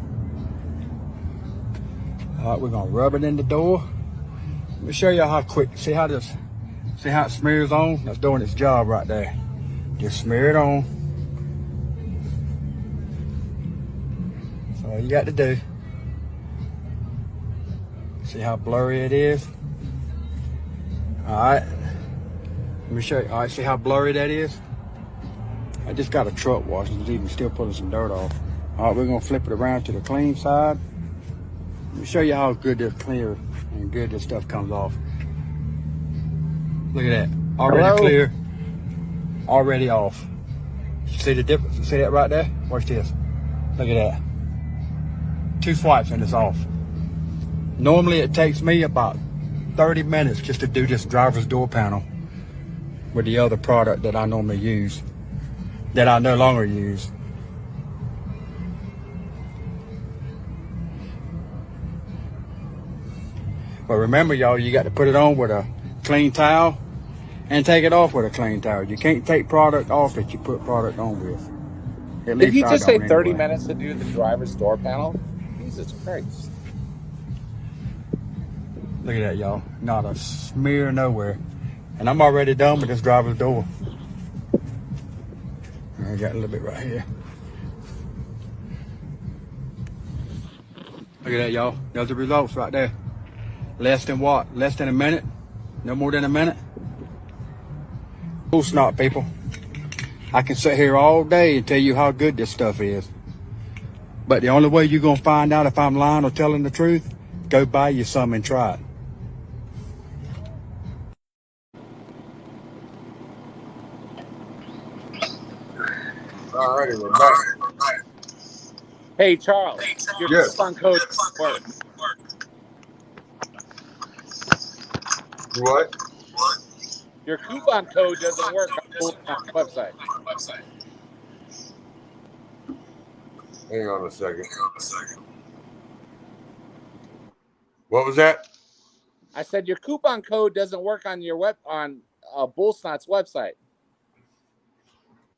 All right, we're gonna rub it in the door. Let me show you how quick, see how it smears on? That's doing its job right there. Just smear it on. That's all you got to do. See how blurry it is? All right, let me show you. All right, see how blurry that is? I just got a truck wash, it's even still pulling some dirt off. All right, we're gonna flip it around to the clean side. Let me show you how good this clear and good this stuff comes off. Look at that, already clear, already off. See the difference? See that right there? Watch this. Look at that. 2 swipes and it's off. Normally it takes me about 30 minutes just to do this driver's door panel with the other product that I normally use, that I no longer use. But remember, y'all, you got to put it on with a clean towel and take it off with a clean towel. You can't take product off that you put product on with. At Did least you I just say don't 30 anyway. minutes to do the driver's door panel? Jesus Christ. Look at that, y'all. Not a smear nowhere. And I'm already done with this driver's door. I got a little bit right here. Look at that, y'all. There's the results right there. Less than what? Less than a minute? No more than a minute? Bull snot, people. I can sit here all day and tell you how good this stuff is. But the only way you're going to find out if I'm lying or telling the truth, go buy you some and try it. All righty, we're back. Hey, Charles, your Yes. coupon code work. What? Your coupon code doesn't work on the website. Hang on a second. What was that? I said your coupon code doesn't work on your Bull Snot's website.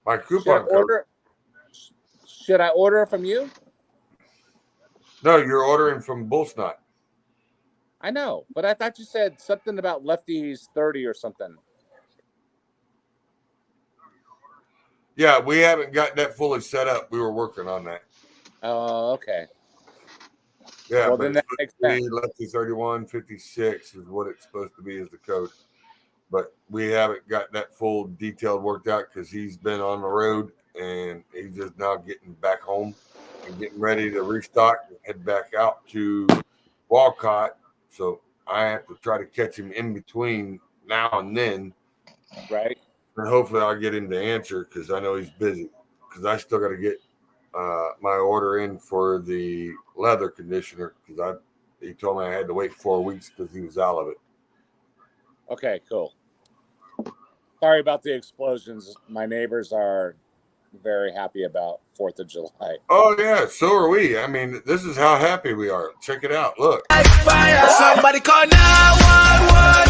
My coupon code. Should I order from you? No, you're ordering from Bull Snot. I know, but I thought you said something about Lefty's 30 or something. Yeah, we haven't got that fully set up. We were working on that. Oh, okay. Yeah, Well, but then that makes sense. Lefty 3156 is what it's supposed to be as the code. But we haven't got that full detailed worked out because he's been on the road and he's just now getting back home and getting ready to restock and head back out to Walcott. So I have to try to catch him in between now and then. Right. And hopefully I'll get him to answer because I know he's busy. Because I still got to get my order in for the leather conditioner because he told me I had to wait 4 weeks because he was out of it. Okay, cool. Sorry about the explosions. My neighbors are very happy about 4th of July. Oh, yeah, so are we. I mean, this is how happy we are. Check it out. Look. Somebody call 911.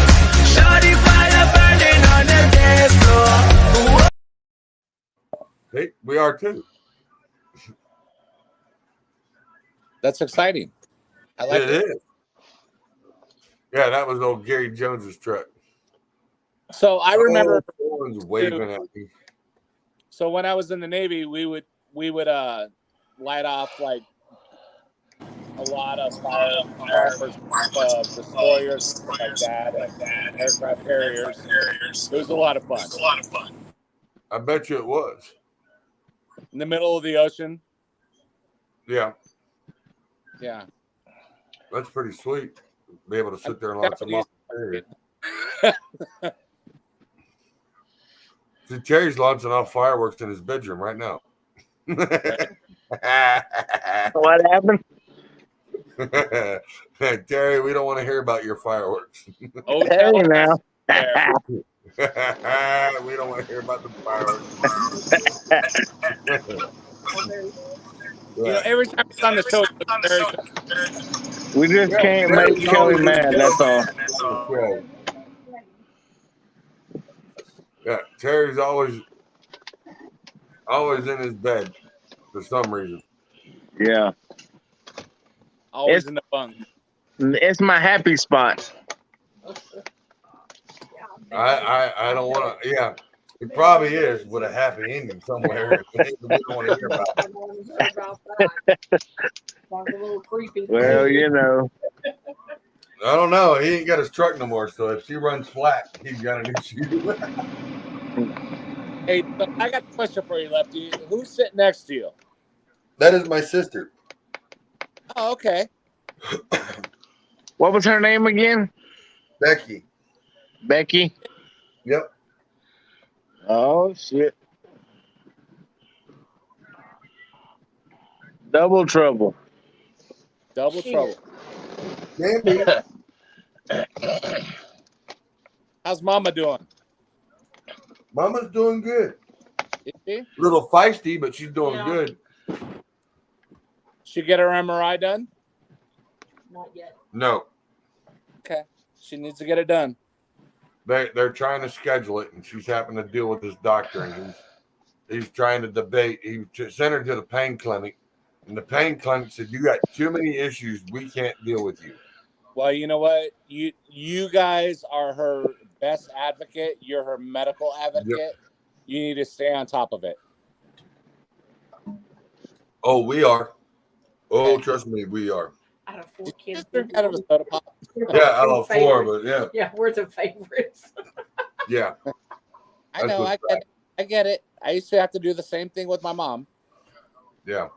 We are too. That's exciting. I like It is. Yeah, that was old Gary Jones's truck. So I remember Someone's waving at me. So when I was in the Navy, we would light off like a lot of fireworks, destroyers, stuff like that, and aircraft carriers. It was a lot of fun. I bet you it was. In the middle of the ocean. Yeah. Yeah. That's pretty sweet. Be able to sit there and launch them off. See, Terry's launching off fireworks in his bedroom right now. What happened? Terry, we don't want to hear about your fireworks. Oh, hey now. We don't want to hear about the fireworks. You know, every time it's on the show, we just can't make Kelly mad. That's all. Right. Yeah, Terry's always in his bed for some reason. Yeah. Always in the bunk. It's my happy spot. I don't want to. Yeah, it probably is with a happy ending somewhere. We don't want to hear about it. Well, you know. I don't know. He ain't got his truck no more, so if she runs flat, he's got an issue. Hey, so I got a question for you, Lefty. Who's sitting next to you? That is my sister. Oh, okay. What was her name again? Becky. Becky? Yep. Oh, shit. Double trouble. Double trouble. How's Mama doing? Mama's doing good. Is she? A little feisty, but she's doing good. She get her MRI done? Not yet. No. Okay. She needs to get it done. They're trying to schedule it, and she's having to deal with this doctor, and he's trying to debate. He sent her to the pain clinic, and the pain clinic said, "You got too many issues. We can't deal with you." Well, you know what? You guys are her best advocate. You're her medical advocate. Yep. You need to stay on top of it. Oh, we are. Oh, trust me, we are. Out of 4 kids. Out of a soda pop. Yeah, out of 4, but yeah. Yeah, we're the favorites. Yeah. I know. I get it. I used to have to do the same thing with my mom. Yeah.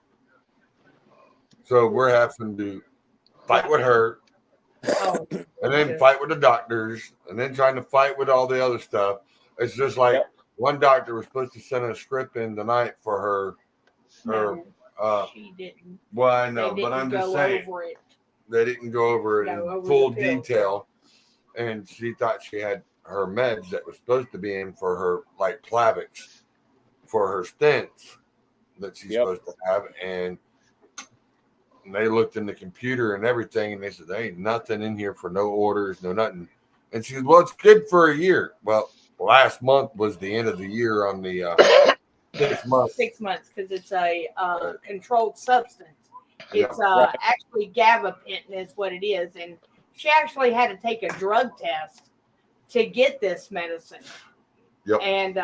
So we're having to fight with her, and then fight with the doctors, and then trying to fight with all the other stuff. It's just like one doctor was supposed to send a script in tonight for her. She didn't. Well, I know, but I'm just saying they didn't go over it in full detail, and she thought she had her meds that was supposed to be in for her, like Plavix, for her stents that she's supposed to have, and they looked in the computer and everything, and they said, there ain't nothing in here for no orders, no nothing. And she said, well, it's good for a year. Well, last month was the end of the year on the 6 months. 6 months, because it's a controlled substance. It's Right. actually gabapentin is what it is. And she actually had to take a drug test to get this medicine. Yep. And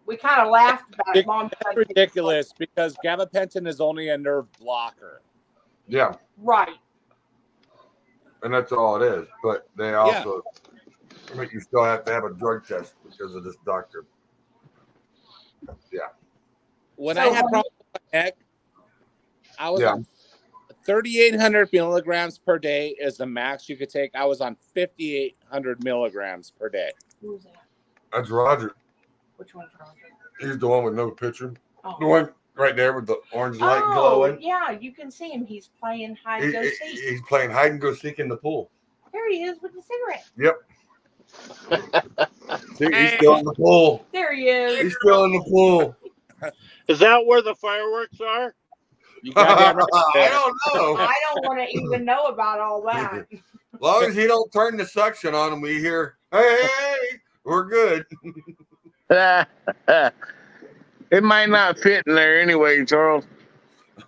we kind of laughed about it. Mom, That's ridiculous because gabapentin is only a nerve blocker. Yeah. Right. And that's all it is. But they also, I mean, you still have to have a drug test because of this doctor. Yeah. When I had problems with my neck, I was on 3,800 milligrams per day is the max you could take. I was on 5,800 milligrams per day. Who's that? That's Roger. Which one's Roger? He's the one with no picture. Oh. The one right there with the orange light glowing. Yeah, you can see him. He's playing hide and go seek. He's playing hide and go seek in the pool. There he is with the cigarette. Yep. See, he's still in the pool. There he is. He's still in the pool. Is that where the fireworks are? I don't know. I don't want to even know about all that. As long as he don't turn the suction on and we hear, hey, we're good. It It might not fit in there anyway, Charles.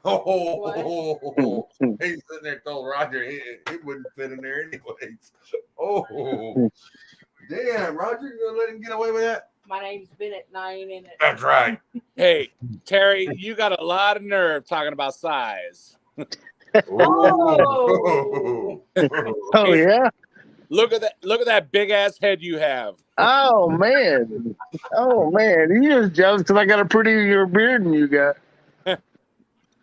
Oh, he's sitting there told Roger it wouldn't fit in there anyways. Oh, damn, Roger, you gonna let him get away with that? My name's Bennett, and I ain't in it. That's right. Hey, Terry, you got a lot of nerve talking about size. Oh. Oh yeah. Look at that! Look at that big ass head you have. Oh man. Oh man. You just jealous because I got a prettier beard than you got.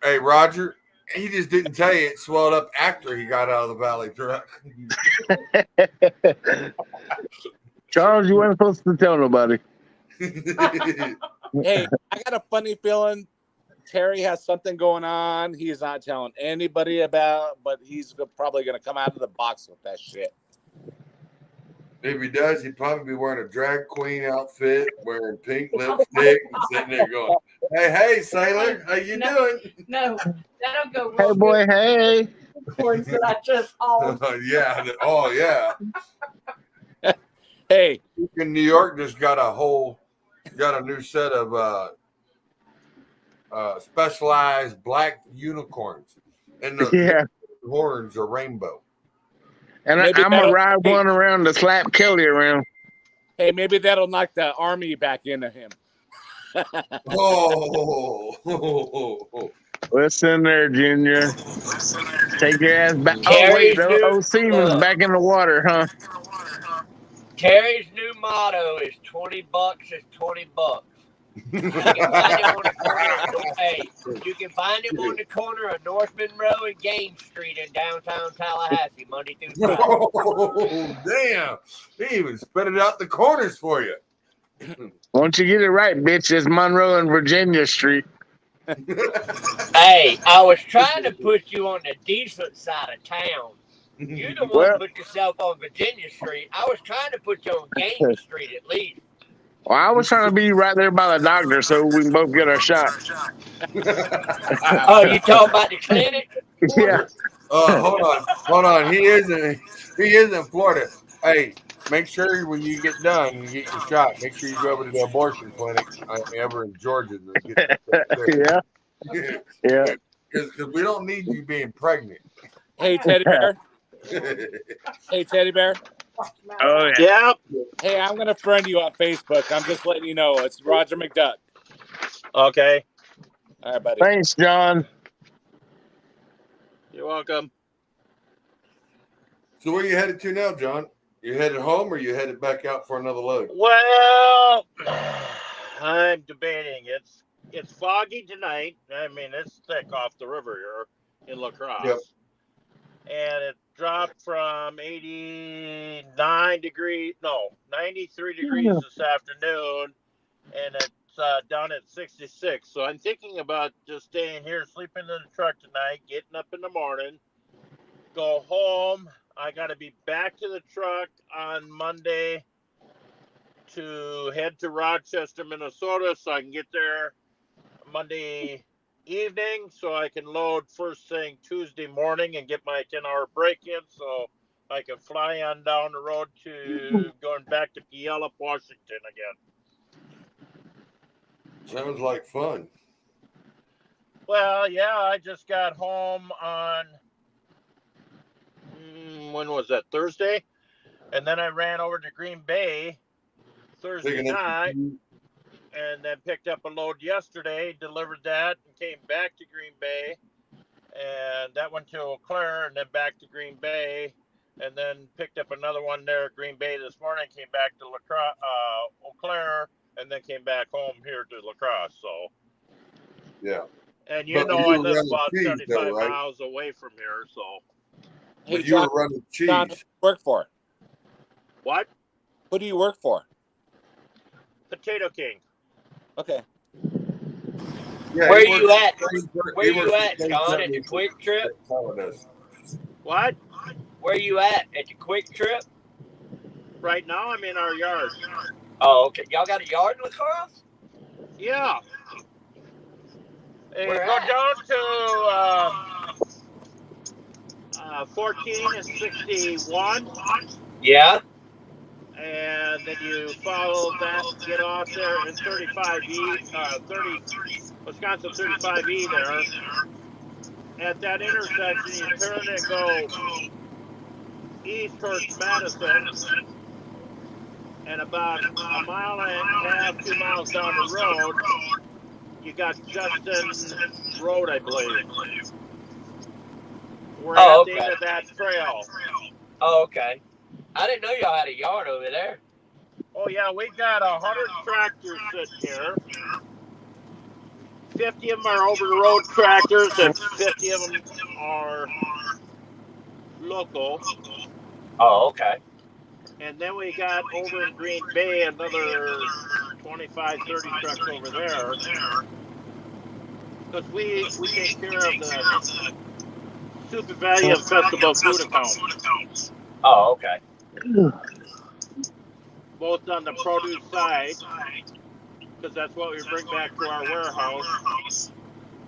Hey, Roger, he just didn't tell you it swelled up after he got out of the Valley truck. Charles, you weren't supposed to tell nobody. Hey, I got a funny feeling Terry has something going on he's not telling anybody about, but he's probably going to come out of the box with that shit. If he does, he'd probably be wearing a drag queen outfit, wearing pink lipstick, and sitting there going, hey, sailor, how you doing? No, that'll go Hey, real boy, good hey. with the cords that I just hauled. Yeah. Oh, yeah. Hey. In New York, just got a new set of specialized black unicorns. And the horns are rainbow. And I'm going to ride one around to slap Kelly around. Hey, maybe that'll knock the army back into him. Oh. Listen there, Junior. Take your ass back. Terry's Oh, wait, the Seaman's back in the water, huh? Terry's new motto is $20 is $20. You can find him on the corner. Hey, you can find him on the corner of North Monroe and Game Street in downtown Tallahassee, Monday through Friday. Oh, damn. He even spit it out the corners for you. Once you get it right, bitch, it's Monroe and Virginia Street. Hey, I was trying to put you on the decent side of town. You're the one who put yourself on Virginia Street. I was trying to put you on Game Street at least. Well, I was trying to be right there by the doctor so we can both get our shot. Oh, you talking about the clinic? Yeah. Hold on. He is in Florida. Hey, make sure when you get done, you get your shot. Make sure you go over to the abortion clinic over in Georgia. Yeah. Because we don't need you being pregnant. Hey, Teddy Bear. Hey, Teddy Bear. Oh, yeah. Hey, I'm going to friend you on Facebook. I'm just letting you know. It's Roger McDuck. Okay. All right, buddy. Thanks, John. You're welcome. So where are you headed to now, John? You headed home or you headed back out for another load? Well, I'm debating. It's foggy tonight. I mean, it's thick off the river here in La Crosse. Yep. And it dropped from 93 degrees this afternoon, and it's down at 66. So I'm thinking about just staying here, sleeping in the truck tonight, getting up in the morning, go home. I got to be back to the truck on Monday to head to Rochester, Minnesota, so I can get there Monday evening so I can load first thing Tuesday morning and get my 10-hour break in so I can fly on down the road to going back to Puyallup, Washington again. Sounds like fun. Well, yeah, I just got home on when was that, Thursday? And then I ran over to Green Bay Thursday night. And then picked up a load yesterday, delivered that, and came back to Green Bay. And that went to Eau Claire, and then back to Green Bay. And then picked up another one there at Green Bay this morning, came back to Eau Claire, and then came back home here to La Crosse. So, yeah. And I live about 75 miles away from here. So, hey, but you were running cheese. John, who do you work for? What? Who do you work for? Potato King. Okay. Yeah, Where you at? Where you at, John? At the Quick Trip? What? Where you at the Quick Trip? Right now, I'm in our yard. Oh, okay. Y'all got a yard in La Crosse? Yeah. Hey, Where go at? down to 14 and 61. Yeah. and then you follow that, get off there in Wisconsin 35E there. At that intersection, you turn and go east towards Madison, and about a mile and a half, 2 miles down the road, you got Justin Road, I believe. We're at the end of that trail. Oh, okay. I didn't know y'all had a yard over there. Oh yeah, we got 100 tractors sitting here. 50 of them are over the road tractors, and 50 of them are local. Oh, okay. And then we got over in Green Bay another 25, 30 trucks over there. Because we take care of the Super Value of Festival food account. Oh, okay. Both on the produce side, because that's what we bring back to our warehouse.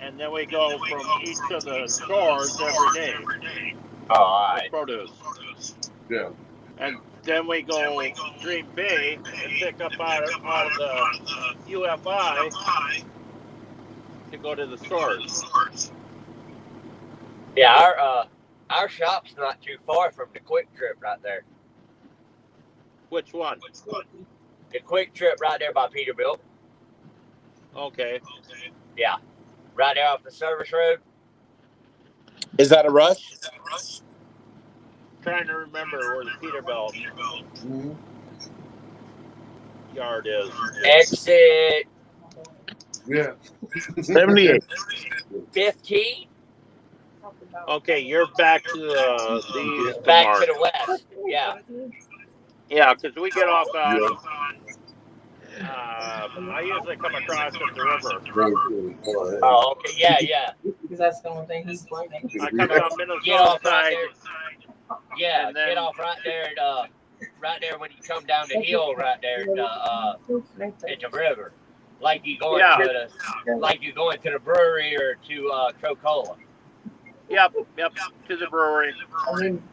And then we go from each of the stores every day. Oh, all right. Produce. Yeah. And then we go Green Bay and pick up out of the UFI to go to the stores. Yeah, our shop's not too far from the Quick Trip right there. Which one? The Quick Trip right there by Peterbilt. Okay. Yeah, right there off the service road. Is that a rush? Trying to remember where the Peterbilt yard is. Exit. Yeah. 78. 15. Okay, you're back to the Back to the west. Yeah. Yeah, because we get off I usually come across at the river. Oh, okay. Yeah. Because that's the only thing he's playing. I come down Minnesota Get off side. right there. Yeah, And then- get off right there. Right there when you come down the hill, right there at the river, like you going to the brewery or to Coca-Cola. Yep, to the brewery.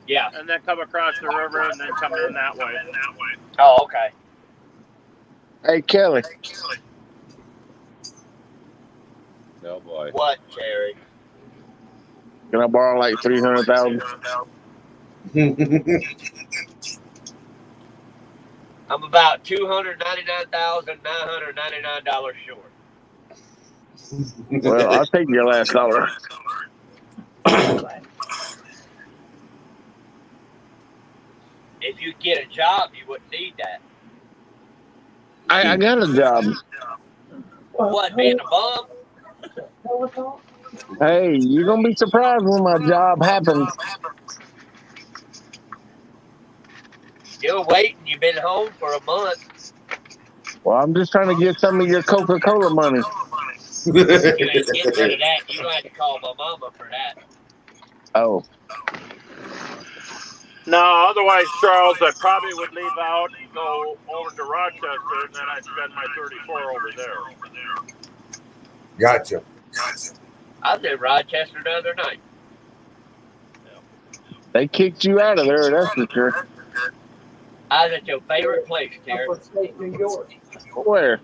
Yeah. And then come across the river and then come in that way. Oh, okay. Hey, Kelly. Oh boy. What, Terry? Can I borrow like 300,000? I'm about $299,999 short. Well, I'll take your last dollar. If you get a job, you wouldn't need that. I got a job. What, being a bum? Hey, you're going to be surprised when my job happens. Still waiting. You've been home for a month. Well, I'm just trying to get some of your Coca-Cola money. You ain't getting rid of that. You gonna have to call my mama for that. Oh. No, otherwise, Charles, I probably would leave out and go over to Rochester, and then I'd spend my 34 over there. Gotcha. I was in Rochester the other night. They kicked you out of there, that's for sure. I was at your favorite place, Terry. New York. Where?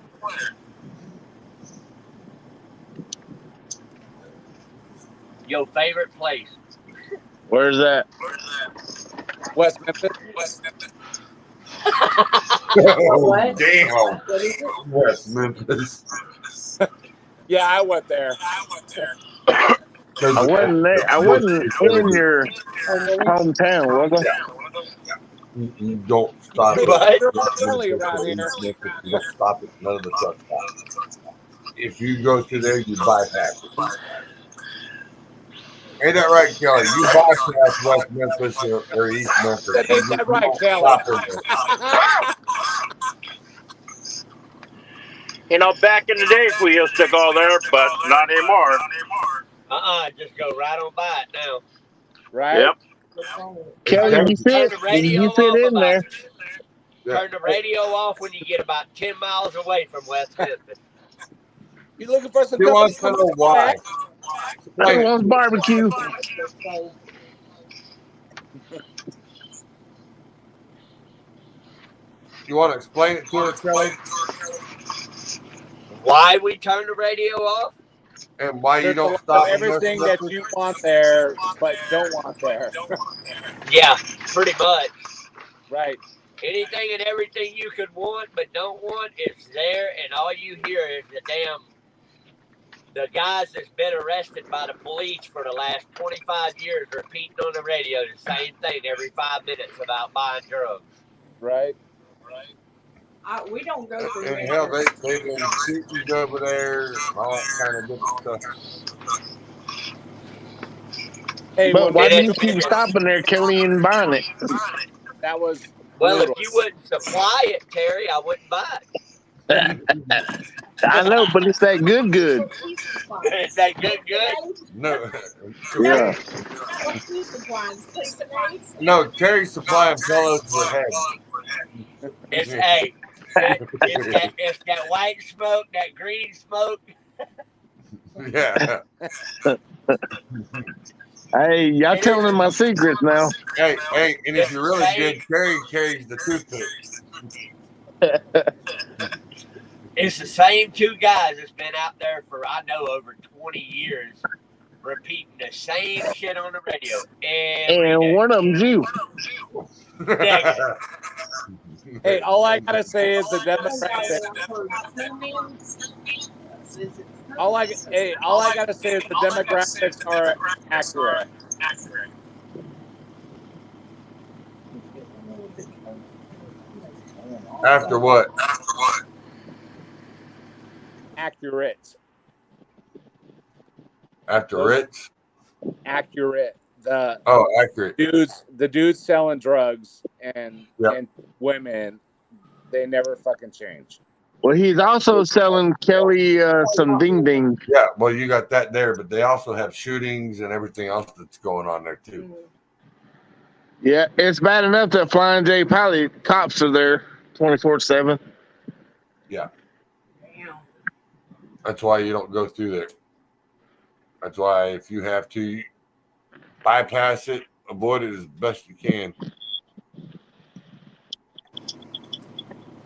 Your favorite place. Where's that? West Memphis. Oh, damn. West Memphis. Yeah, I went there. I wasn't there. I wasn't in your hometown, was I? You don't stop it. Early around here. You don't stop it. None of the trucks stop. If you go to there, you bypass it. Ain't that right, Kelly? You bypass West Memphis or East Memphis. Ain't that right, You know, back in the days, we used to go there, but not anymore. Just go right on by it now. Right? Yep. Kelly, you fit in there. Turn the radio off when you get about 10 miles away from West Memphis. You looking for some? You want to know why? I want barbecue. You want to explain it to her, Kelly? Why we turn the radio off? And why you There's a don't lot stop of and everything listen? that you want there, but don't want there. Yeah, pretty much. Right. Anything and everything you could want but don't want, it's there, and all you hear is the guys that's been arrested by the police for the last 25 years repeating on the radio the same thing every 5 minutes about buying drugs. Right. We don't go through And hell, they've been shootings over there and all that kind of different stuff. Hey, But why do you keep stopping there, Kelly, and buying it? That was Well, brutal. if you wouldn't supply it, Terry, I wouldn't buy it. I know, but it's that good. Is that good? No. Yeah. No, Terry's supplying pillows to the head. It's it's that white smoke, that green smoke. Yeah. Hey, y'all telling them my secrets now. Hey, and if you're really good, Terry carries the toothpick. It's the same two guys that's been out there for, I know, over 20 years, repeating the same shit on the radio. And one of them's you. Hey, all I gotta say is the Democrats. All I gotta say is the demographics are accurate. After what? Accurate. After Ritz? Accurate. Accurate. The dudes selling drugs and Yep. and women, they never fucking change. Well, he's also selling Kelly some ding ding. Yeah, well, you got that there, but they also have shootings and everything else that's going on there too. Yeah, it's bad enough that Flying J Pilot cops are there 24/7. Yeah. That's why you don't go through there. That's why if you have to bypass it, avoid it as best you can.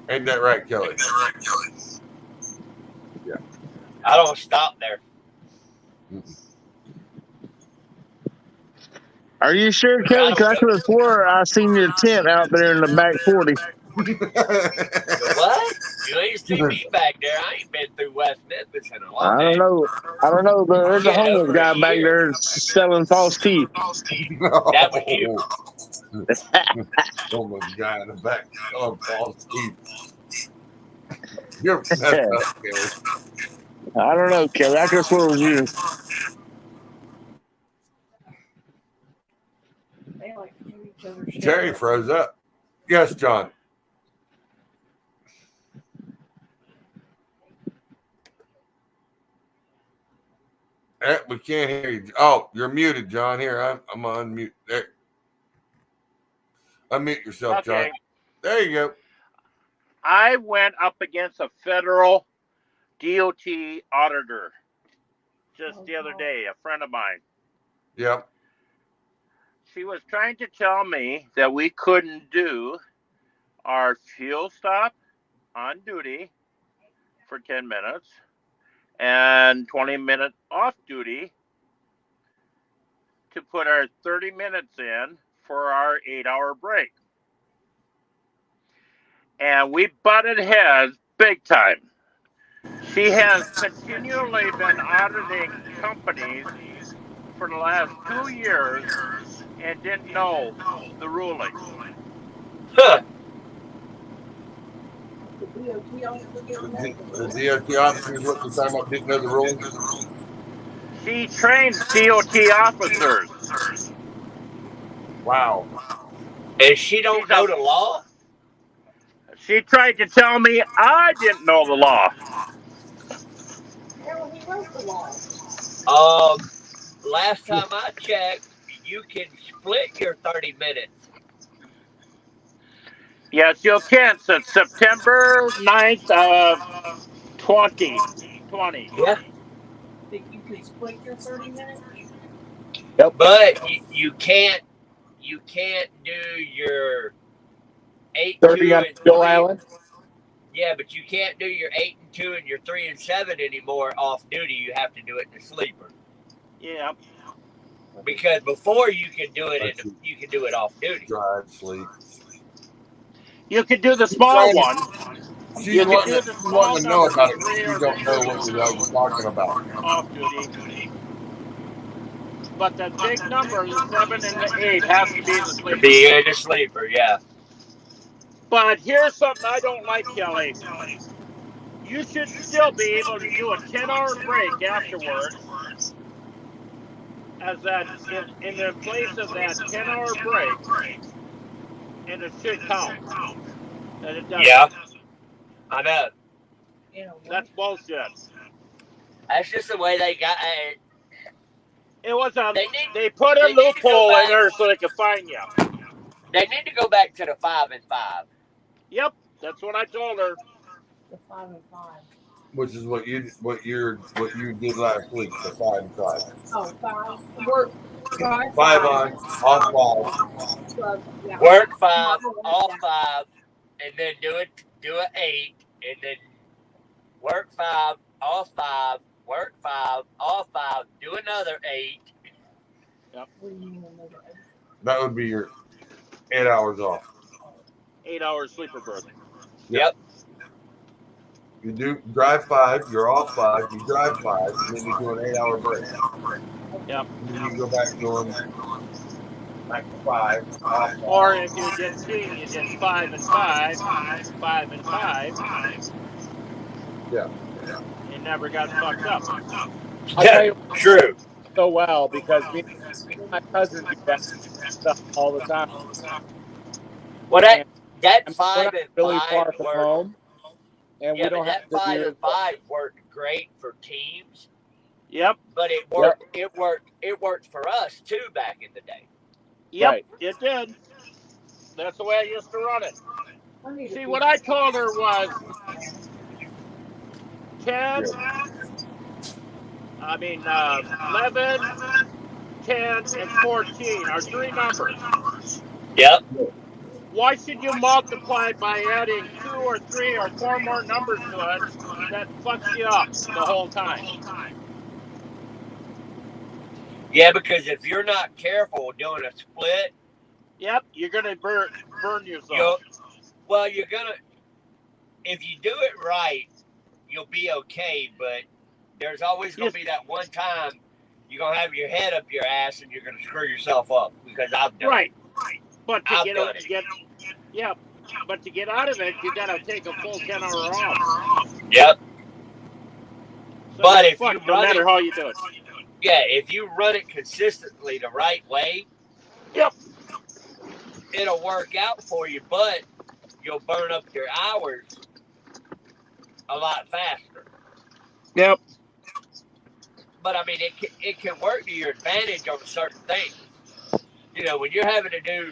Ain't that right, Kelly? Yeah. I don't stop there. Are you sure, Kelly? Because I could have swore I seen your tent out there in the back 40. What? You ain't seen me back there. I ain't been through West Memphis in a long I don't know. But there's a homeless guy back there selling false teeth. That was you. Homeless guy in the back selling false teeth. You're messed up, Kelly. I don't know, Kelly. I could have swore it was you. Terry froze up. Yes, John. We can't hear you. Oh, you're muted, John. Here, I'm on mute. There. Unmute yourself, John. Okay. There you go. I went up against a federal DOT auditor just the other day, a friend of mine. Yep. She was trying to tell me that we couldn't do our fuel stop on duty for 10 minutes and 20-minute off duty to put our 30 minutes in for our 8-hour break. And we butted heads big time. She has continually been auditing companies for the last 2 years and didn't know the ruling. Huh. The DOT officer is what you're talking about, didn't know the rules. She trains DOT officers. Wow. And she don't know the law? She tried to tell me I didn't know the law. Last time I checked, you can split your 30 minutes. Yes, you can since September 9th of 2020. Yeah. That you can split your 30 minutes? Yep. But you can't do your 8, 30 2, on and Bill 3. Island. Yeah, but you can't do your 8 and 2 and your 3 and 7 anymore off duty. You have to do it in the sleeper. Yeah. Because before you can do it off duty. Drive, sleep. You could do the small one. She's You could do wanting the small to know numbers, about it. 3 She or don't know 2 what you're talking about. off duty. But the big number, the 7 and the 8, has to be in the sleeper. Be in the sleeper, yeah. But here's something I don't like, Kelly. You should still be able to do a 10-hour break afterwards, as that in the place of that 10-hour break, and it should count. And it doesn't. Yeah, I know. That's bullshit. That's just the way they got it. It was they put a loophole in there so they could find you. They need to go back to the 5 and 5. Yep, that's what I told her. The 5 and 5. Which is what you did last week, the 5 and 5. Oh, 5. Work 5. 5 on, off 5. Yeah. Work 5, off 5, and then do an 8, and then work 5, off 5, work 5, off 5, do another 8. Yep. That would be your 8 hours off. 8 hours sleeper berth. Yep. You do drive 5, you're off 5, you drive 5, and then you do an 8-hour break. Yep. And then you go back doing back to 5. Off 5. Or if you did 2, you did 5 and 5, 5 and 5. Yeah. You never got fucked up. Yeah, true. So well, because me and my cousin do that stuff all the time. Well, that And 5 we're not and really 5 far from work. home, and Yeah, we don't but have that to 5 do and 5 worked great for teams. Yep. But it worked. It worked for us too back in the day. Yep, Right. it did. That's the way I used to run it. See, what I told her was 10, 11, 10, and 14 are 3 numbers. Yep. Why should you multiply by adding 2 or 3 or 4 more numbers to it that fucks you up the whole time? Yeah, because if you're not careful doing a split, yep, you're gonna burn yourself. You're gonna. If you do it right, you'll be okay. But there's always gonna be that one time you're gonna have your head up your ass and you're gonna screw yourself up because I've done it. Right. But to I've get done out, it. but to get out of it, you gotta take a full 10-hour off. Yep. So But if you no run matter it, how you do it. yeah, if you run it consistently the right way, yep, it'll work out for you. But you'll burn up your hours a lot faster. Yep. But I mean, it can work to your advantage on certain things. You know, when you're having to do,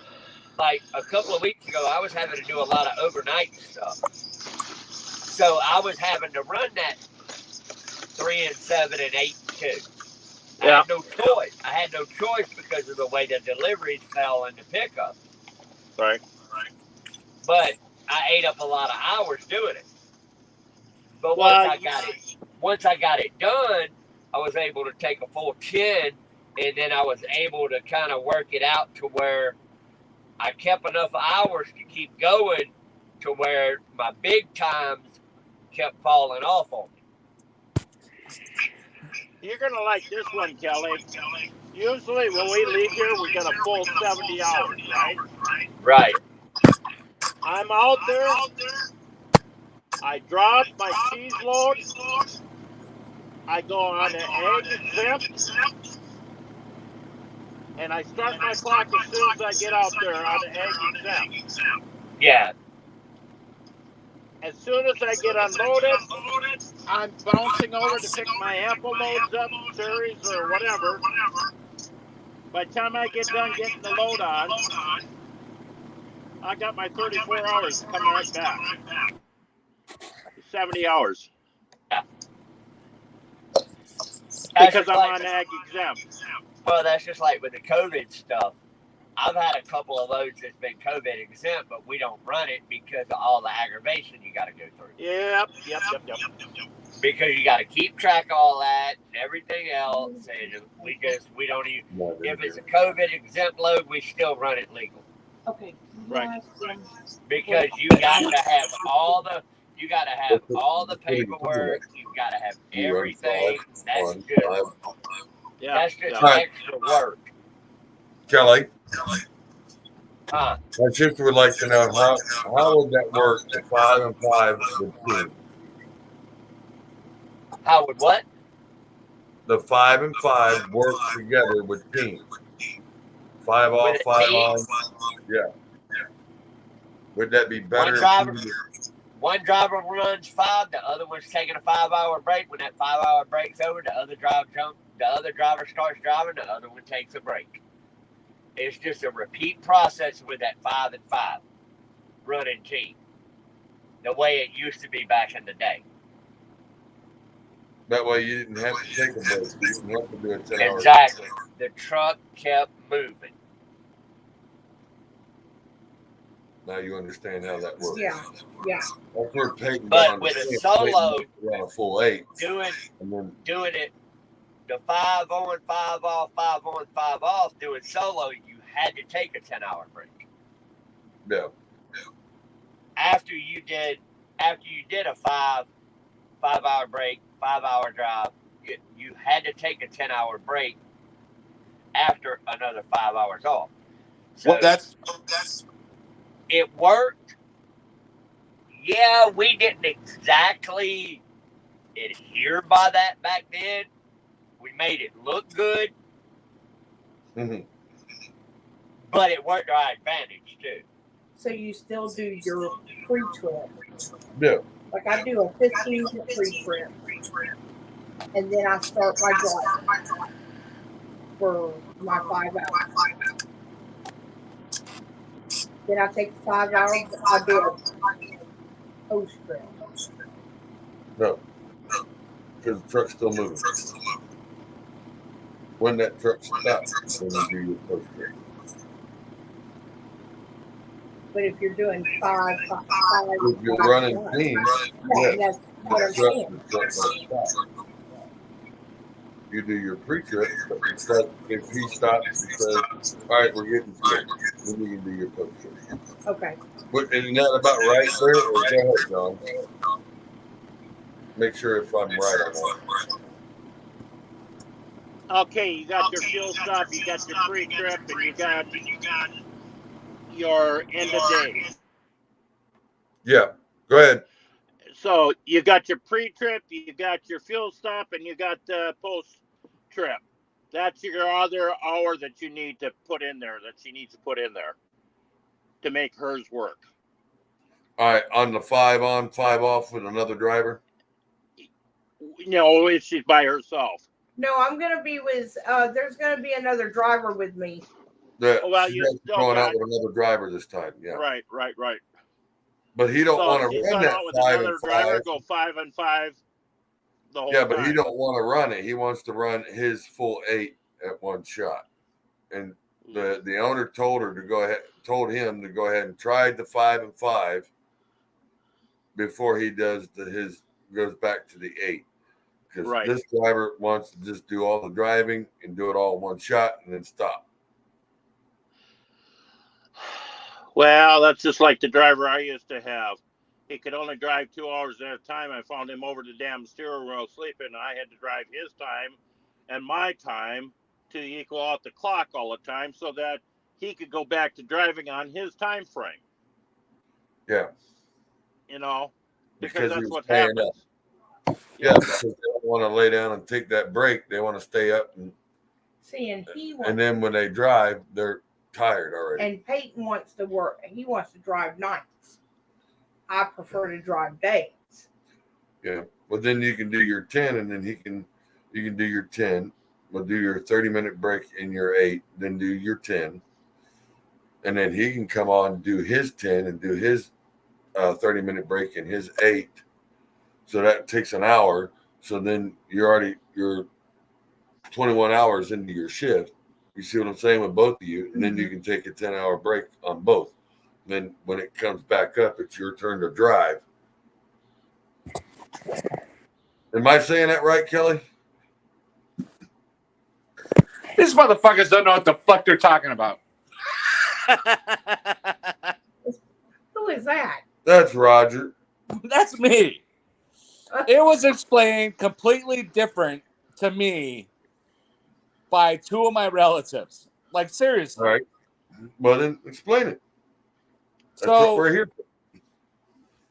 like a couple of weeks ago, I was having to do a lot of overnight stuff. So I was having to run that 3 and 7 and 8 and 2. I had no choice. I had no choice because of the way the deliveries fell into pickup. Right. But I ate up a lot of hours doing it. But Well, once I got it done, I was able to take a full 10, and then I was able to kind of work it out to where I kept enough hours to keep going to where my big times kept falling off on me. You're gonna like this one, Kelly. Usually when we leave here, we get a full 70 hours, right? Right. I'm out there. I drop my cheese load. I go on the egg exempt. And I start my clock as soon as I get out there on the egg exempt. Yeah. As soon as I get unloaded, I'm bouncing over to pick my apple loads up, cherries, or whatever. By the time I get done getting the load on, I got my 34 hours coming right back. 70 hours. Yeah. Because I'm on ag exempt. Well, that's just like with the COVID stuff. I've had a couple of loads that's been COVID exempt, but we don't run it because of all the aggravation you got to go through. Yep. Because you got to keep track of all that and everything else, and we don't even. If it's a COVID exempt load, we still run it legal. Okay. Right. Because you got to have all the paperwork. You got to have everything. That's good. Yeah. That's just Yeah. extra work. Kelly, Huh? my sister would like to know how would that work? The 5 and 5 with team. How would what? The 5 and 5 work together with team. 5 off, With a 5 team? on. Yeah. Would that be better? One driver runs 5, the other one's taking a 5-hour break. When that 5-hour break's over, the other driver starts driving, the other one takes a break. It's just a repeat process with that 5 and 5 running team. The way it used to be back in the day. That way you didn't have to take a break. You didn't have to do it 10 hours. Exactly. The truck kept moving. Now you understand how that works. Yeah. That's where Peyton But with a solo, run a full 8. doing it the 5 on, 5 off, 5 on, 5 off, doing solo, you had to take a 10-hour break. Yeah. After you did a 5-hour break, 5-hour drive, you had to take a 10-hour break after another 5 hours off. So it worked. Yeah, we didn't exactly adhere by that back then. We made it look good, but it worked to our advantage too. So you still do your pre-trip. Yeah. Like I do a 15-minute pre-trip, and then I start my drive for my 5 hours. Then I take the 5 hours. I do a post-trip. No. Because the truck's still moving. When that truck stops, then you do your post trip. But if you're doing 5, If you're running teams, that's what I'm saying. the truck won't stop. You do your pre-trip, but instead, if he stops and says, all right, we're getting fuel, then you can do your post-trip. Okay. But isn't that about right there? Or go ahead, John. Make sure if I'm right on that. Okay, you got your fuel stop, you got your pre-trip, and you got your end of day. Yeah, go ahead. So you got your pre-trip, you got your fuel stop, and you got the post-trip. That's your other hour that you need to put in there, to make hers work. All right, on the 5 on, 5 off with another driver? No, if she's by herself. No, I'm gonna be with. There's gonna be another driver with me. Well, She's going out with another driver this time. Yeah. Right. But he don't want to run that with 5 another and driver, 5. go 5 and 5 the whole Yeah, but time. he don't want to run it. He wants to run his full 8 at one shot. And the owner told him to go ahead and try the 5 and 5 before he does goes back to the 8. Because this driver wants to just do all the driving and do it all in one shot and then stop. Well, that's just like the driver I used to have. He could only drive 2 hours at a time. I found him over the damn steering wheel sleeping. I had to drive his time and my time to equal out the clock all the time so that he could go back to driving on his time frame. Yeah. Because that's what staying happens. up. Yeah, because they don't want to lay down and take that break. They want to stay up and then when they drive, they're tired already. And Peyton wants to work. He wants to drive nights. I prefer to drive days. Yeah. Well, then you can do your 10, and then you can do your 10. We'll do your 30-minute break in your 8, then do your 10, and then he can come on and do his 10 and do his 30-minute break in his 8. So that takes an hour. So then you're 21 hours into your shift. You see what I'm saying with both of you, and then you can take a 10-hour break on both. Then when it comes back up, it's your turn to drive. Am I saying that right, Kelly? These motherfuckers don't know what the fuck they're talking about. Who is that? That's Roger. That's me. It was explained completely different to me by two of my relatives. Like, seriously. All right. Well, then explain it. That's So what we're here for.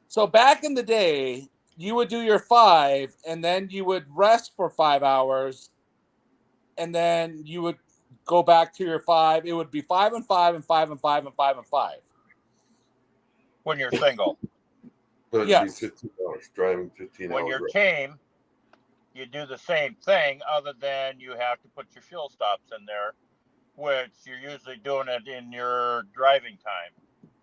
So back in the day, you would do your 5, and then you would rest for 5 hours, and then you would go back to your 5. It would be 5 and 5 and 5 and 5 and 5 and 5. When you're single. But it'd Yes. be 15 hours, driving 15 When hours. you're right. team, you do the same thing, other than you have to put your fuel stops in there, which you're usually doing it in your driving time.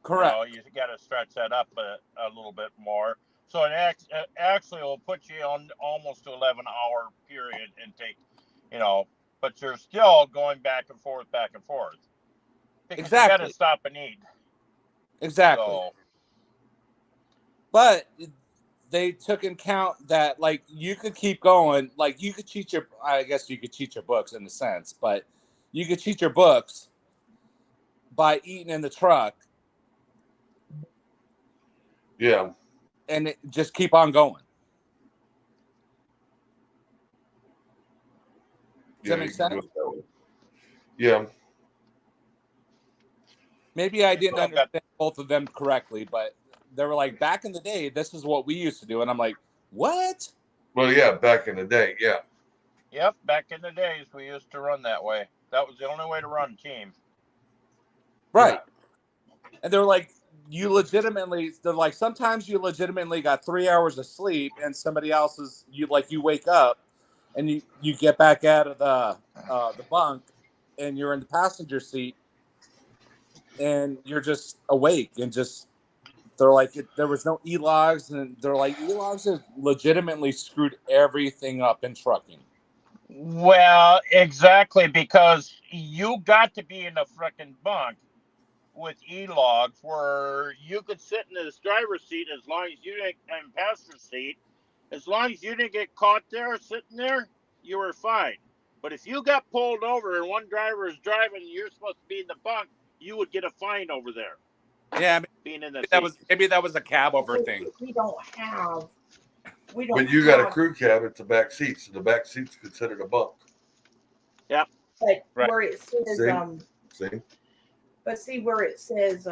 Correct. You got to stretch that up a little bit more. So it actually will put you on almost to 11-hour period and take, but you're still going back and forth. Because Exactly. you got to stop and eat. Exactly. So, But they took in count that, like, you could keep going. Like, you could cheat I guess you could cheat your books in a sense, but you could cheat your books by eating in the truck. Yeah. And just keep on going. Does that make sense? Yeah. Maybe I didn't understand both of them correctly, but they were like, back in the day, this is what we used to do. And I'm like, what? Well, yeah, back in the day, yeah. Yep, back in the days, we used to run that way. That was the only way to run team. Right. And they're like, they're like, sometimes you legitimately got 3 hours of sleep, and somebody else's, you wake up and you get back out of the bunk, and you're in the passenger seat, and you're just awake, and just, they're like, there was no e-logs, and they're like, e-logs have legitimately screwed everything up in trucking. Well, exactly, because you got to be in a freaking bunk with e-logs where you could sit in the driver's seat as long as you didn't, and passenger seat, as long as you didn't get caught there sitting there, you were fine. But if you got pulled over and one driver is driving and you're supposed to be in the bunk, you would get a fine over there. Yeah, being in the maybe that was a cab over thing. We don't have. When you got a crew cab, it's a back seat, so the back seat's considered a bunk. Yep. But Right. where it says See? but see where it says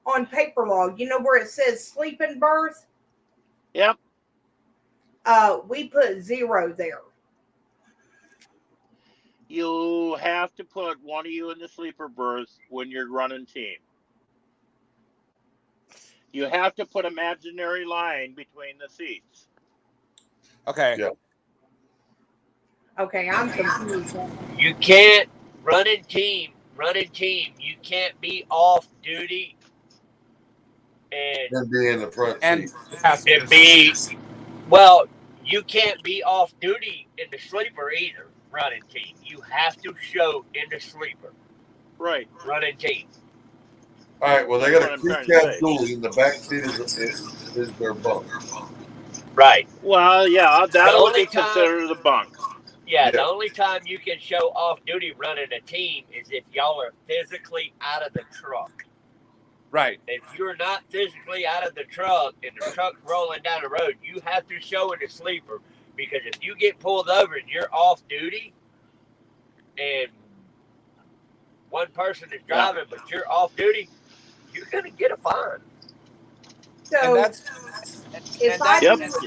on paper log, where it says sleeping berth? Yep. We put 0 there. You have to put one of you in the sleeper berth when you're running team. You have to put imaginary line between the seats. Okay. Yeah. Okay, I'm confused. You can't run in team. You can't be off duty And be in the front seat. you can't be off duty in the sleeper either. Running team. You have to show in the sleeper. Right. Running team. All right, well, they got a That's crew what I'm trying to cab say. dually, and the back seat is their bunk. Right. Well, yeah, that The would only be considered a bunk. Yeah, the only time you can show off duty running a team is if y'all are physically out of the truck. Right. If you're not physically out of the truck and the truck's rolling down the road, you have to show in the sleeper, because if you get pulled over and you're off duty and one person is driving but you're off duty, you're going to get a fine. So if I do that's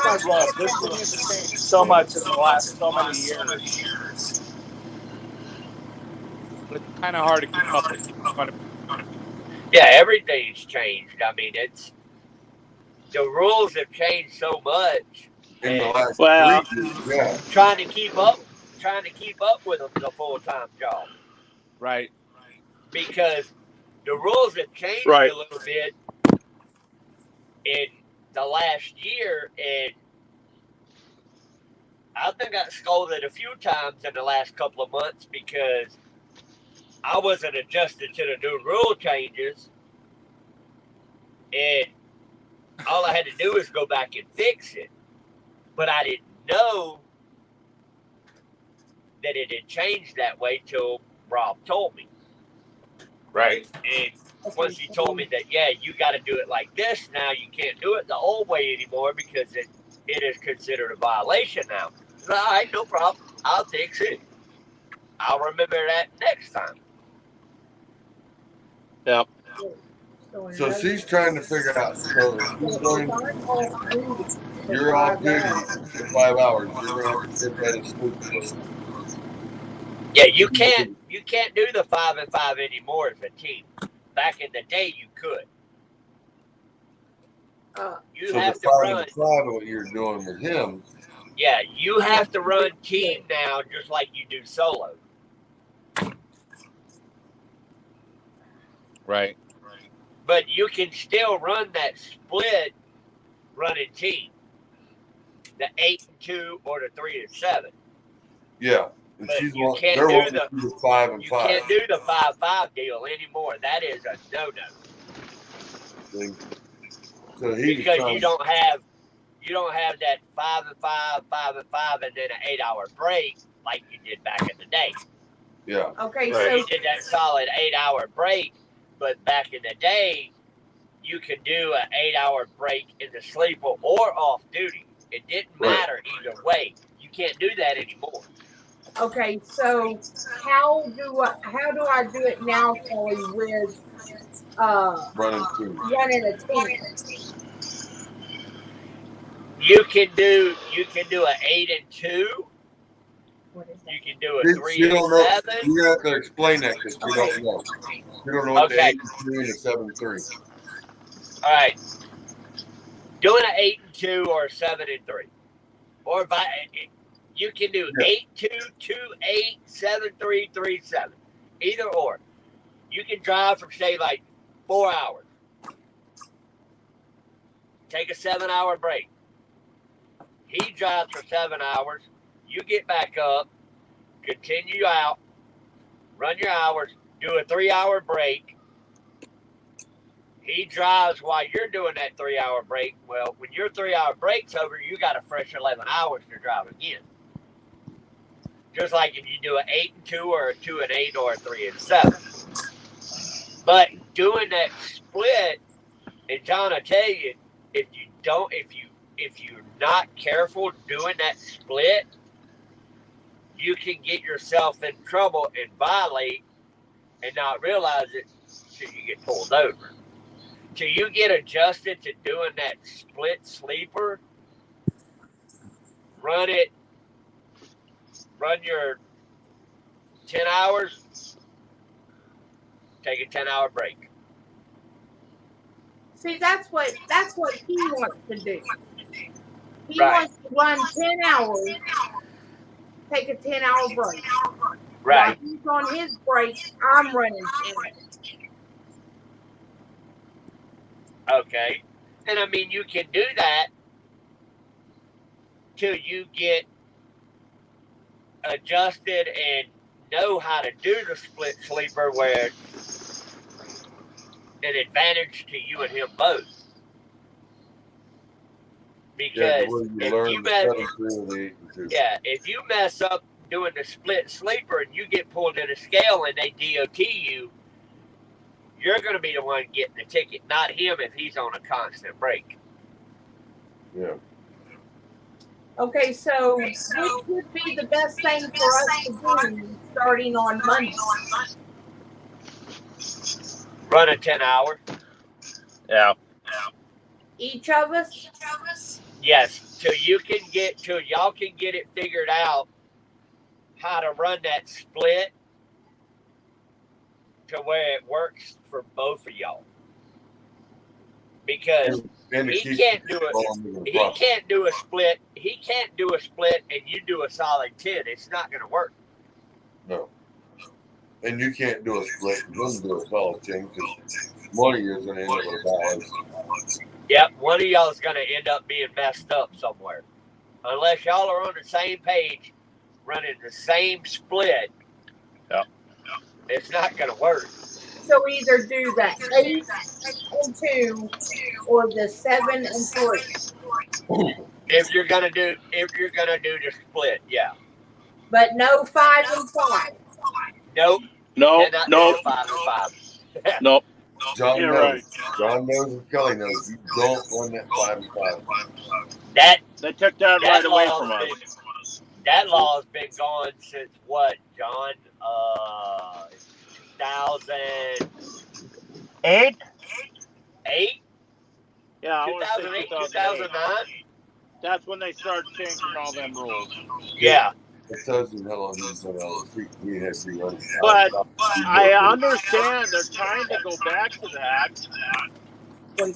my rub. This has changed so much in the last so many years. It's kind of hard to keep up with. Yeah, everything's changed. I mean, the rules have changed so much. In the and last 3 years, yeah. trying to keep up with them is a full-time job. Right. Because the rules have changed Right. a little bit in the last year, and I've been got scolded a few times in the last couple of months because I wasn't adjusted to the new rule changes, and all I had to do was go back and fix it. But I didn't know that it had changed that way till Rob told me. Right. And once he told me that, yeah, you got to do it like this now, you can't do it the old way anymore because it is considered a violation now. So, all right, no problem. I'll fix it. I'll remember that next time. Yep. So she's trying to figure out. So if she's going, you're off duty for 5 hours. You're going to sit there and sleep. Yeah, you can't do the 5 and 5 anymore as a team. Back in the day, you could. You So have the to 5 run. and 5 of what you're doing with him. Yeah, you have to run team now, just like you do solo. Right. But you can still run that split running team. The 8 and 2 or the 3 and 7. Yeah. And But she's you can't they're do wanting the to do the 5 and you 5. can't do the 5-5 deal anymore. That is a no-no. So he Because was you don't have that 5 and 5, 5 and 5, and then an 8-hour break like you did back in the day. Yeah. Okay, You so did that solid 8-hour break, but back in the day, you could do an 8-hour break in the sleeper or off duty. It didn't matter either way. You can't do that anymore. okay, so how do I do it now, Kelly, with running team? running a team? You can do an 8 and 2. You can do a 3 You and don't know. 7. You have to explain that because you don't know. You don't know what the Okay. 8 and 2 and the 7 and 3. All right. Doing an 8 and 2 or a 7 and 3. Or you can do 8-2, 2-8, 7-3, 3-7. Either or. You can drive for, say, like 4 hours. Take a 7-hour break. He drives for 7 hours. You get back up, continue out, run your hours, do a 3-hour break. He drives while you're doing that 3-hour break. Well, when your 3-hour break's over, you got a fresh 11 hours to drive again. Just like if you do an 8 and 2 or a 2 and 8 or a 3 and 7. But doing that split, and John, I tell you, if you're not careful doing that split, you can get yourself in trouble and violate and not realize it till you get pulled over. Till you get adjusted to doing that split sleeper, run your 10 hours, take a 10-hour break. See, that's what he wants to do. He Right. wants to run 10 hours, take a 10-hour break. Right. While he's on his break, I'm running 10 hours. Okay. And I mean, you can do that till you get adjusted and know how to do the split sleeper where it's an advantage to you and him both. Because if you mess up doing the split sleeper and you get pulled in a scale and they DOT you, you're going to be the one getting the ticket, not him if he's on a constant break. Yeah. Okay, so which would be the best thing for us to do starting on Monday? Run a 10-hour. Yeah. Each of us? Yes, till y'all can get it figured out how to run that split to where it works for both of y'all. Because he can't do it. He can't do a split. He can't do a split and you do a solid 10. It's not going to work. No. And you can't do a split. You don't do a solid 10 because one of you is going to end up with a balance. Yep, one of y'all is going to end up being messed up somewhere. unless y'all are on the same page, running the same split, it's not going to work. So either do the 8 and 2 or the 7 and 3. If you're gonna do the split, yeah. But no 5 and 5. Nope. No, Cannot no, do 5 and 5. nope. John You're knows. right. John knows and Kelly knows. You don't run that 5 and 5. They took that right away from us. That law has been going since what, John? 2008? 8? Yeah, I want to say 2008, 2009. 2009? That's when they started changing all them rules. Yeah. It tells you how long he's been on the street. He has to run. But I understand they're trying to go back to that. And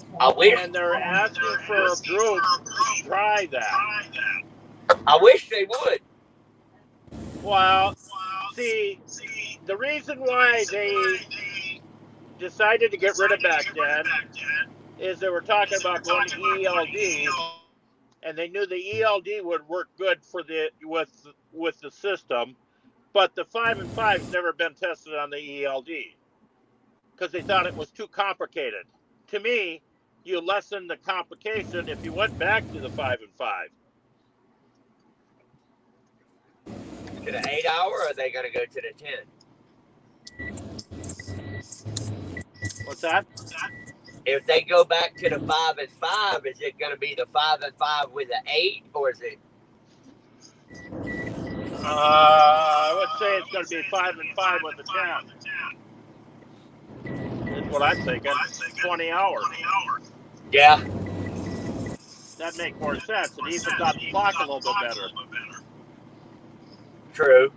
they're asking for a group to try that. I wish they would. Well, see, the reason why they decided to get rid of back then is they were talking about going to ELD, and they knew the ELD would work good for with the system, but the 5 and 5's never been tested on the ELD because they thought it was too complicated. To me, you lessen the complication if you went back to the 5 and 5. To the 8 hour, or are they going to go to the 10? What's that? If they go back to the 5 and 5, is it going to be the 5 and 5 with the 8, or is it? I would say it's going to be 5 and 5 with the 10. That's what I'm thinking. 20 hours. Yeah. That makes more sense. It evens out the clock a little bit better. True.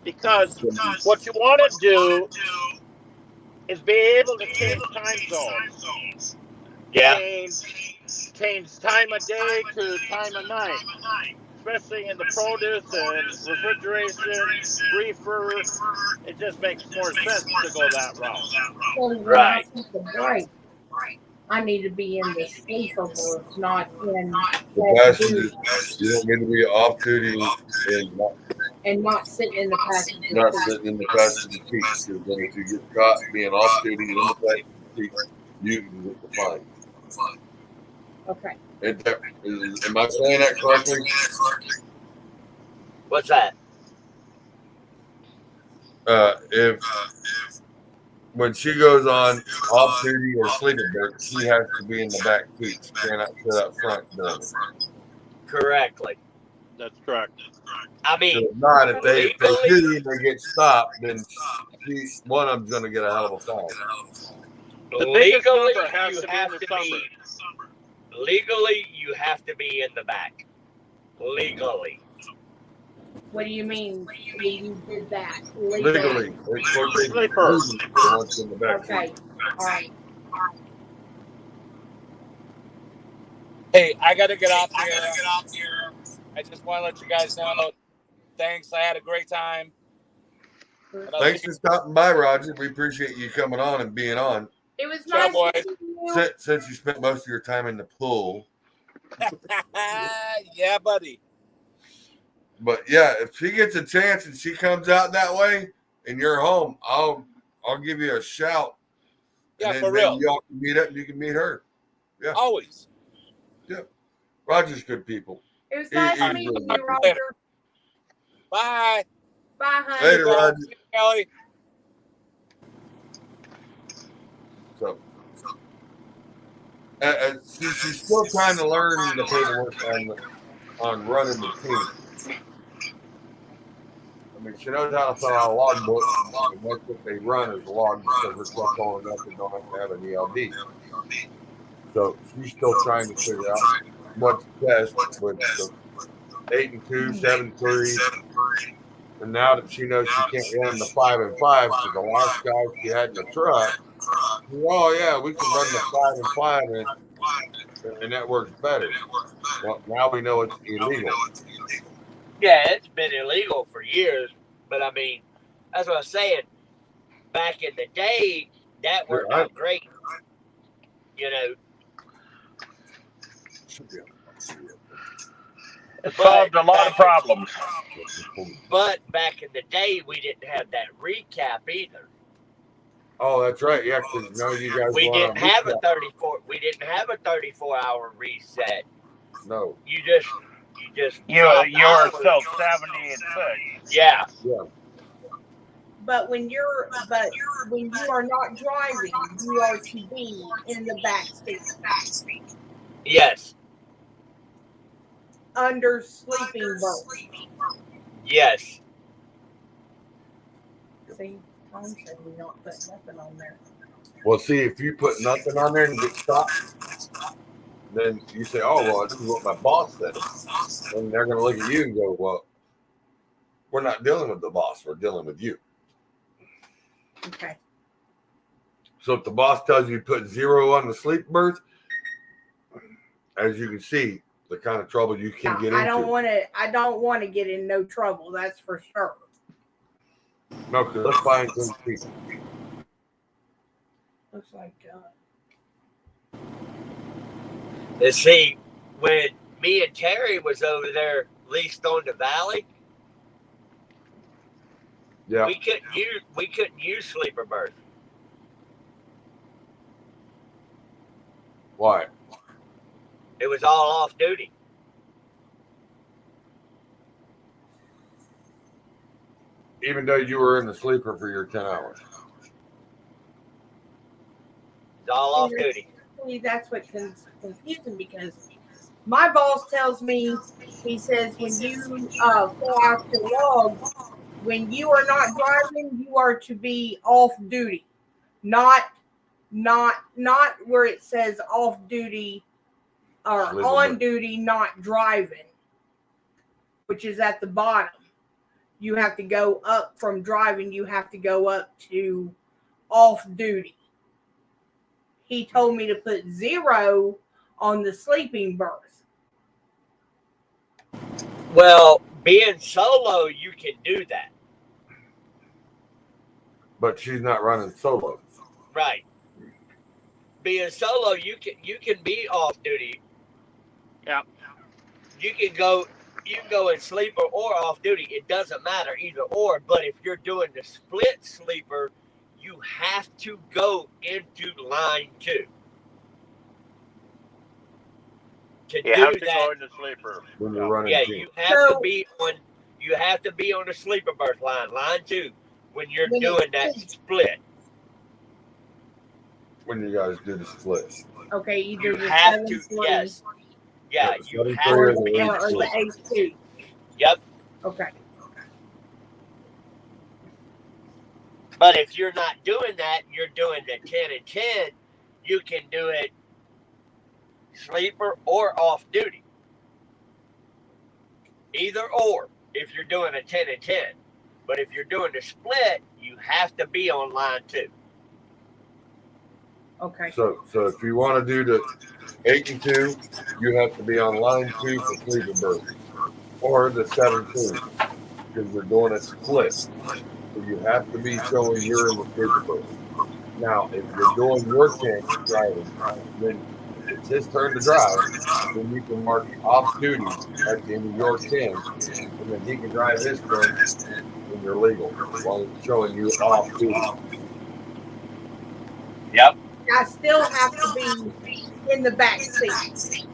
Because what you want to do is be able to change time zones. Yeah. Change time of day to time of night. Especially in the produce and refrigeration, reefer. It just makes more sense to go that route. So right. I need to be in the sleeper berth, not in The passengers, you don't need to be off duty and not sitting in the passenger not seat. sitting in the passenger seat. Because then if you get caught being off duty in the passenger seat, you can get the fine. Okay. Am I saying that correctly? What's that? If when she goes on off duty or sleeping break, she has to be in the back seat. She cannot sit up front doing it. Correctly. That's correct. I mean, So if not, if they do and they get stopped, then one of them's going to get a hell of a fine. Legally, you have to be in the back. Legally. What do you mean you did that? Legally. Okay. All right. Hey, I got to get off here. I just want to let you guys know. Thanks. I had a great time. Thanks for stopping by, Roger. We appreciate you coming on and being on. It was nice to see you. Since you spent most of your time in the pool. Yeah, buddy. But yeah, if she gets a chance and she comes out that way and you're home, I'll give you a shout. Yeah, and for real. Y'all can meet up and you can meet her. Yeah. Always. Yeah. Roger's good people. It was nice meeting you, Roger. Later. Bye. Bye, honey. Later, Roger. See you, Kelly. So, she's still trying to learn the paperwork on running the team. I mean, she knows how to fill out a logbook, and that's what they run as a log because her stuff's all enough and don't have to have an ELD. So she's still trying to figure out what's best with the 8 and 2, 7 and 3. And now that she knows she can't run the 5 and 5, because the last guy she had in the truck, oh yeah, we can run the 5 and 5 and that works better. Well, now we know it's illegal. Yeah, it's been illegal for years, but I mean, that's what I was saying. Back in the day, that worked out great. You know. It solved a lot of problems. But back in the day, we didn't have that recap either. Oh, that's right. Yeah, because now you guys We want didn't have a 34. We didn't have a 34-hour reset. No. You just You dropped were hours. still 70 and 6. Yeah. Yeah. But when you are not driving, you are to be in the back seat. Yes. Under sleeping berth. Yes. See, Tom said we not put nothing on there. Well, see, if you put nothing on there and get stopped, then you say, "Oh, well, this is what my boss said," and they're going to look at you and go, "Well, we're not dealing with the boss; we're dealing with you." Okay. So if the boss tells you to put 0 on the sleep berth, as you can see, the kind of trouble you can get into. I don't want to get in no trouble. That's for sure. No, because let's find some people. Looks like And see, when me and Terry was over there leased on the valley, yeah, we couldn't use sleeper berth. Why? It was all off duty. Even though you were in the sleeper for your 10 hours. It's all off duty. That's what confusing because my boss tells me, he says, when you fill out your log, when you are not driving, you are to be off duty, not where it says off duty or on duty, not driving, which is at the bottom. You have to go up from driving. You have to go up to off duty. He told me to put 0 on the sleeping berth. Well, being solo, you can do that. But she's not running solo. Right. Being solo, you can be off duty. Yeah. You can go in sleeper or off duty. It doesn't matter either or. But if you're doing the split sleeper, you have to go into line 2. You have to go into sleeper. When you're running Yeah, team. you have to be on the sleeper berth line 2, when you're doing that split. When you guys do the split. Okay, either You the have 7-3 to, yes. Yeah, you Yeah, have or to be in the or split. the 8-2. Yep. Okay. But if you're not doing that, you're doing the 10 and 10, you can do it sleeper or off duty. Either or, if you're doing a 10 and 10. But if you're doing the split, you have to be on line 2. Okay. So if you want to do the 8 and 2, you have to be on line 2 for sleeper berth, or the 7-2, because you're doing a split. So you have to be showing you're in the sleeper berth. Now, if you're doing your 10 driving, then it's his turn to drive. Then you can mark off duty at the end of your 10, and then he can drive his 10 when you're legal, while he's showing you off duty. Yep. I still have to be in the back seat.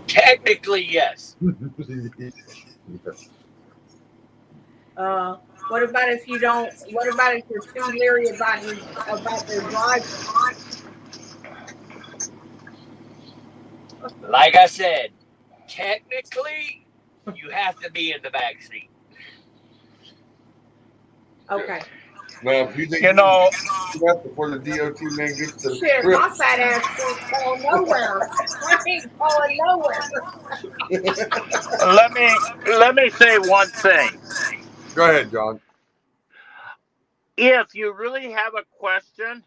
Technically, yes. What about if you don't? What about if you're too leery about their driving? Like I said, technically, you have to be in the back seat. Okay. Well, if you think that before the DOT man gets to the Shit, script. my fat ass ain't going nowhere. I ain't going nowhere. Let me say one thing. Go ahead, John. If you really have a question,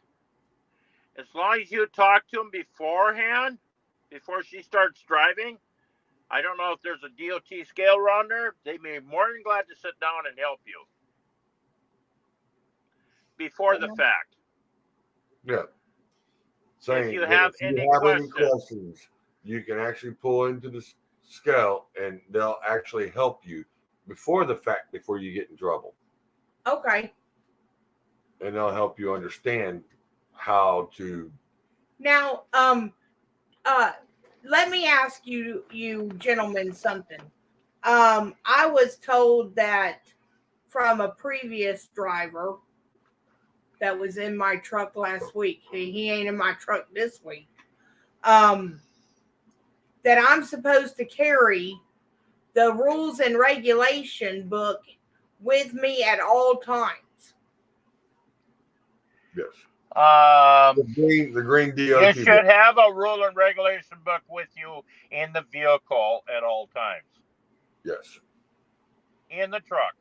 as long as you talk to them beforehand, before she starts driving, I don't know if there's a DOT scale around there, they'd be more than glad to sit down and help you before the fact. Yeah. Saying If you that have if you any have any questions, questions, you can actually pull into the scale, and they'll actually help you before the fact, before you get in trouble. Okay. And they'll help you understand how to. Now, let me ask you gentlemen something. I was told that from a previous driver that was in my truck last week. He ain't in my truck this week. That I'm supposed to carry the rules and regulation book with me at all times. Yes. The green DOT. You should have a rule and regulation book with you in the vehicle at all times. Yes. In the truck.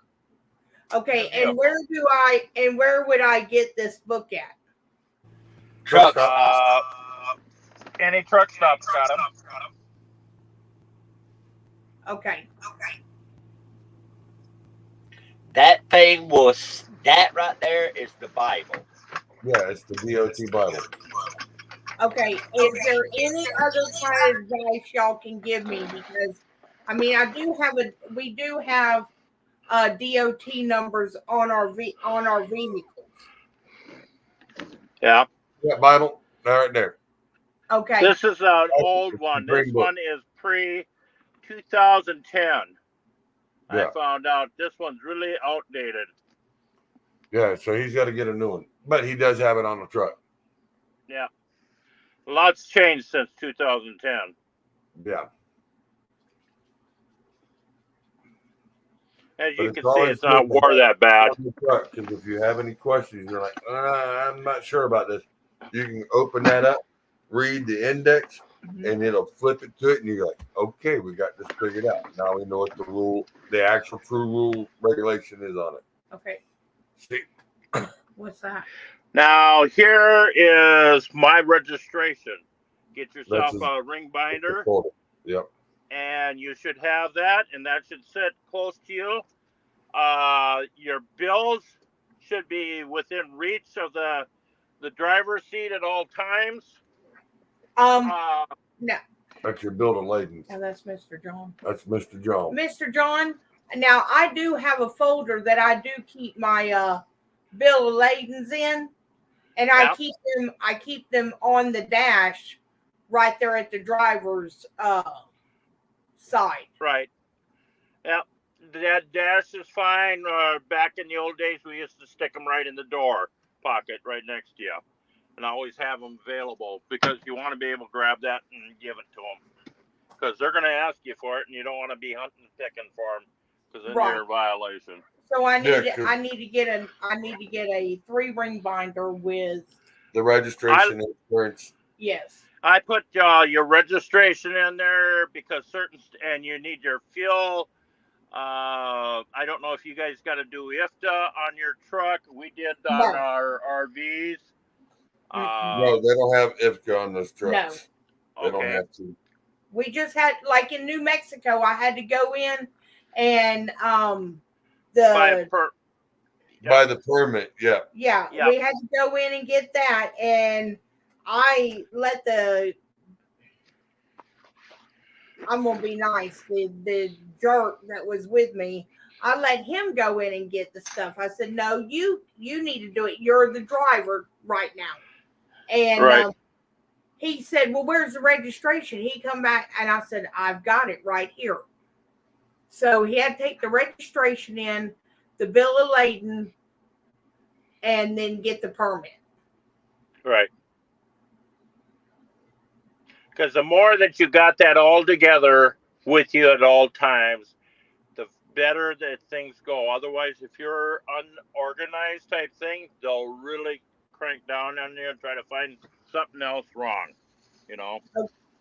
Okay, and where would I get this book at? Truck any truck stop's got them. Okay. That thing that right there is the Bible. Yeah, it's the DOT Bible. Okay, is there any other kind of advice y'all can give me? Because I mean, we do have DOT numbers on our vehicles. Yeah. Yeah, Bible, right there. Okay. This is an old one. This one is pre-2010. Yeah. I found out this one's really outdated. Yeah, so he's got to get a new one. But he does have it on the truck. Yeah. Lots changed since 2010. Yeah. As you can see, it's not wore that bad. Because if you have any questions, you're like, I'm not sure about this. You can open that up, read the index, and it'll flip it to it, and you're like, okay, we got this figured out. Now we know what the actual true rule regulation is on it. Okay. See? What's that? Now, here is my registration. Get yourself a ring binder. Yep. And you should have that, and that should sit close to you. Your bills should be within reach of the driver's seat at all times. No. That's your bill of lading. Now that's Mr. John. That's Mr. John. Mr. John, now I do have a folder that I do keep my bill of ladings in, and I keep them on the dash right there at the driver's side. Right. Yeah. That dash is fine. Back in the old days, we used to stick them right in the door pocket right next to you, and always have them available because you want to be able to grab that and give it to them, because they're going to ask you for it, and you don't want to be hunting and picking for them, because then you're in violation. So I need to get a 3-ring binder with the registration insurance. Yes. I put your registration in there because and you need your fuel. I don't know if you guys got to do IFTA on your truck. We did on our RVs. No, they don't have IFTA on those trucks. No. They don't have to. We just had, like in New Mexico, I had to go in and buy the permit. Yeah. Yeah, we had to go in and get that, and I let I'm gonna be nice. The jerk that was with me, I let him go in and get the stuff. I said, "No, you need to do it. You're the driver right now." And he said, "Well, where's the registration?" He come back, and I said, "I've got it right here." So he had to take the registration in, the bill of lading, and then get the permit. Right. Because the more that you got that all together with you at all times, the better that things go. Otherwise, if you're unorganized type thing, they'll really crank down on you and try to find something else wrong, you know?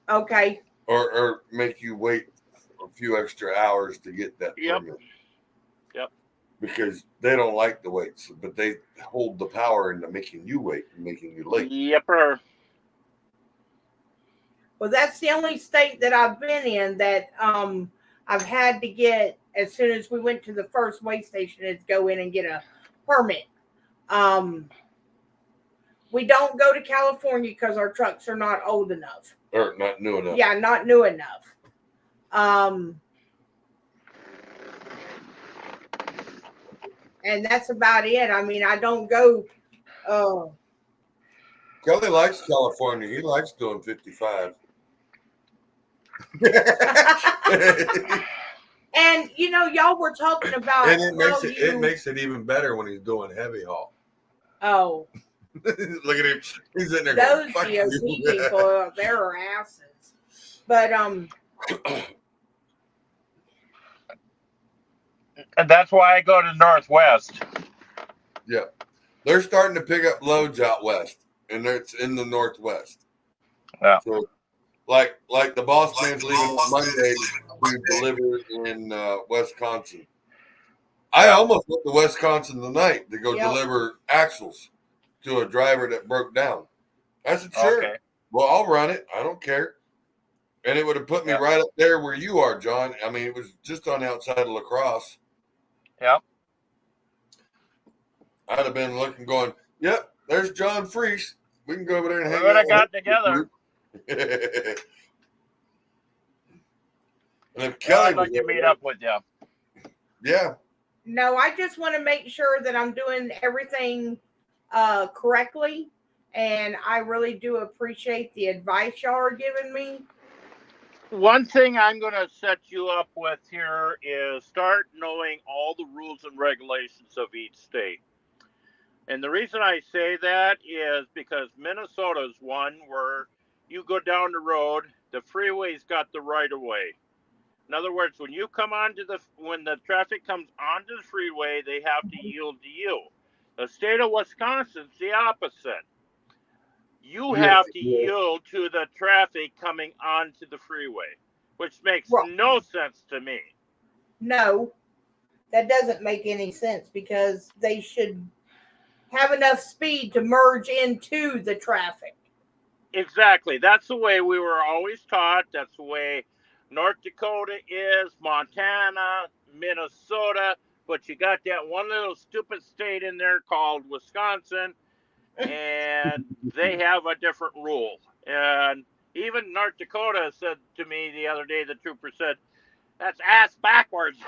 Okay. Or make you wait a few extra hours to get that permit. Yep. Because they don't like the waits, but they hold the power into making you wait and making you late. Yepper. Well, that's the only state that I've been in that I've had to get, as soon as we went to the first weigh station, is go in and get a permit. We don't go to California because our trucks are not old enough. Or not new enough. Yeah, not new enough. And that's about it. I mean, I don't go. Kelly likes California. He likes doing 55. And you know, y'all were talking about, and it makes it even better when he's doing heavy haul. Oh, look at him! He's in there. Those going, DOT people, they're asses. But and that's why I go to Northwest. Yeah, they're starting to pick up loads out west, and it's in the Northwest. Yeah. So, like the boss man's leaving on Monday to deliver in Wisconsin. I almost went to Wisconsin tonight to go deliver axles to a driver that broke down. I said, sure. Okay. Well, I'll run it. I don't care. And it would have put me right up there where you are, John. I mean, it was just on the outside of La Crosse. Yep. I'd have been looking, going, yep, there's John Freese. We can go over there and hang out. We would have got together. And if Kelly I'd like to meet up with you. Yeah. no, I just want to make sure that I'm doing everything correctly. And I really do appreciate the advice y'all are giving me. One thing I'm going to set you up with here is start knowing all the rules and regulations of each state. And the reason I say that is because Minnesota's one where you go down the road, the freeway's got the right of way. In other words, when the traffic comes onto the freeway, they have to yield to you. The state of Wisconsin's the opposite. You have to yield to the traffic coming onto the freeway, which makes no sense to me. No, that doesn't make any sense because they should have enough speed to merge into the traffic. Exactly. That's the way we were always taught. That's the way North Dakota is, Montana, Minnesota, but you got that one little stupid state in there called Wisconsin, and they have a different rule. And even North Dakota said to me the other day, the trooper said, that's ass backwards.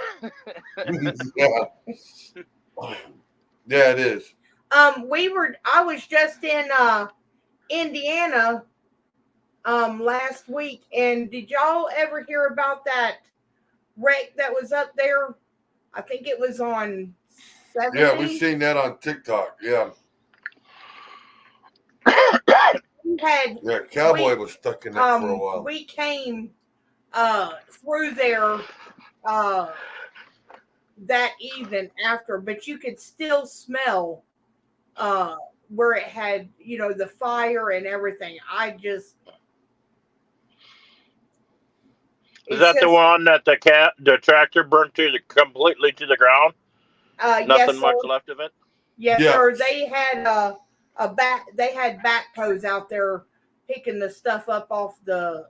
Yeah, it is. I was just in Indiana last week, and did y'all ever hear about that wreck that was up there? I think it was on 70. Yeah, we've seen that on TikTok. Yeah. Cowboy was stuck in that for a while. We came through there that evening after, but you could still smell where it had, the fire and everything. Is that the one that the tractor burnt completely to the ground? Nothing much left of it. Yes, sir. They had they had backhoes out there picking the stuff up off the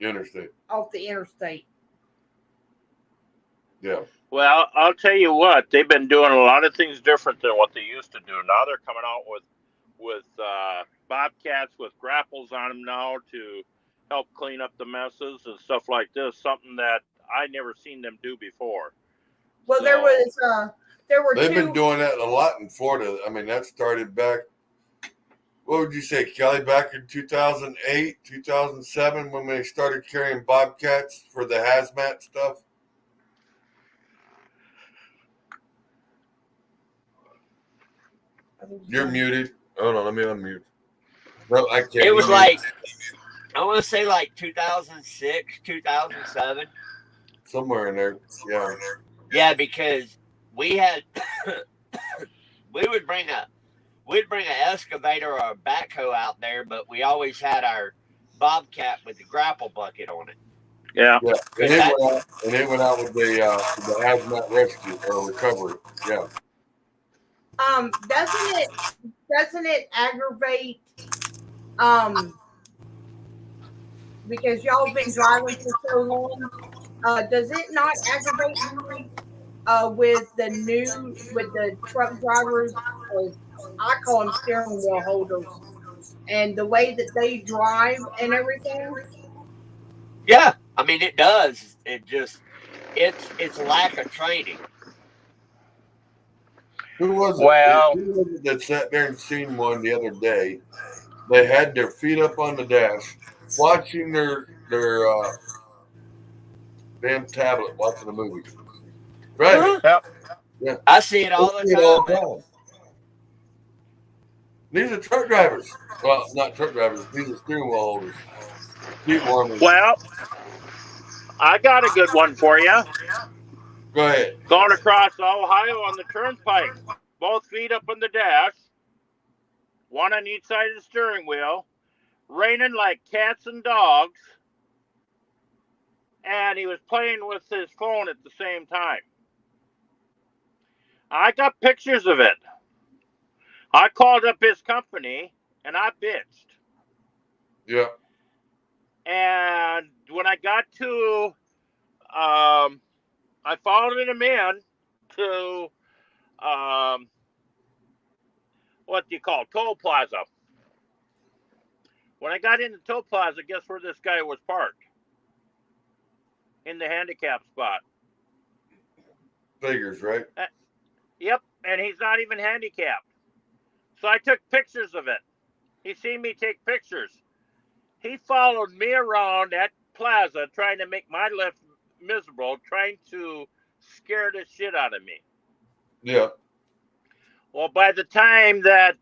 interstate. Yeah. Well, I'll tell you what, they've been doing a lot of things different than what they used to do. Now they're coming out with bobcats with grapples on them now to help clean up the messes and stuff like this. Something that I never seen them do before. Well, there were They've been doing that a lot in Florida. I mean, that started back. What would you say, Kelly? Back in 2008, 2007, when they started carrying bobcats for the hazmat stuff. You're muted. Hold on, let me unmute. No, I can't. It was like, I want to say like 2006, 2007. Somewhere in there. Yeah. Yeah, because we had, we'd bring an excavator or a backhoe out there, but we always had our bobcat with the grapple bucket on it. Yeah. And it went out with the hazmat rescue or recovery. Yeah. Doesn't it aggravate because y'all been driving for so long? Does it not aggravate you with the truck drivers, or I call them steering wheel holders, and the way that they drive and everything? Yeah, I mean, it does. It's lack of training. Who was it? Well- Who was it that sat there and seen one the other day? They had their feet up on the dash, watching their damn tablet, watching a movie. Right? Yep. Yeah. I see it all I see it the time. time. These are truck drivers. Well, not truck drivers. These are steering wheel holders. Seat warmers. Well, I got a good one for you. Go ahead. Going across Ohio on the turnpike, both feet up on the dash, one on each side of the steering wheel, raining like cats and dogs, and he was playing with his phone at the same time. I got pictures of it. I called up his company and I bitched. Yeah. And when I got to, I followed him in to, what do you call it? Toll Plaza. When I got into Toll Plaza, guess where this guy was parked? In the handicap spot. Figures, right? Yep, and he's not even handicapped. So I took pictures of it. He seen me take pictures. He followed me around that plaza trying to make my life miserable, trying to scare the shit out of me. Yeah. Well, by the time that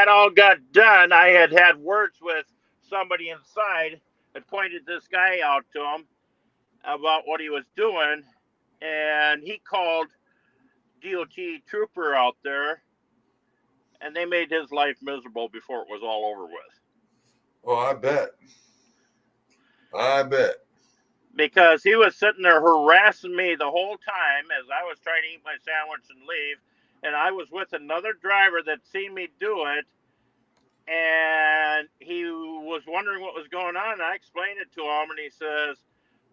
all got done, I had words with somebody inside that pointed this guy out to him about what he was doing, and he called DOT trooper out there, and they made his life miserable before it was all over with. Oh, I bet. Because he was sitting there harassing me the whole time as I was trying to eat my sandwich and leave, and I was with another driver that seen me do it, and he was wondering what was going on, and I explained it to him, and he says,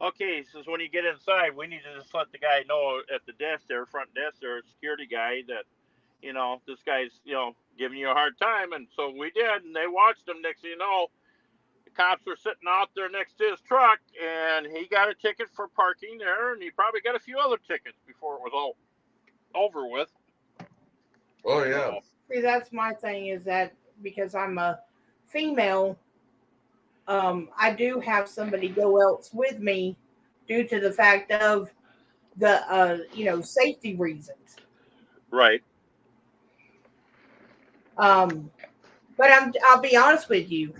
okay, he says, when you get inside, we need to just let the guy know at the desk there, front desk there, security guy, that, you know, this guy's, you know, giving you a hard time. And so we did, and they watched him. Next thing you know, the cops were sitting out there next to his truck, and he got a ticket for parking there, and he probably got a few other tickets before it was all over with. Oh, yeah. See, that's my thing, is that because I'm a female, I do have somebody go else with me due to the fact of the, safety reasons. Right. But I'll be honest with you.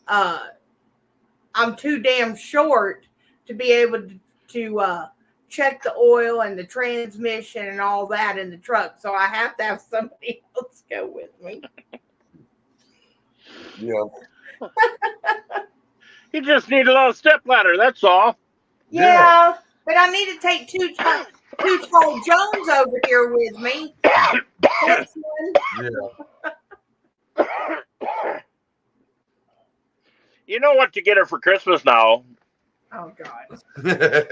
I'm too damn short to be able to check the oil and the transmission and all that in the truck. So I have to have somebody else go with me. Yeah. You just need a little step ladder, that's all. Yeah, but I need to take two tall Jones over here with me. This one. Yeah. You know what to get her for Christmas now. Oh, God. My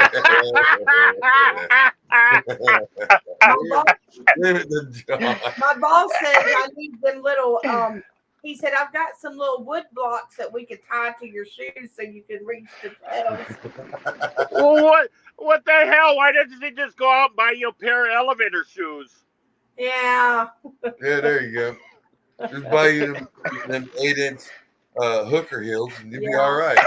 boss says I need them little, he said, I've got some little wood blocks that we could tie to your shoes so you can reach the pedals. Well, what the hell? Why doesn't he just go out and buy you a pair of elevator shoes? Yeah. Yeah, there you go. Just buy you them 8-inch hooker heels and you'll be all right.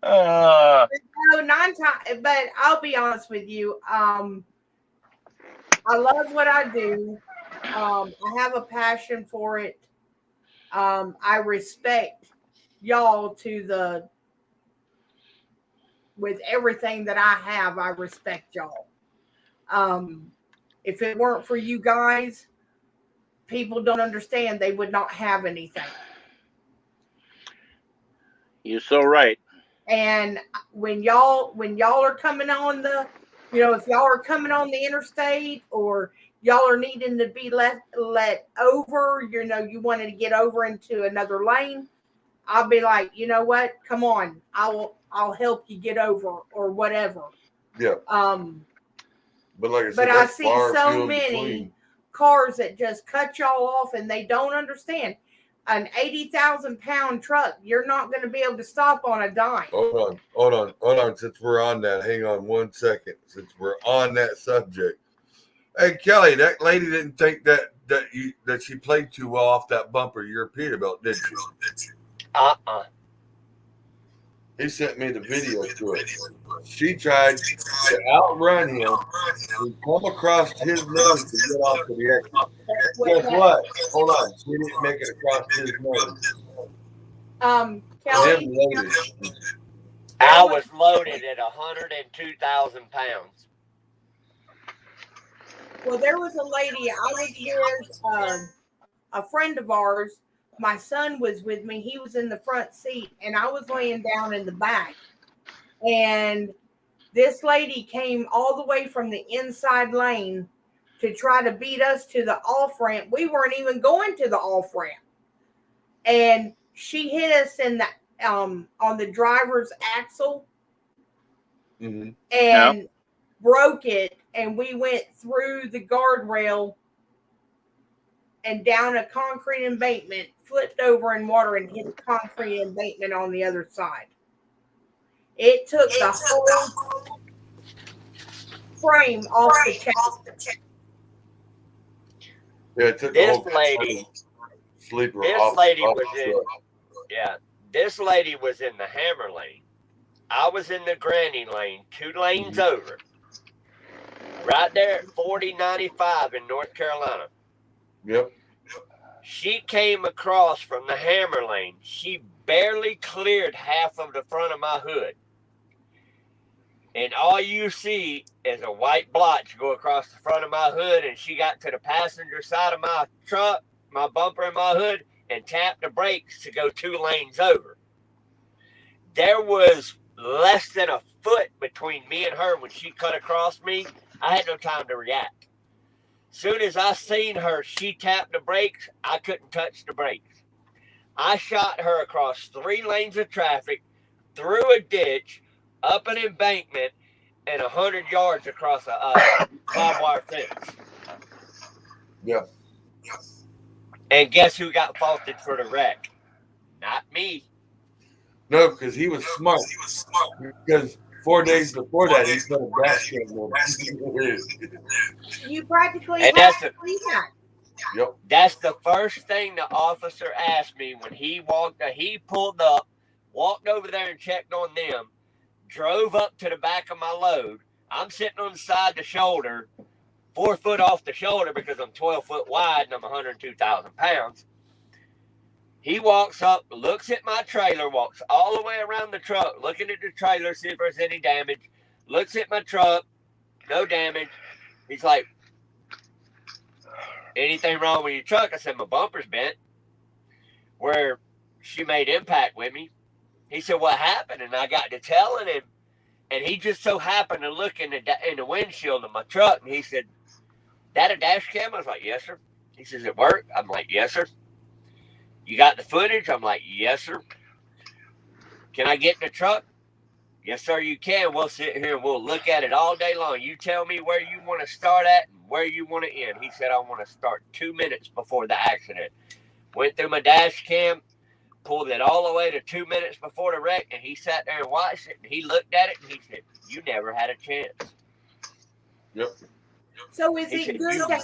No, 9 times, but I'll be honest with you. I love what I do. I have a passion for it. I respect y'all with everything that I have. I respect y'all. If it weren't for you guys, people don't understand. They would not have anything. You're so right. And when y'all are coming on if y'all are coming on the interstate or y'all are needing to be let over, you wanted to get over into another lane, I'll be like, you know what? Come on, I'll help you get over or whatever. Yeah. But like I said, but I that's see far so few in many between. cars that just cut y'all off and they don't understand. an 80,000-pound truck. You're not going to be able to stop on a dime. Hold on. Since we're on that, hang on 1 second. Since we're on that subject, hey Kelly, that lady didn't think that she played too well off that bumper of your Peterbilt, did she? He sent me the video to it. She tried to outrun him and come across his nose to get off to the exit. Guess what? Hold on. She didn't make it across his nose. Kelly, I was loaded at 102,000 pounds. well, there was a lady, I was with a friend of ours. My son was with me. He was in the front seat, and I was laying down in the back. And this lady came all the way from the inside lane to try to beat us to the off ramp. We weren't even going to the off ramp. And she hit us in the on the driver's axle and broke it. And we went through the guardrail and down a concrete embankment, flipped over in water and hit the concrete embankment on the other side. It took the whole frame off the chassis. Yeah, it took This the whole lady, sleeper this off. lady off was the in, truck. yeah, this lady was in the hammer lane. I was in the granny lane, 2 lanes over. Right there at 4095 in North Carolina. Yep. She came across from the hammer lane. She barely cleared half of the front of my hood. And all you see is a white blotch go across the front of my hood, and she got to the passenger side of my truck, my bumper and my hood, and tapped the brakes to go 2 lanes over. There was less than a foot between me and her when she cut across me. I had no time to react. Soon as I seen her, she tapped the brakes. I couldn't touch the brakes. I shot her across 3 lanes of traffic, through a ditch, up an embankment, and 100 yards across a barbed wire fence. Yeah. And guess who got faulted for the wreck? Not me. No, because he was smart. Because 4 days before that, he put a dash cam on. You practically And have that's to do that. Yep. That's the first thing the officer asked me when he pulled up, walked over there and checked on them, drove up to the back of my load. I'm sitting on the side of the shoulder, 4 foot off the shoulder because I'm 12 foot wide and I'm 102,000 pounds. He walks up, looks at my trailer, walks all the way around the truck, looking at the trailer, see if there's any damage. Looks at my truck, no damage. He's like, anything wrong with your truck? I said, my bumper's bent. Where she made impact with me. He said, what happened? And I got to telling him. And he just so happened to look in the windshield of my truck. And he said, that a dash cam? I was like, yes, sir. He says, it worked? I'm like, yes, sir. You got the footage? I'm like, yes, sir. Can I get in the truck? Yes, sir, you can. We'll sit here and we'll look at it all day long. You tell me where you want to start at and where you want to end. He said, I want to start 2 minutes before the accident. Went through my dash cam, pulled it all the way to 2 minutes before the wreck, and he sat there and watched it, and he looked at it, and he said, you never had a chance. Yep. So is it good to have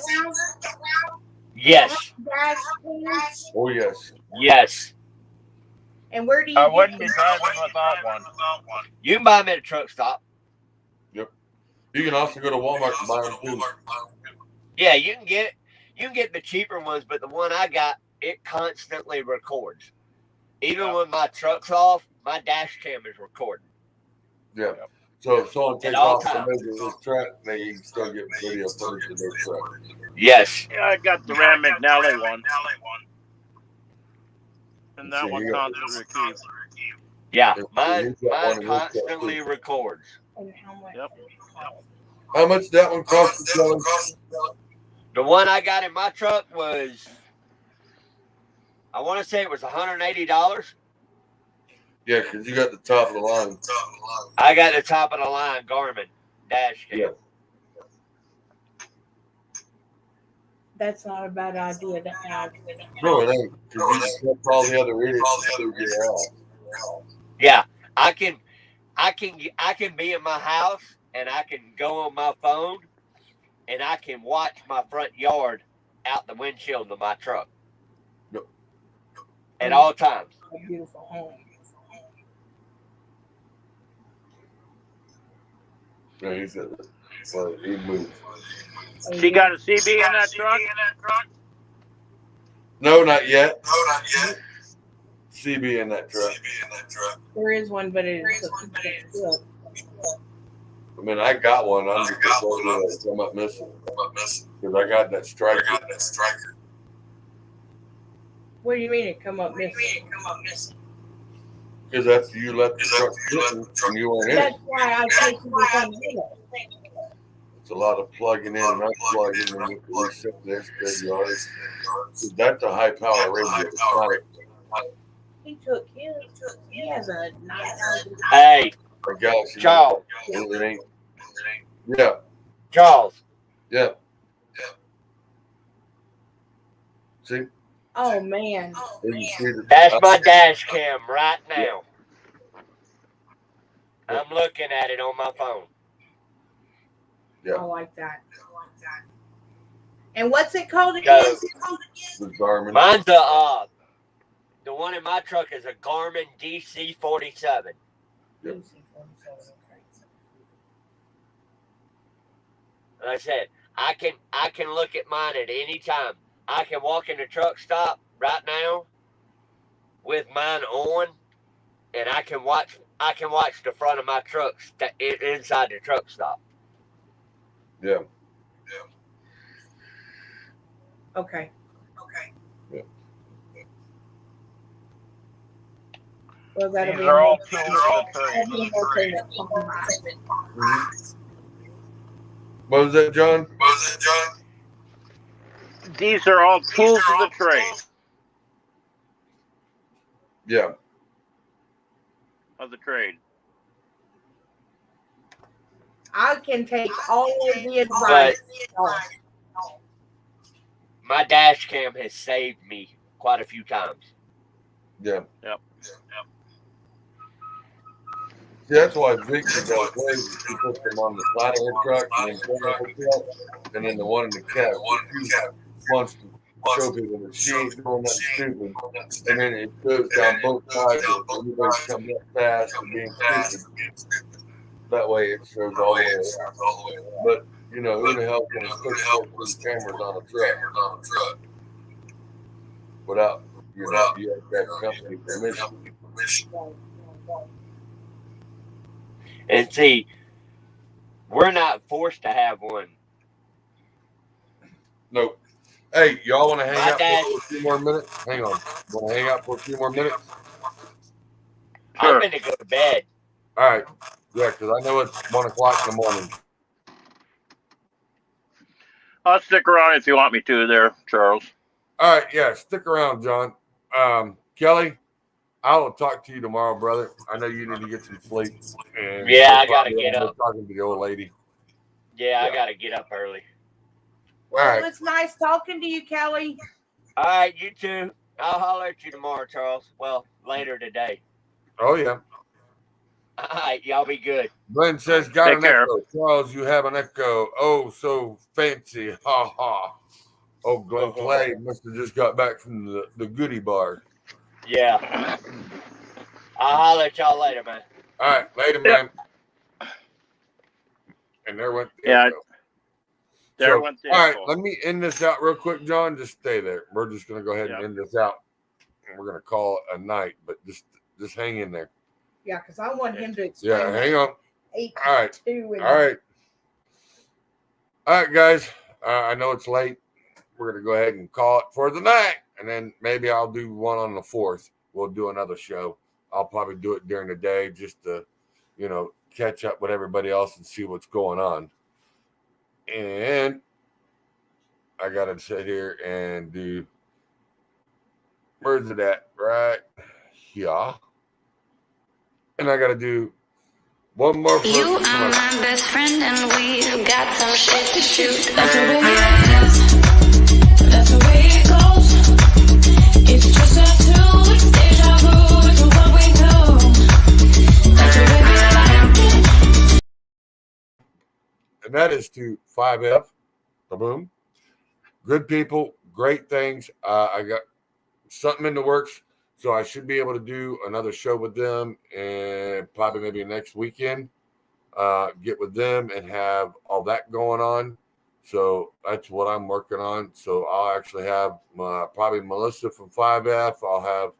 Yes. dash cams? Oh, yes. Yes. And where do you I get wouldn't be them? driving without one. You can buy them at a truck stop. Yep. You can also go to Walmart and buy them too. Yeah, you can get the cheaper ones, but the one I got, it constantly records. Even when my truck's off, my dash cam is recording. Yeah. So if someone takes all off the times. major of his track, they can still get video footage of their truck. Yes. Yeah, I got the Ram McNally one. And that So one you got- constantly records. Yeah, Yeah, mine you got one in your truck, constantly too. records. And how much? Yep. How much that one cost you, Kelly? The one I got in my truck was, I want to say it was $180. Yeah, because you got the top of the line. I got the top of the line Garmin dash cam. Yeah. That's not a bad idea to have. No, it ain't. Because you just kept all the other idiots to get out. Yeah, I can be in my house and I can go on my phone and I can watch my front yard out the windshield of my truck at all times. A beautiful home. No, he said that. Well, he moved. She got a CB in that truck? No, not yet. CB in that truck. There is one, but it is I mean, I got one. I'm just going to come up missing. Because I got that striker. What do you mean it come up missing? Because after you left the truck sitting and you weren't in it, That's why I take you from the it's a lot of plugging in and unplugging and you can reset the SWR. That's a high power radio. It's not He took his. He has a 9,000. Hey, a Galaxy. Charles. It ain't. Yeah. Charles. Yeah. See? Oh man. That's my dash cam right now. I'm looking at it on my phone. Yeah. I like that. And what's it called again? The Garmin. Mine's the one in my truck is a Garmin DC47. Yep. Like I said, I can look at mine at any time. I can walk in the truck stop right now with mine on, and I can watch the front of my truck inside the truck stop. Yeah. Okay. Well, that'll be all What was that, John? These are all tools of the trade. Yeah. Of the trade. I can take all of the advice. My dash cam has saved me quite a few times. Yeah. Yep. See, that's why Victor does ways. He puts them on the side of the truck and then put up the truck, and then the one in the cab. Wants to show people that she ain't doing nothing stupid. And then it goes down both sides of everybody's coming up fast and being stupid. That way it shows all the way around. But, you know, who the hell can put cameras on a truck without, you have that company permission? And see, we're not forced to have one. Nope. Hey, y'all want to hang out for a few more minutes? Hang on. Want to hang out for a few more minutes? I'm going to go to bed. All right. Yeah, because I know it's 1 o'clock in the morning. I'll stick around if you want me to there, Charles. All right. Yeah, stick around, John. Kelly, I will talk to you tomorrow, brother. I know you need to get some sleep. And yeah, I got to get up. Talking to the old lady. Yeah, I got to get up early. Well, right. It's nice talking to you, Kelly. All right, you too. I'll holler at you tomorrow, Charles. Well, later today. Oh, yeah. All right, y'all be good. Glenn says, got Take an care. echo. Charles, you have an echo. Oh, so fancy. Ha, ha. Oh, Glenn Clay must have just got back from the goodie bar. Yeah. I'll holler at y'all later, man. All right, later, man. And there went the echo. There went the all right, echo. let me end this out real quick, John. Just stay there. We're just going to go ahead and end this out. And we're going to call it a night, but just hang in there. Yeah, because I want him to explain. Yeah, hang on. 8 All right. 2 and All right. All right, guys. I know it's late. We're going to go ahead and call it for the night. And then maybe I'll do one on the 4th. We'll do another show. I'll probably do it during the day just to, catch up with everybody else and see what's going on. And I got to sit here and do, where's it at? Right here. And I got to do one more. You are my best friend and we've got some shit to shoot. that is to 5F. Boom. Good people, great things. I got something in the works, so I should be able to do another show with them, and probably maybe next weekend. Get with them and have all that going on. So that's what I'm working on. So I'll actually have probably Melissa from 5F. I'll have,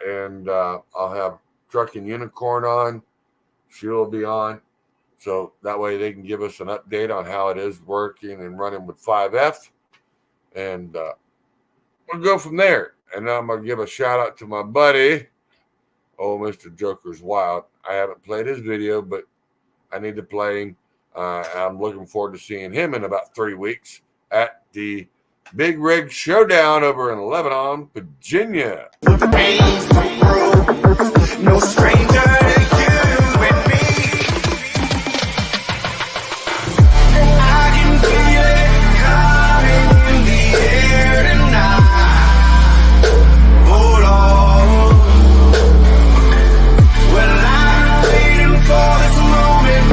and I'll have Trucking Unicorn on. She'll be on. So that way they can give us an update on how it is working and running with 5F. And we'll go from there. And now I'm going to give a shout out to my buddy, Mr. Joker's Wild. I haven't played his video, but I need to play him. I'm looking forward to seeing him in about 3 weeks at the Big Rig Showdown over in Lebanon, Virginia. No stranger to you and me. I can feel it coming in the air tonight. Hold on. Well, I'm waiting for this moment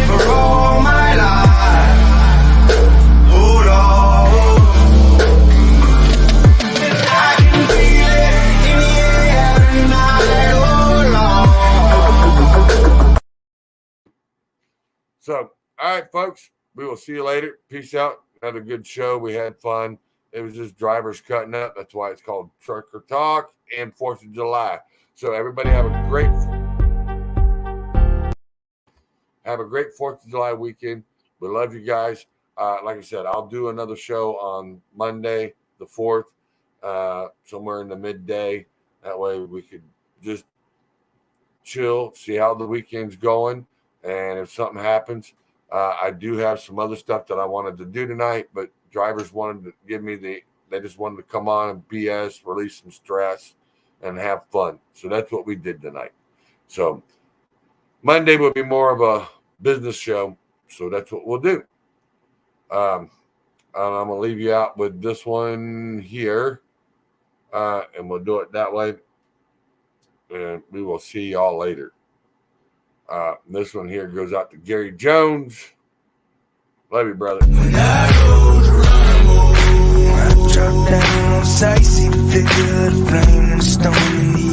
for all my life. Hold on. And I can feel it in the air tonight. Hold on. So, all right, folks, we will see you later. Peace out. Had a good show. We had fun. It was just drivers cutting up. That's why it's called Trucker Talk and 4th of July. So everybody have a great 4th of July weekend. We love you guys. Like I said, I'll do another show on Monday, the 4th, somewhere in the midday. That way we could just chill, see how the weekend's going. And if something happens, I do have some other stuff that I wanted to do tonight, but drivers wanted to give me they just wanted to come on and BS, release some stress, and have fun. So that's what we did tonight. So Monday will be more of a business show. So that's what we'll do. I'm going to leave you out with this one here, and we'll do it that way. And we will see y'all later. This one here goes out to Gary Jones. Love you, brother. Drop down on sight, see the figure, the flame and the stone in the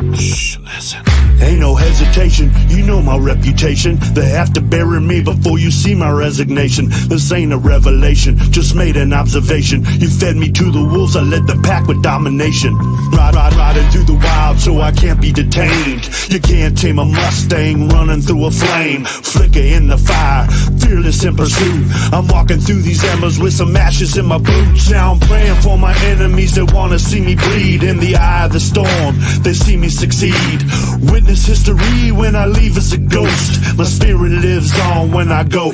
air. Shh, listen. Ain't no hesitation, you know my reputation. They have to bury me before you see my resignation. This ain't a revelation, just made an observation. You fed me to the wolves, I led the pack with domination. Riding through the wild so I can't be detained. You can't tame a Mustang running through a flame. Flicker in the fire, fearless in pursuit. I'm walking through these embers with some ashes in my boots. Now I'm praying for my enemies that wanna see me bleed. In the eye of the storm, they see me succeed. Witness history when I leave as a ghost. My spirit lives on when I go.